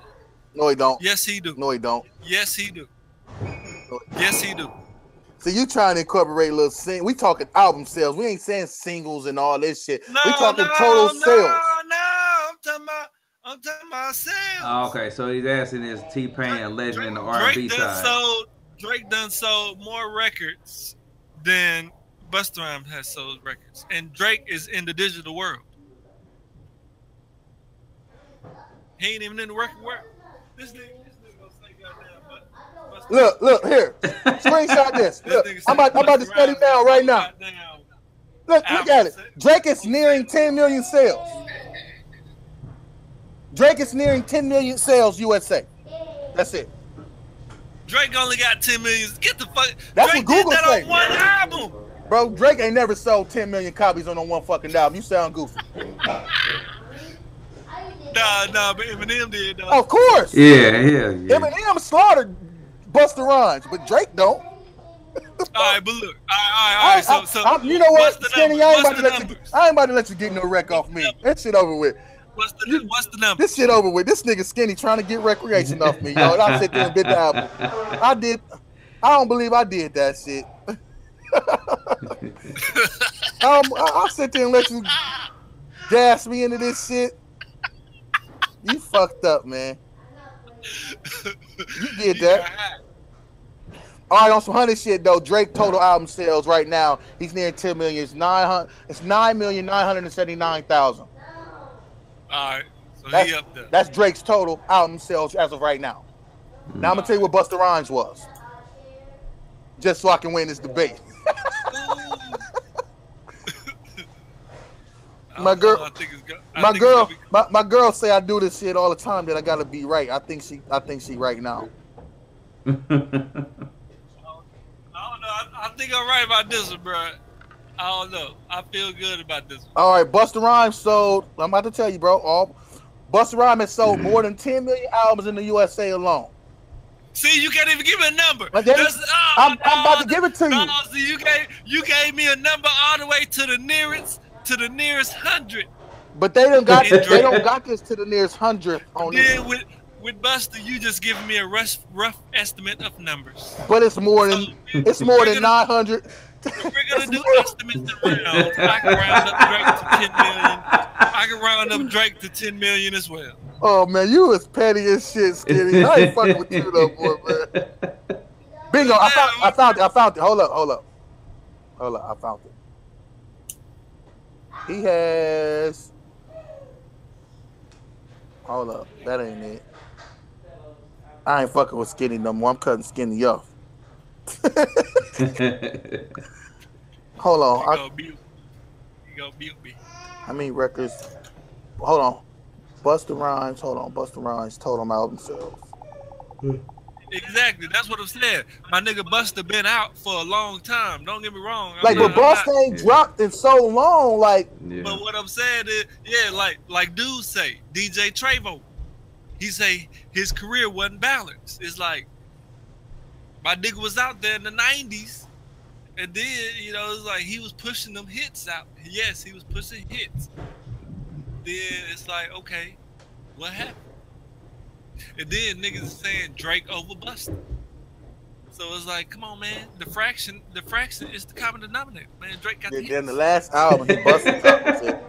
Yes, he do. No, he don't. Yes, he do. Yes, he do. So you trying to incorporate a little we talking album sales. We ain't saying singles and all this shit. We talking total sales. No, I'm talking about sales. Oh, okay, so he's asking is T-Pain a legend in the R&B side? Drake done sold more records than Busta Rhymes has sold records, and Drake is in the digital world. He ain't even in the record world. This nigga gonna say goddamn Busta Look here. Screenshot this. Look, I'm about to study now right now. Look at it. Drake is nearing 10 million sales. Drake is nearing 10 million sales USA. That's it. Drake only got 10 million. Get the fuck. That's Drake what Google did that say. on one album. Bro, Drake ain't never sold 10 million copies on one fucking album. You sound goofy. Nah, but Eminem did though. Of course. Yeah. Eminem slaughtered Busta Rhymes, but Drake don't. All right, but look. All right. So you know what, Skinny? I ain't about to let you get no wreck off me. That shit over with. What's the number? This shit over with. This nigga Skinny trying to get recreation off me, yo. And I sit there and bit the album. I don't believe I did that shit. I'll sit there and let you gas me into this shit. You fucked up, man. You did that. All right, on some honey shit though. Drake total album sales right now, he's near 10 million. It's 9,979,000. All right, so he up there. That's Drake's total album sales as of right now. Now I'm gonna tell you what Busta Rhymes was, just so I can win this debate. My girl say I do this shit all the time. That I gotta be right. I think she right now. I don't know. I think I'm right about this one, bro. I don't know. I feel good about this one. All right, Busta Rhymes sold. I'm about to tell you, bro. Busta Rhymes has sold more than 10 million albums in the USA alone. See, you can't even give me a number. I'm about to give it to you. See, you gave me a number all the way to the nearest 100. But they don't got this to the nearest 100 on it. Then with Busta, you just giving me a rough estimate of numbers. But it's more than 900. We're gonna do estimates and rounds. I can round up Drake to 10 million. I can round up Drake to 10 million as well. Oh man, you was petty as shit, Skinny. I ain't fucking with you though, boy, man. Bingo! I found it. Hold up. I found it. He has. Hold up, that ain't it. I ain't fucking with Skinny no more. I'm cutting Skinny off. Hold on. You gonna mute me. How many records? Hold on. Busta Rhymes. Hold on. Busta Rhymes total album sales. Exactly. That's what I'm saying. My nigga Busta been out for a long time. Don't get me wrong. But Busta ain't dropped in so long. Like. Yeah. But what I'm saying is, yeah, like dudes say, DJ Trevo, he say his career wasn't balanced. It's like my nigga was out there in the 90s, and then it's like he was pushing them hits out. Yes, he was pushing hits. Then it's like, okay, what happened? And then niggas is saying Drake over Busta. So it's like, come on, man. The fraction is the common denominator. Man, Drake got the hits. Then the last album, he busted top of it.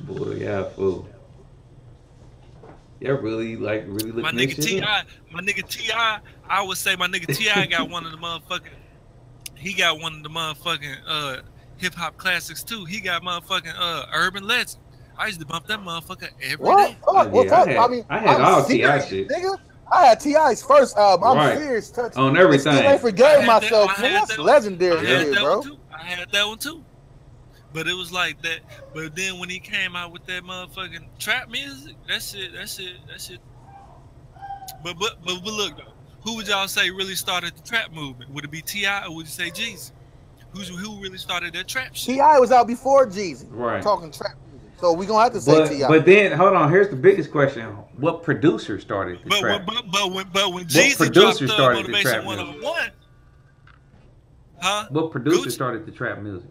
Boy, yeah, fool. Yeah, really looking my nigga T.I., I would say my nigga T.I. got one of the motherfucking, hip hop classics too. He got motherfucking Urban Legend. I used to bump that motherfucker every day. I had all T.I. shit. Nigga, I had T.I.'s first album. I'm serious. On everything. I forgave myself. That's legendary shit, bro. I had that one too. But it was like that. But then when he came out with that motherfucking trap music, that shit. But look though, who would y'all say really started the trap movement? Would it be T.I. or would you say Jeezy? Who really started that trap shit? T.I. was out before Jeezy. Right. Talking trap music. So we're gonna have to say T.I. But then hold on, here's the biggest question. What producer started the trap? But when Jeezy dropped Motivation 101, huh? What producer started the trap music?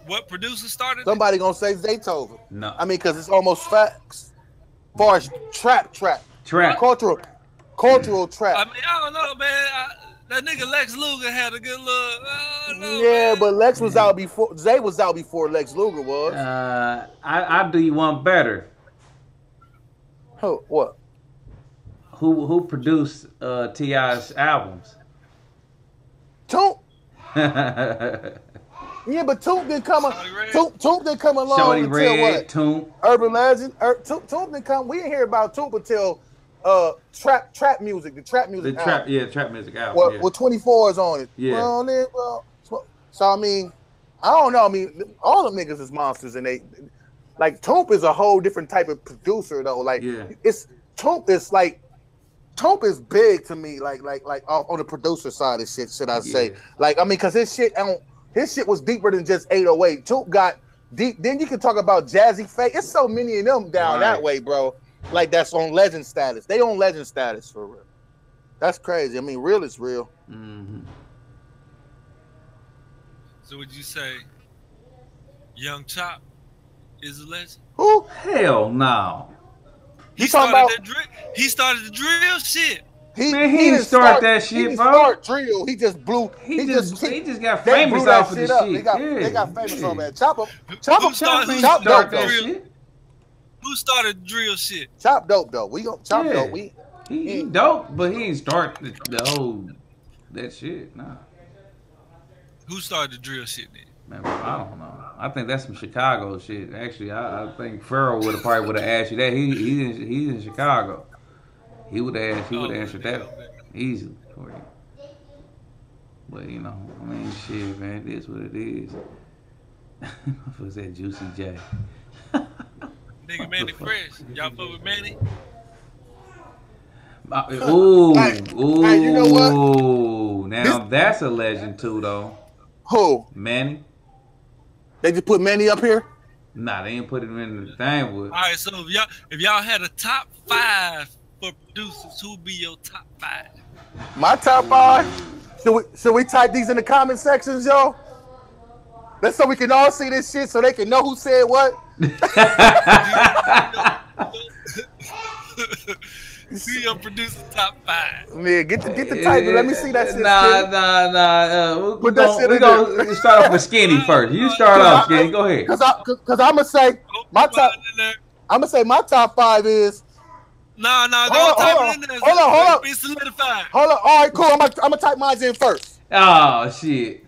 What producer started? Somebody gonna say Zaytoven. No. I mean, because it's almost facts. As far as trap. Cultural trap. I mean, I don't know, man. That nigga Lex Luger had a good look. Yeah, but Lex was out before. Zay was out before Lex Luger was. I'll do you one better. What? Who produced T.I.'s albums? Toomp. Yeah, but Toomp didn't come. Toomp didn't come along Shorty until Red, what? Toomp. Urban Legend. Toomp didn't come. We didn't hear about Toomp until trap music, the trap music album. trap music album. Well, yeah. with 24 is on it. Yeah. So I mean, I don't know. I mean, all them niggas is monsters, and they like Toomp is a whole different type of producer though. Like Toomp is big to me. Like on the producer side of shit. Should I say? Like I mean, because his shit was deeper than just 808. Toomp got deep. Then you can talk about Jazzy Faye. It's so many of them down that way, bro. Like that's on legend status. They on legend status for real. That's crazy. I mean, real is real. Mm-hmm. So would you say Young Chop is a legend? Who? Hell no. He started the drill shit. He didn't start that shit, he didn't bro. Start drill. He just blew. He just got famous off of the shit. They got famous on that. Chop dope though. Shit. Who started drill shit? Chop dope though. We gon' chop dope. He dope, but he ain't start the whole that shit. Nah. Who started the drill shit then? Man, I don't know. I think that's some Chicago shit. Actually, I think Pharrell would have asked you that. He's in Chicago. He would have answered that easily for you. But you know, I mean, shit, man, it is what it is. What's that, Juicy J? Nigga Manny Fresh. Y'all fuck with Manny? Ooh, hey, you know what? Now that's a legend too, though. Who? Manny. They just put Manny up here? Nah, they ain't put him in the thing with. All right, so if y'all had a top 5 for producers, who'd be your top 5? My top 5? Should we type these in the comment sections, yo? That's so we can all see this shit, so they can know who said what. See your producer top 5. Man, get the title. Let me see that shit. Nah. We're gonna start off with Skinny first. You start off, Skinny. Go ahead. Cause I'm gonna say my top. I'm gonna say my top 5 is. Nah. Don't type it in there. Hold on. Be solidified. Hold on. All right, cool. I'm gonna type mine in first. Oh shit.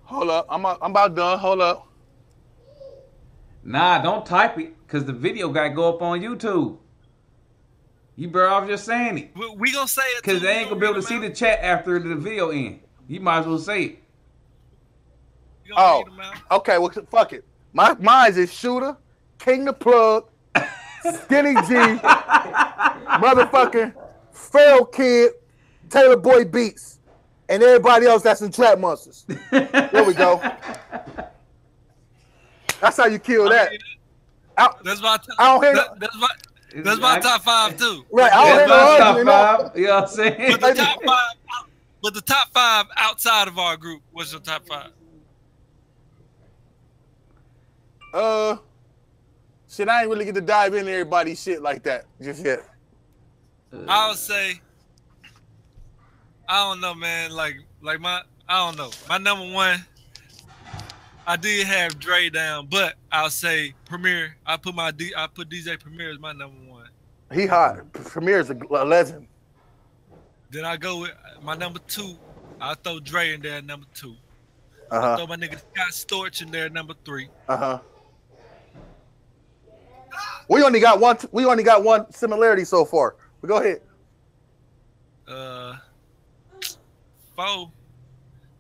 Hold up, I'm about done. Hold up. Nah, don't type it, cause the video got to go up on YouTube. You better off just saying it. We gonna say it, cause they ain't gonna be able to see the chat after the video end. You might as well say it. Oh, okay. Well, fuck it. Mine is Shooter, King the Plug, Skinny G, motherfucking Feral Kid, Taylor Boy Beats. And everybody else that's in Trap Monsters. There we go. That's how you kill that. That's my top 5 too. Right. I don't hear no top 5. You know what I'm saying? But the top 5 outside of our group, what's your top 5? Shit, I ain't really get to dive into everybody's shit like that just yet. I'll say, I don't know, man. I don't know. My number 1, I did have Dre down, but I'll say Premier. I put DJ Premier as my number 1. He hot. Premier's a legend. Then I go with my number 2. I'll throw Dre in there at number 2. I'll throw my nigga Scott Storch in there at number 3. We only got one similarity so far. But go ahead. 4.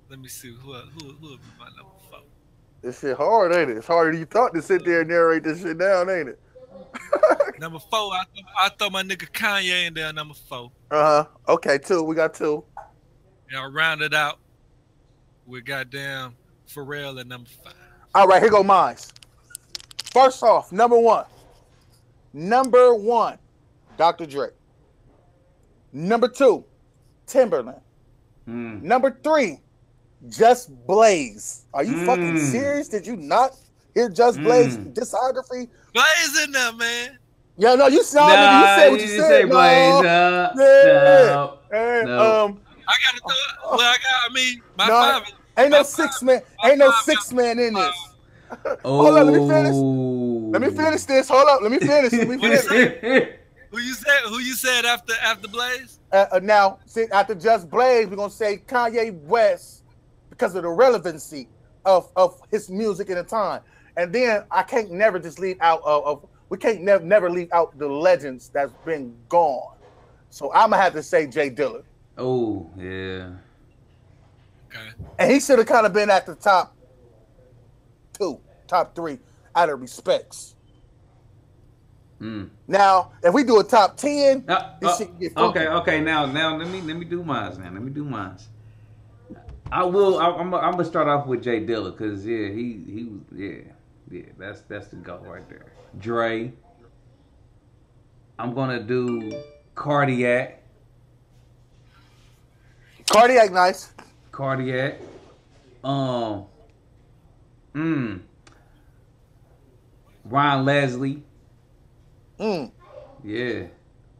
Let me see who would be my number 4. This shit hard, ain't it? It's harder than you thought to sit there and narrate this shit down, ain't it? Number 4, I throw my nigga Kanye in there at number 4. Okay, 2. We got 2. And I'll round it out with goddamn Pharrell at number 5. All right, here go mine. First off, number 1. Dr. Dre. Number 2, Timberland. Number 3, Just Blaze. Are you fucking serious? Did you not hear Just Blaze discography? Blaze in there, man. Yeah, no, you said what you said. Say Blaze. No. I gotta throw it. Well, my 5. Ain't no 6 man. Ain't no 6 man in this. Hold on, let me finish. Let me finish this. Hold up, let me finish. Who you said after Blaze? Now, see, after Just Blaze, we're gonna say Kanye West, because of the relevancy of his music in the time. And then I can't never just leave out we can't never leave out the legends that's been gone. So I'm gonna have to say Jay Dilla. Oh, yeah. Okay. And he should have kind of been at the top 3 out of respects. Now, if we do a top 10, this shit get funky. Okay. Now let me do mine. Now let me do mine. I'm gonna start off with Jay Dilla because he was that's the go right there. Dre. I'm gonna do Cardiac. Cardiac, nice. Cardiac. Ron Leslie. Yeah.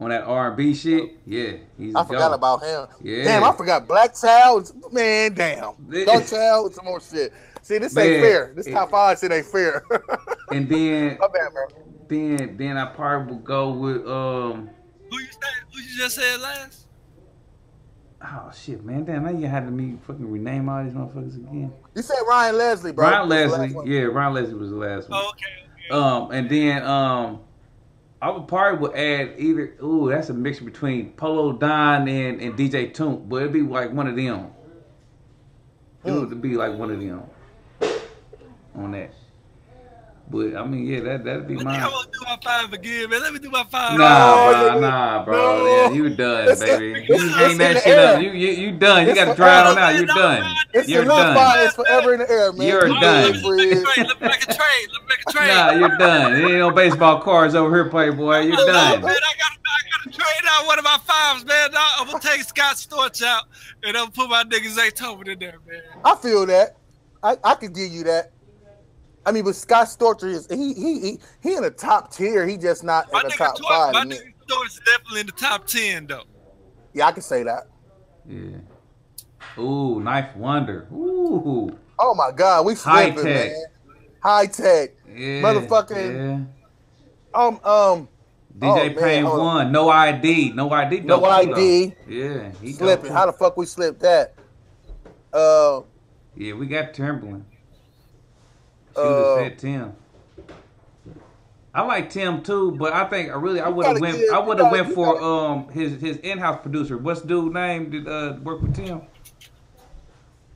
On that R&B shit. Yeah. I forgot about him. Yeah. Damn, I forgot Black Child. Man, damn. Dark Child with some more shit. See, this ain't fair. This top 5 shit ain't fair. And then my bad, bro. Then I probably would go with Who you just said last? Oh shit, man! Damn, now you had to me fucking rename all these motherfuckers again. You said Ryan Leslie, bro. Ryan Leslie, yeah, Ryan Leslie was the last one. Oh, okay. And then I would probably add either. Ooh, that's a mixture between Polo Don and DJ Toomp, but it'd be like one of them. It would be like one of them on that. But I mean, yeah, that'd be mine. I want to do my 5 again, man. Let me do my 5. Nah, bro. No. Yeah, you done, baby. You hang that shit up. You done. You got to dry it on out. You done. You're done. It's forever in the air, man. You're done. Let me make a trade. Nah, you're done. There ain't no baseball cards over here, Playboy. You're done. Man, I gotta trade out one of my 5s, man. I'm gonna take Scott Storch out and I'm gonna put my nigga Zaytoven in there, man. I feel that. I could give you that. I mean, but Scott Storch is he in the top tier. He just not in the top 5. My nigga Storch is definitely in the top 10 though. Yeah, I can say that. Yeah. Ooh, Knife Wonder. Ooh. Oh my God, we slipping, man. High tech. Yeah. Motherfucking. Yeah. DJ Payne 1. No ID. No ID. No ID. Yeah. He slipping. How the fuck we slipped that? Yeah, we got Timberland. Should've said Tim. I like Tim too, but I think I would have went for his in-house producer. What's dude's name did work with Tim?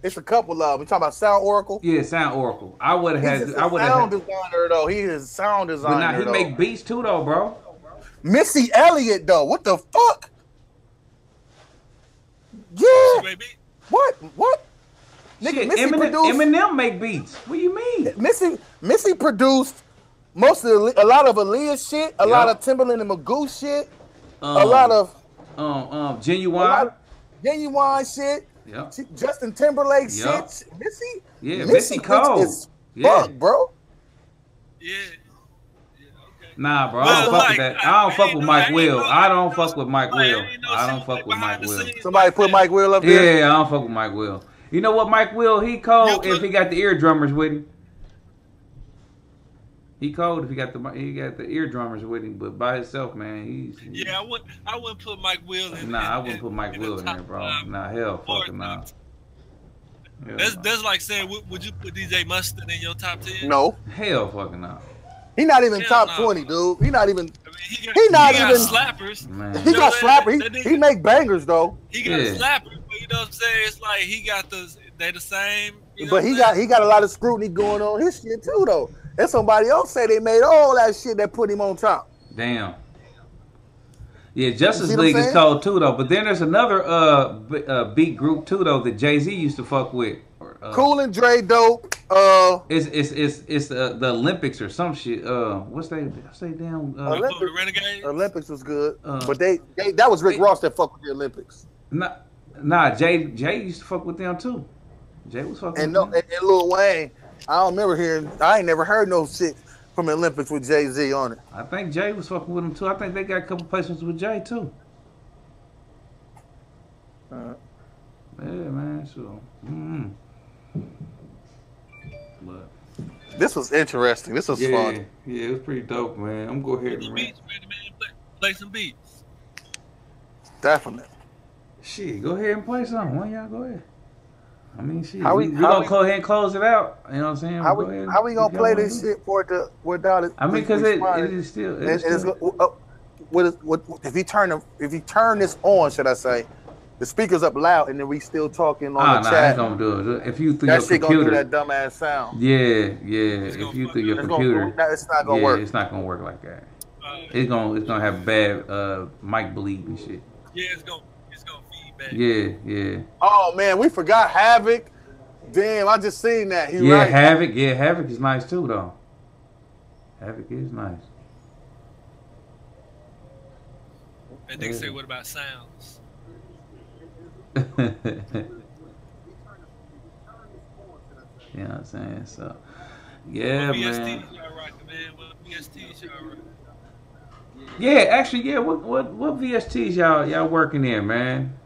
It's a couple of them. We talking about Sound Oracle? Yeah, Sound Oracle. I would have had. Sound designer though. He is sound designer. But he make beats too though, bro. Missy Elliott though. What the fuck? Yeah. What? Nigga, Eminem make beats. What do you mean? Missy produced a lot of Aaliyah shit, a lot of Timberland and Magoo shit, a lot of Genuine shit. Yeah. Justin Timberlake shit. Missy? Yeah, Missy Cole. Fuck, bro. Yeah. Nah, bro. I don't fuck with that. I don't fuck with Mike Will. I don't fuck with Mike Will. I don't fuck with Mike Will. Somebody put Mike Will up there? Yeah, I don't fuck with Mike Will. You know what, Mike Will? He cold if he got the ear drummers with him. He cold if he got the ear drummers with him, but by himself, man, he's. Yeah, I wouldn't put Mike Will in. Nah, I wouldn't put Mike Will in there, bro. Nah, hell, fucking nah. That's like saying, would you put DJ Mustard in your top 10? No. Hell, fucking nah. He not even top 20, dude. He not even. I mean, he got slappers. Man. He got slappers. He make bangers though. He got slappers, but you know what I'm saying? It's like he got they the same. But he got a lot of scrutiny going on his shit too though. And somebody else say they made all that shit that put him on top. Damn. Yeah, Justice League is cold too though. But then there's another beat group too though that Jay-Z used to fuck with. Cool and Dre dope. It's the Olympics or some shit. What's they damn Olympics was good. But they that was Rick Ross that fucked with the Olympics. Nah, Jay used to fuck with them too. Jay was fucking with them. And Lil Wayne, I don't remember hearing. I ain't never heard no shit from the Olympics with Jay-Z on it. I think Jay was fucking with him too. I think they got a couple placements with Jay too. Yeah, man. So. But this was interesting. This was fun. Yeah, it was pretty dope, man. I'm going to go ahead and play some beats. Definitely. Shit, go ahead and play something. Why y'all go ahead? I mean, shit. How We gonna go ahead and close it out. You know what I'm saying? How we gonna play this shit for it to without it? I mean, because it is still. If you turn this on, should I say, the speakers up loud, and then we still talking on the chat. It's gonna do it. If you through that your shit computer, gonna do that dumbass sound. Yeah. If you through your computer, it's not gonna work. It's not gonna work like that. It's gonna have bad mic bleed and shit. Yeah, it's gonna feedback. Yeah. Oh man, we forgot Havoc. Damn, I just seen that. Right. Havoc. Yeah, Havoc is nice too, though. Havoc is nice. And they say, what about sounds? You know what I'm saying? So, yeah, what man. VSTs y'all rocking, man? What VSTs y'all rocking? Yeah, actually, yeah. What VSTs y'all working in, man?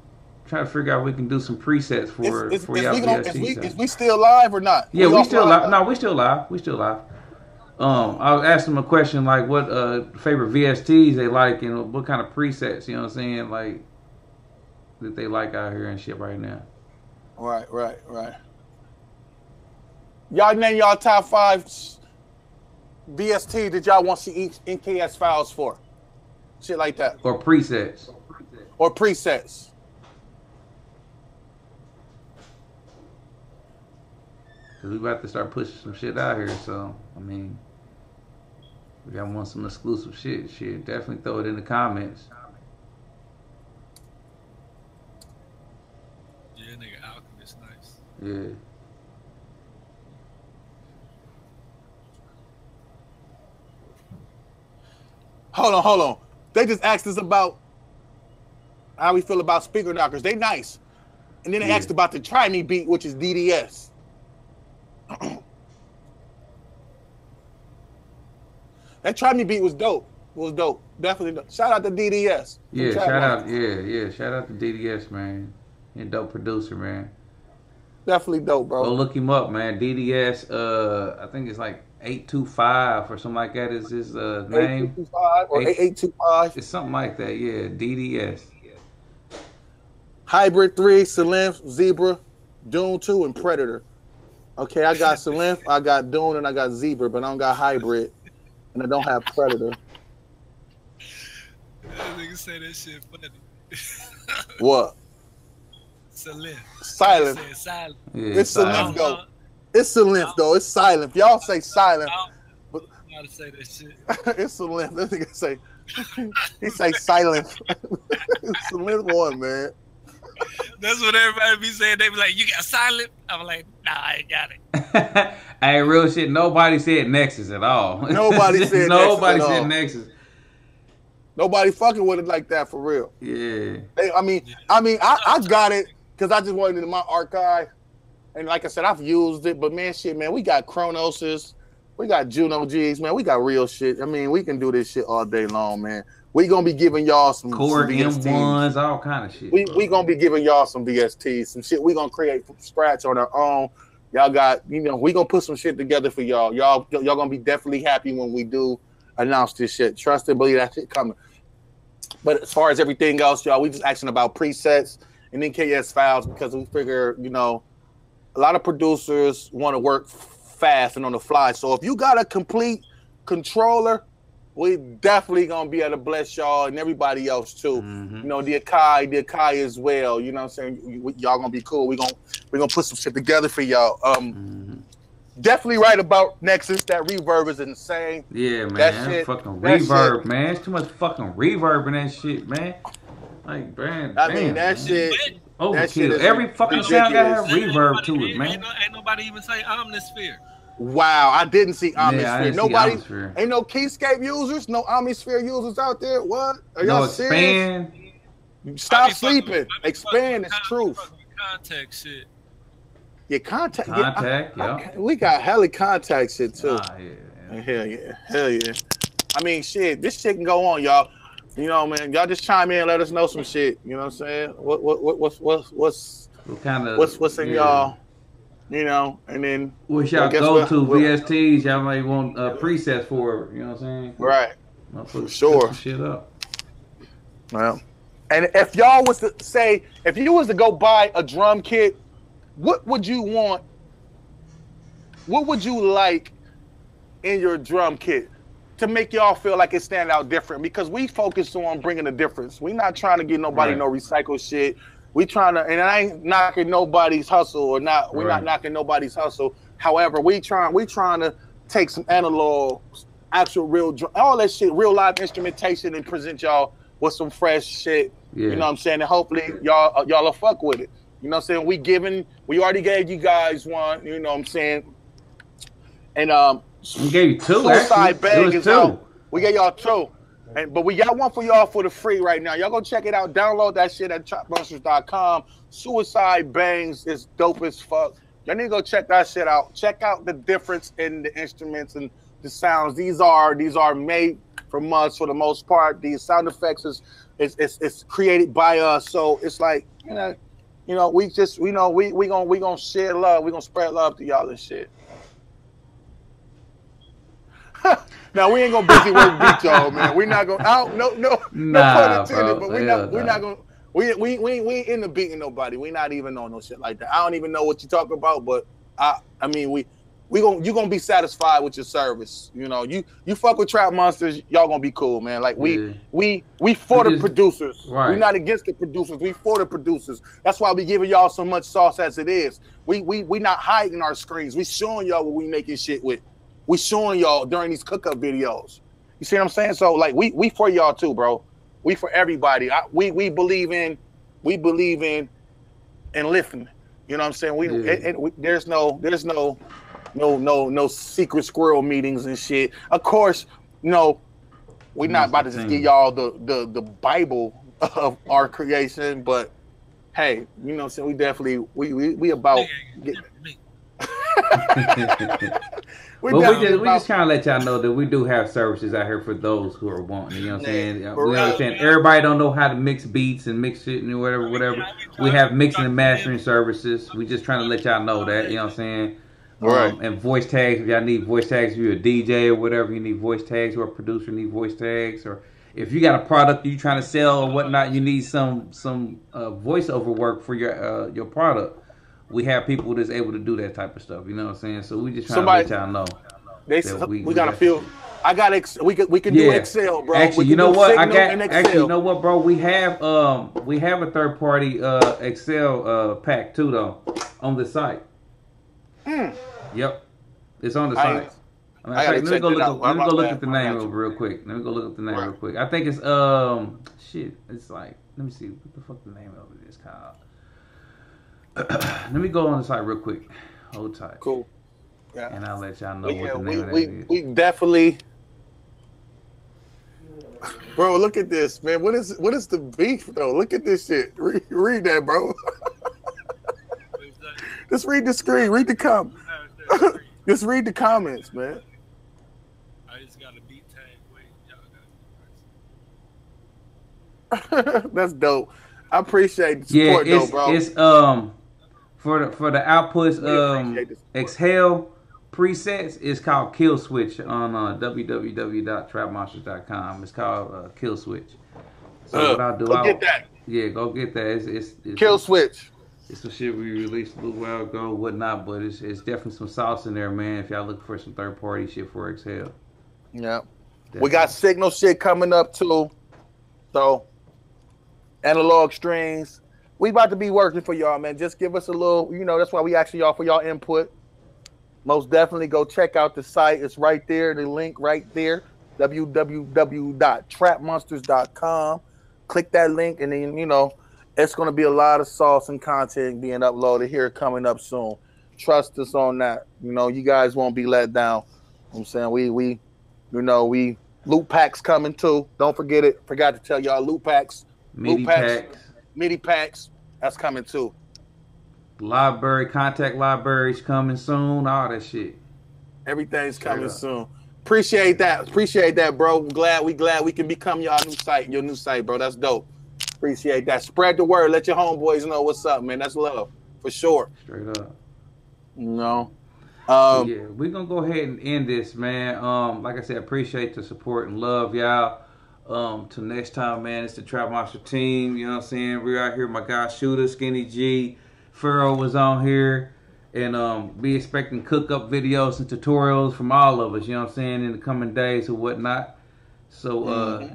Trying to figure out if we can do some presets for y'all VSTs. Is we still live or not? Yeah, we still live. No, we still live. I was asking them a question like what favorite VSTs they like and what kind of presets, you know what I'm saying, like that they like out here and shit right now. Right. Y'all name y'all top 5 VST that y'all want to see each NKS files for. Shit like that. Or presets. Cause we about to start pushing some shit out here, so I mean, if y'all want some exclusive shit, definitely throw it in the comments. Yeah, nigga, Alchemist, nice. Yeah. Hold on. They just asked us about how we feel about speaker knockers. They nice. And then they asked about the Try Me beat, which is DDS. That Try Me beat was dope. Definitely dope. Shout out to DDS. Yeah, shout out to DDS, man. He's a dope producer, man. Definitely dope, bro. Go look him up, man. DDS, I think it's like 825 or something like that is his name. 825 or 8825. It's something like that, yeah. DDS. Hybrid 3, Salinth, Zebra, Dune 2, and Predator. Okay, I got Salinth, I got Dune, and I got Zebra, but I don't got Hybrid, and I don't have Predator. That nigga say that shit funny. What? Silent. Silent. Yeah, it's Salinth, though. It's Salinth, though. It's silent. Y'all say silent. But I gotta say that shit. It's Salinth. That nigga say, he say silent. Salinth one, man. That's what everybody be saying. They be like, "You got silent?" I'm like, "Nah, I ain't got it." Hey, real shit. Nobody said Nexus at all. Nobody said Nexus. Nobody fucking with it like that for real. Yeah. I got it because I just wanted it in my archive, and like I said, I've used it. But man, we got Chronoses, we got Juno G's, man. We got real shit. I mean, we can do this shit all day long, man. We gonna be giving y'all some Core VSTs. M1s, all kind of shit. We gonna be giving y'all some VSTs, some shit we gonna create from scratch on our own. Y'all got, we gonna put some shit together for y'all. Y'all gonna be definitely happy when we do announce this shit. Trust and believe that shit coming. But as far as everything else, y'all, we just asking about presets and NKS files because we figure, a lot of producers want to work fast and on the fly. So if you got a complete controller, we definitely gonna be able to bless y'all and everybody else too. Mm-hmm. The Akai as well. You know what I'm saying? Y'all gonna be cool. We're gonna put some shit together for y'all. Definitely right about Nexus. That reverb is insane. Yeah, man. That shit, fucking reverb, man. It's too much fucking reverb in that shit, man. Like, man. That shit. Overkill. That shit is every fucking sound gotta have reverb to it, man. Ain't nobody even say Omnisphere. Wow, I didn't see Omnisphere. Yeah, Nobody, Omnisphere. Ain't no Keyscape users, no Omnisphere users out there. What? Are y'all Expand. Serious? Stop sleeping. Expand is truth. Contact shit. Yeah, contact. Yeah. We got hella contact shit too. Yeah. Hell yeah. I mean, shit. This shit can go on, y'all. Man. Y'all just chime in and let us know some shit. You know what I'm saying? What's in y'all? And then which y'all go to VSTs, y'all might want presets for, you know what I'm saying? Right. For sure. Shit up. Well, and if y'all was to say, if you was to go buy a drum kit what would you want? What would you like in your drum kit to make y'all feel like it stand out different? Because we focus on bringing a difference. We not trying to get nobody no recycle shit. We trying to, and I ain't knocking nobody's hustle or not. We're not knocking nobody's hustle. However, we trying to take some analog, actual real, all that shit, real live instrumentation, and present y'all with some fresh shit. Yeah. You know what I'm saying? And hopefully y'all will fuck with it. You know what I'm saying? We already gave you guys one. You know what I'm saying? And we gave you two. Suicide Bang is out. We gave y'all two. But we got one for y'all for the free right now. Y'all go check it out. Download that shit at trapmonsters.com. Suicide Bangs is dope as fuck. Y'all need to go check that shit out. Check out the difference in the instruments and the sounds. These are made from us for the most part. These sound effects is created by us. So it's like, we gonna share love. We gonna spread love to y'all and shit. Now we ain't gonna busy work beat y'all, man. We're not gonna no pun intended, but we're not gonna we ain't into beating nobody. We not even on no shit like that. I don't even know what you talk about, but I mean you gonna be satisfied with your service. You know, you fuck with Trap Monsters, y'all gonna be cool, man. Like we for the producers. Right. We're not against the producers. We for the producers. That's why we giving y'all so much sauce as it is. We not hiding our screens. We showing y'all what we making shit with. We showing y'all during these cook-up videos. You see what I'm saying? So like we for y'all too, bro. We for everybody. We believe in lifting. You know what I'm saying? There's no secret squirrel meetings and shit. Of course, we're not about to just give y'all the Bible of our creation, but hey, you know what I'm saying? We definitely we about we just kind of let y'all know that we do have services out here for those who are wanting. You know what I'm saying? We understand everybody don't know how to mix beats and mix it and whatever. We have mixing and mastering services. We just trying to let y'all know that. You know what I'm saying? Right. And voice tags. If y'all need voice tags, if you're a DJ or whatever, you need voice tags, or a producer need voice tags, or if you got a product you trying to sell or whatnot, you need some voiceover work for your product. We have people that's able to do that type of stuff. You know what I'm saying? So we just trying to let y'all know. We gotta feel. We can do Excel, bro. Actually, you know what? You know what, bro? We have a third party Excel pack too, though, on the site. Yep, it's on the site. Let me go look at the name real quick. I think it's shit. It's like, let me see what the fuck the name of it is called. Let me go on the site real quick. Hold tight. Cool. Yeah. And I'll let y'all know what the name of that is. We definitely, bro. Look at this, man. What is the beef though? Look at this shit. Read that, bro. Just read the screen. Read the Just read the comments, man. I just got a beat tag. Wait, That's dope. I appreciate the support, though, bro. It's for the outputs Exhale presets. It's called Kill Switch on www.trapmonsters.com. It's called Kill Switch. So what I'll do, go get that. Yeah, go get that. It's Kill Switch. It's some shit we released a little while ago, whatnot, but it's definitely some sauce in there, man. If y'all looking for some third party shit for Exhale. Yeah. Definitely. We got Signal shit coming up too. So analog strings. We about to be working for y'all, man. Just give us a little, that's why we ask y'all for y'all input. Most definitely go check out the site. It's right there, the link right there, www.trapmonsters.com. Click that link, and then, it's going to be a lot of sauce and content being uploaded here coming up soon. Trust us on that. You guys won't be let down. I'm saying we loop packs coming too. Don't forget it. Forgot to tell y'all loop packs. MIDI packs. That's coming too. Contact libraries coming soon. All that shit. Everything's coming soon. Appreciate that, bro. We glad we can become your new site, bro. That's dope. Appreciate that. Spread the word. Let your homeboys know what's up, man. That's love for sure. Straight up. Yeah, we're gonna go ahead and end this, man. Like I said, appreciate the support and love, y'all. Till next time, man. It's the Trap Monster team. You know what I'm saying? We're out here, my guy Shooter, Skinny G, Pharaoh was on here. And be expecting cook up videos and tutorials from all of us, you know what I'm saying, in the coming days or whatnot. So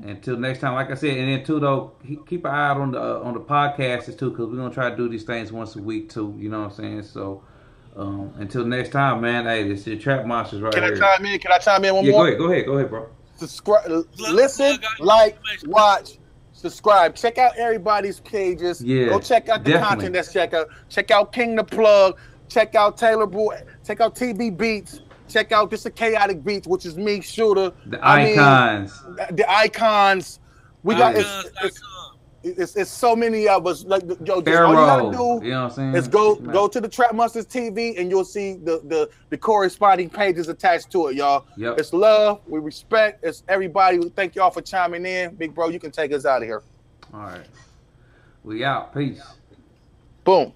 until next time, like I said, and then too though, keep an eye out on the podcasts too, because we're gonna try to do these things once a week too, you know what I'm saying? So until next time, man, hey, this is your Trap Monsters right here. Can I chime in one more? Go ahead, bro. Subscribe, listen, like, watch, subscribe. Check out everybody's pages. Yeah, go check out the content that's check out King the Plug. Check out Taylor Boy. Check out TB Beats. Check out Just a Chaotic Beats, which is me, Shooter. The Icons. The Icons. We got it's so many of us. Like yo, just, all you gotta do, you know what I'm saying? is go to the Trap Monsters TV and you'll see the corresponding pages attached to it, y'all. Yep. It's love, we respect. It's everybody. We thank y'all for chiming in. Big bro, you can take us out of here. All right. We out. Peace. Boom.